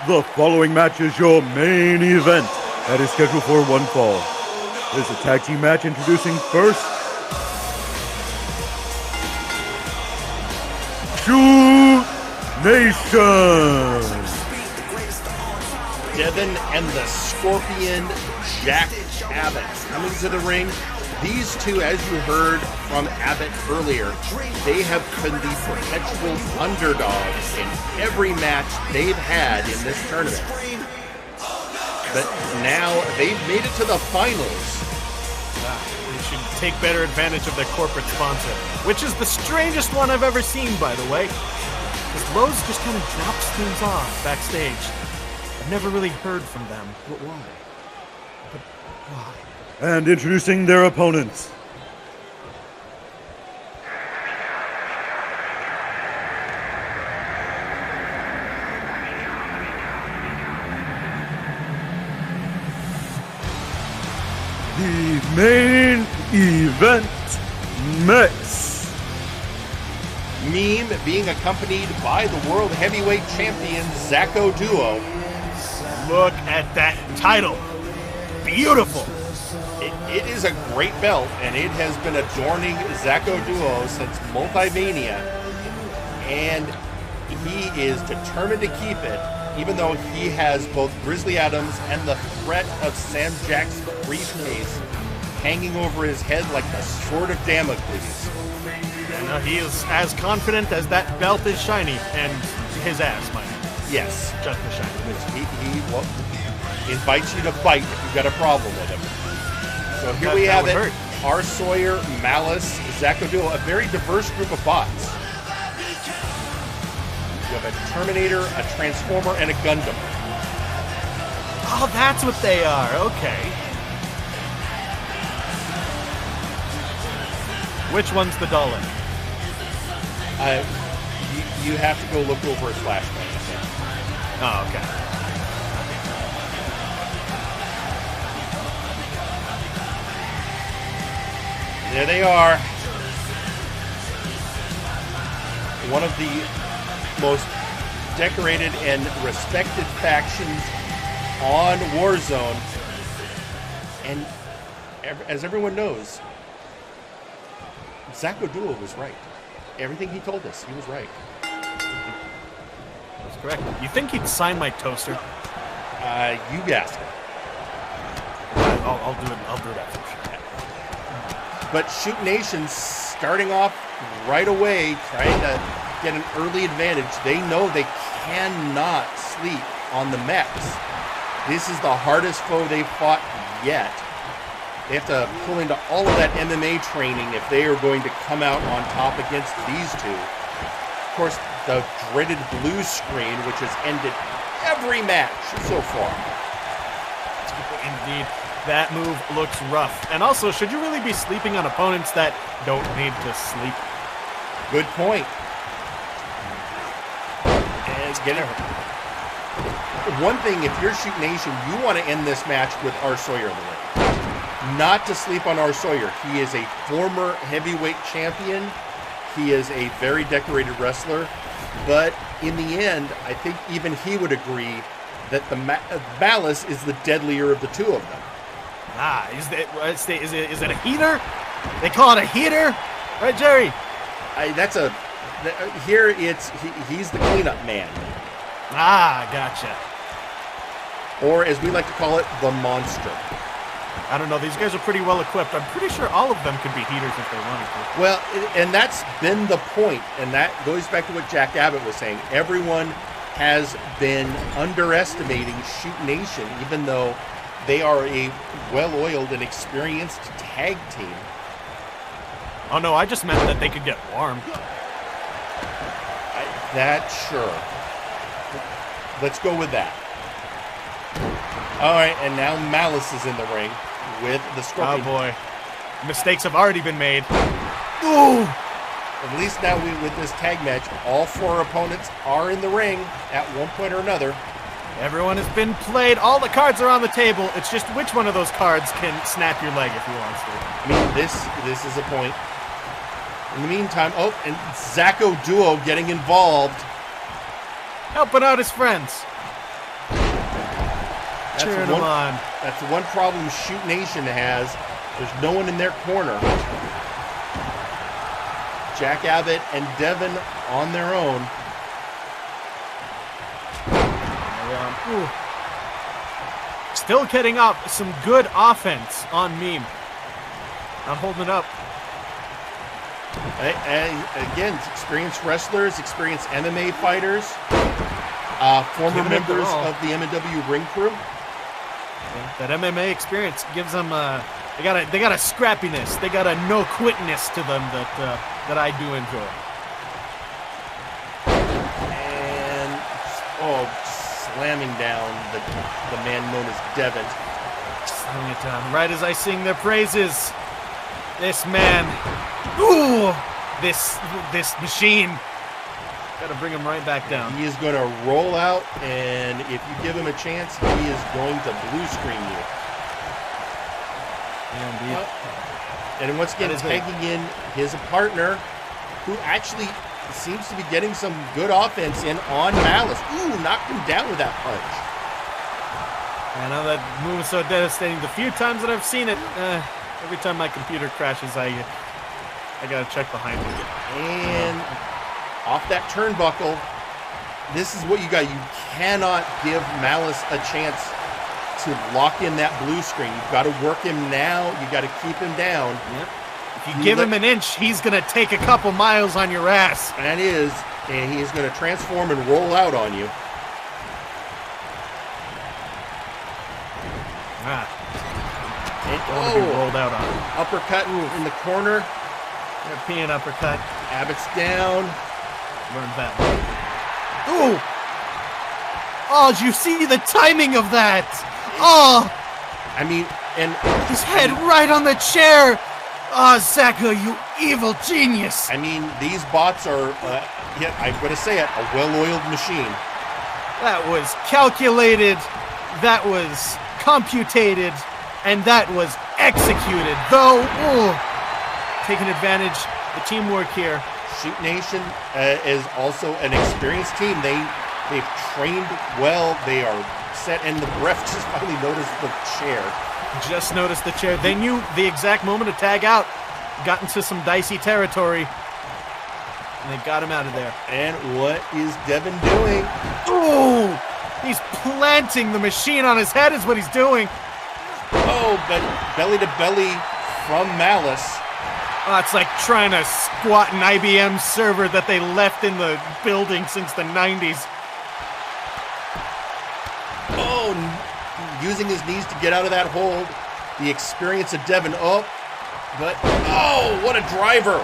Speaker 4: The following match is your main event that is scheduled for one fall. This is a tag team match introducing first Shoot Nation.
Speaker 1: Devin and the Scorpion Jack Abbott coming to the ring. These two, as you heard from Abbott earlier, they have been the perpetual underdogs in every match they've had in this tournament. But now they've made it to the finals.
Speaker 2: They should take better advantage of their corporate sponsor, which is the strangest one I've ever seen, by the way. Because Lowe's just kind of drops things off backstage. I've never really heard from them. But why? But why?
Speaker 4: And introducing their opponents. The main event mix.
Speaker 1: Meme being accompanied by the World Heavyweight Champion Zacko Duo.
Speaker 2: Look at that title. Beautiful.
Speaker 1: It is a great belt, and it has been adorning Zacko Duo since Multimania. And he is determined to keep it, even though he has both Grizzly Adams and the threat of Semjax's briefcase hanging over his head like the sword of Damocles.
Speaker 2: And he is as confident as that belt is shiny, and his ass, mind you.
Speaker 1: Yes.
Speaker 2: Just the shiny.
Speaker 1: He invites you to fight if you've got a problem with him. So here we have it. R. Sawyer, Malice, Zacko Duo, a very diverse group of bots. You have a Terminator, a Transformer, and a Gundam.
Speaker 2: Oh, that's what they are. Okay. Which one's the Dalek?
Speaker 1: You have to go look over his flashbang, I think.
Speaker 2: Oh, okay.
Speaker 1: There they are. One of the most decorated and respected factions on Warzone. And as everyone knows, Zacko Duo was right. Everything he told us, he was right.
Speaker 2: That's correct. You think he'd sign my toaster?
Speaker 1: You asked him.
Speaker 2: I'll do it. I'll do that for sure.
Speaker 1: But Shoot Nation starting off right away, trying to get an early advantage. They know they cannot sleep on the mechs. This is the hardest foe they've fought yet. They have to pull into all of that MMA training if they are going to come out on top against these two. Of course, the dreaded blue screen, which has ended every match so far.
Speaker 2: Indeed, that move looks rough. And also, should you really be sleeping on opponents that don't need to sleep?
Speaker 1: Good point. And get it. One thing, if you're Shoot Nation, you want to end this match with R. Sawyer in the ring. Not to sleep on R. Sawyer. He is a former heavyweight champion. He is a very decorated wrestler. But in the end, I think even he would agree that the Malice is the deadlier of the two of them.
Speaker 2: Is it a heater? They call it a heater? Right, Jerry?
Speaker 1: Here he's the cleanup man.
Speaker 2: Gotcha.
Speaker 1: Or as we like to call it, the monster.
Speaker 2: I don't know. These guys are pretty well equipped. I'm pretty sure all of them could be heaters if they wanted to.
Speaker 1: Well, and that's been the point, and that goes back to what Jack Abbott was saying. Everyone has been underestimating Shoot Nation, even though they are a well-oiled and experienced tag team.
Speaker 2: Oh no, I just meant that they could get warm.
Speaker 1: Sure. Let's go with that. All right, and now Malice is in the ring with the Scorpion.
Speaker 2: Oh boy, mistakes have already been made. Ooh!
Speaker 1: At least now with this tag match, all four opponents are in the ring at one point or another.
Speaker 2: Everyone has been played. All the cards are on the table. It's just which one of those cards can snap your leg if he wants to.
Speaker 1: I mean, this is a point. In the meantime, and Zacko Duo getting involved.
Speaker 2: Helping out his friends. Cheering them on.
Speaker 1: That's the one problem Shoot Nation has. There's no one in their corner. Jack Abbott and Devin on their own.
Speaker 2: Still getting up some good offense on Meme. Not holding it up.
Speaker 1: Again, experienced wrestlers, experienced MMA fighters, former members of the MNW ring crew.
Speaker 2: Yeah, that MMA experience gives them they got a scrappiness, they got a no quitness to them that I do enjoy.
Speaker 1: slamming down the man known as Devin.
Speaker 2: Slamming it down right as I sing their praises. This man, this machine. Got to bring him right back down.
Speaker 1: He is going to roll out, and if you give him a chance, he is going to blue screen you. And once again, tagging in his partner, who actually seems to be getting some good offense in on Malice. Knocked him down with that punch.
Speaker 2: I know that move is so devastating. The few times that I've seen it, every time my computer crashes, I gotta check behind me.
Speaker 1: And off that turnbuckle, this is what you got. You cannot give Malice a chance to lock in that blue screen. You've got to work him now. You got to keep him down.
Speaker 2: Yep. If you give him an inch, he's going to take a couple miles on your ass.
Speaker 1: That is, and he is going to transform and roll out on you.
Speaker 2: And be rolled out on him.
Speaker 1: Uppercut in the corner.
Speaker 2: European uppercut.
Speaker 1: Abbott's down.
Speaker 2: Learned that one. Ooh! Oh, did you see the timing of that? Oh!
Speaker 1: I mean, and
Speaker 2: his head right on the chair. Oh, Zaka, you evil genius.
Speaker 1: I mean, these bots are, I'm going to say it, a well-oiled machine.
Speaker 2: That was calculated, that was computated, and that was executed. Though, taking advantage of the teamwork here.
Speaker 1: Shoot Nation is also an experienced team. They've trained well. They are set, and the ref just finally noticed the chair.
Speaker 2: Just noticed the chair. They knew the exact moment to tag out. Got into some dicey territory, and they got him out of there.
Speaker 1: And what is Devin doing?
Speaker 2: Ooh! He's planting the machine on his head is what he's doing.
Speaker 1: But belly to belly from Malice.
Speaker 2: Oh, it's like trying to squat an IBM server that they left in the building since the 90s.
Speaker 1: Using his knees to get out of that hold. The experience of Devin. What a driver.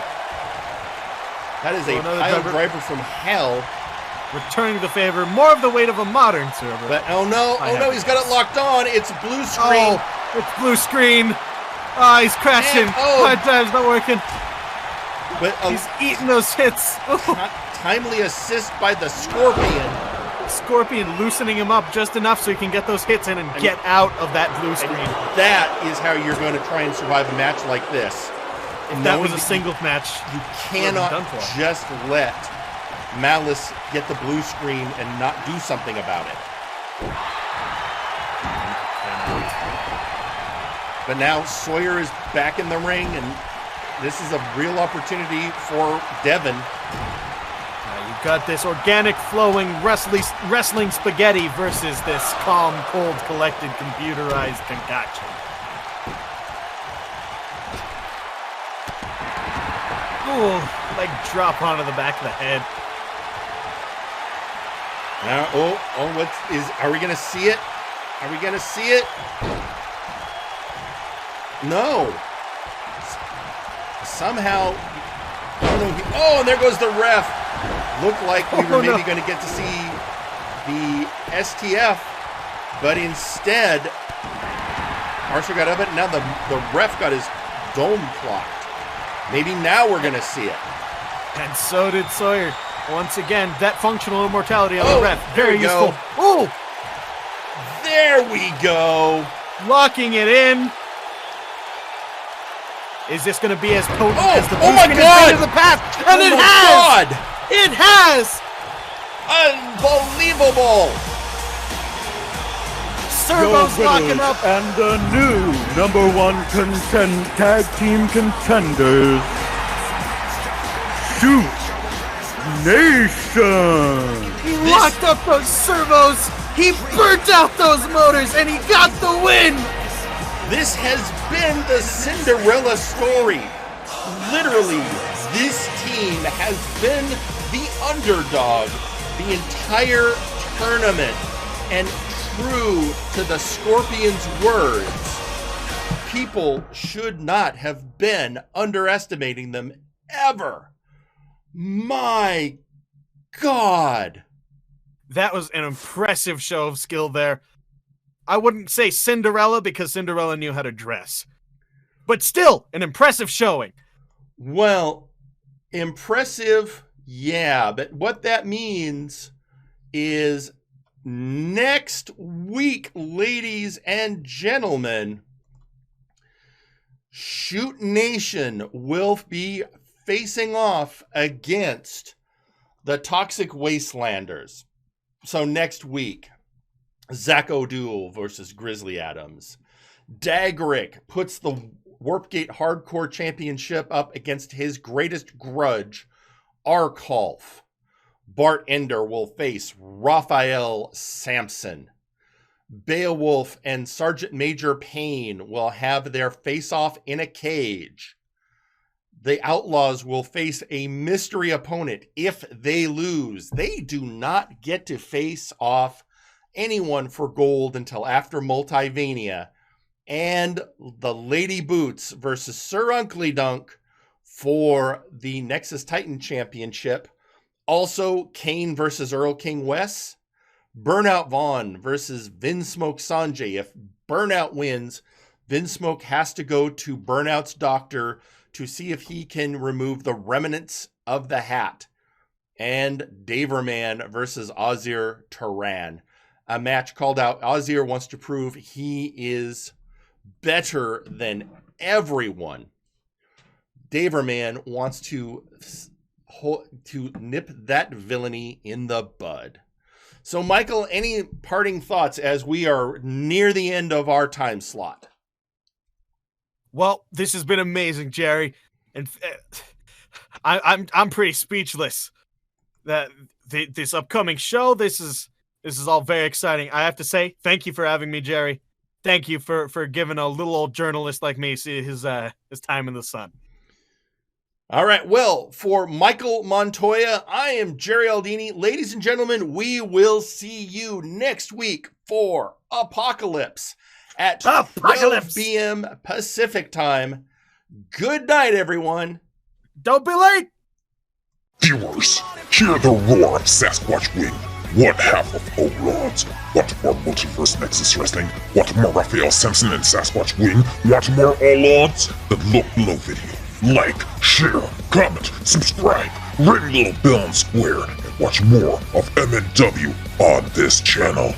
Speaker 1: That is a pile driver from hell.
Speaker 2: Returning the favor. More of the weight of a modern server.
Speaker 1: But he's got it locked on. It's blue screen.
Speaker 2: It's blue screen. He's crashing. Hard time's not working.
Speaker 1: But
Speaker 2: he's eating those hits.
Speaker 1: Timely assist by the Scorpion.
Speaker 2: Scorpion loosening him up just enough so he can get those hits in and get out of that blue screen.
Speaker 1: That is how you're going to try and survive a match like this.
Speaker 2: If that was a singles match,
Speaker 1: you cannot just let Malice get the blue screen and not do something about it. But now Sawyer is back in the ring, and this is a real opportunity for Devin.
Speaker 2: You've got this organic, flowing wrestling spaghetti versus this calm, cold, collected, computerized concoction. Leg drop onto the back of the head.
Speaker 1: Are we gonna see it? Are we gonna see it? No. Somehow, and there goes the ref. Looked like we were maybe going to get to see the STF, but instead, Marshall got up it, and now the ref got his dome clocked. Maybe now we're going to see it.
Speaker 2: And so did Sawyer. Once again, that functional immortality on the ref. Very useful.
Speaker 1: There we go.
Speaker 2: Locking it in. Is this going to be as potent as the
Speaker 1: my God!
Speaker 2: Of the past? And it has! It has!
Speaker 1: Unbelievable!
Speaker 2: Servo's locking up.
Speaker 4: And the new #1 tag team contenders, Shoot Nation!
Speaker 2: He locked up those servos, he burnt out those motors, and he got the win!
Speaker 1: This has been the Cinderella story. Literally, this team has been the underdog the entire tournament. And true to the Scorpion's words, people should not have been underestimating them ever. My God.
Speaker 2: That was an impressive show of skill there. I wouldn't say Cinderella because Cinderella knew how to dress. But still, an impressive showing.
Speaker 1: Well, impressive, yeah. But what that means is next week, ladies and gentlemen, Shoot Nation will be facing off against the Toxic Wastelanders. So next week, Zach O'Doul versus Grizzly Adams. Dagrick puts the Warpgate Hardcore Championship up against his greatest grudge, Arkolf. Bart Ender will face Raphael Sampson. Beowulf and Sergeant Major Payne will have their face-off in a cage. The Outlaws will face a mystery opponent if they lose. They do not get to face off anyone for gold until after Multivania. And the Lady Boots versus Sir Unklydunk for the Nexus Titan Championship. Also, Kane versus Earl King Wes. Burnout Vaughn versus Vinsmoke Sanjay. If Burnout wins, Vinsmoke has to go to Burnout's doctor to see if he can remove the remnants of the hat. And Daverman versus Ozir Turan. A match called out. Ozir wants to prove he is better than everyone. Daverman wants to nip that villainy in the bud. So, Michael, any parting thoughts as we are near the end of our time slot?
Speaker 2: Well, this has been amazing, Jerry, and I'm pretty speechless. That this upcoming show, this is all very exciting. I have to say, thank you for having me, Jerry. Thank you for giving a little old journalist like me his time in the sun.
Speaker 1: All right, well, for Michael Montoya, I am Jerry Aldini. Ladies and gentlemen, we will see you next week for Apocalypse at 12 p.m. Pacific time. Good night, everyone.
Speaker 2: Don't be late.
Speaker 7: Viewers, hear the roar of Sasquatch Wing. One half of O-Lords. Want more Multiverse Nexus Wrestling? Want more Raphael Sampson and Sasquatch Wing? Want more O-Lords? Then look below video. Like, share, comment, subscribe, ring the little bell and square, and watch more of MNW on this channel.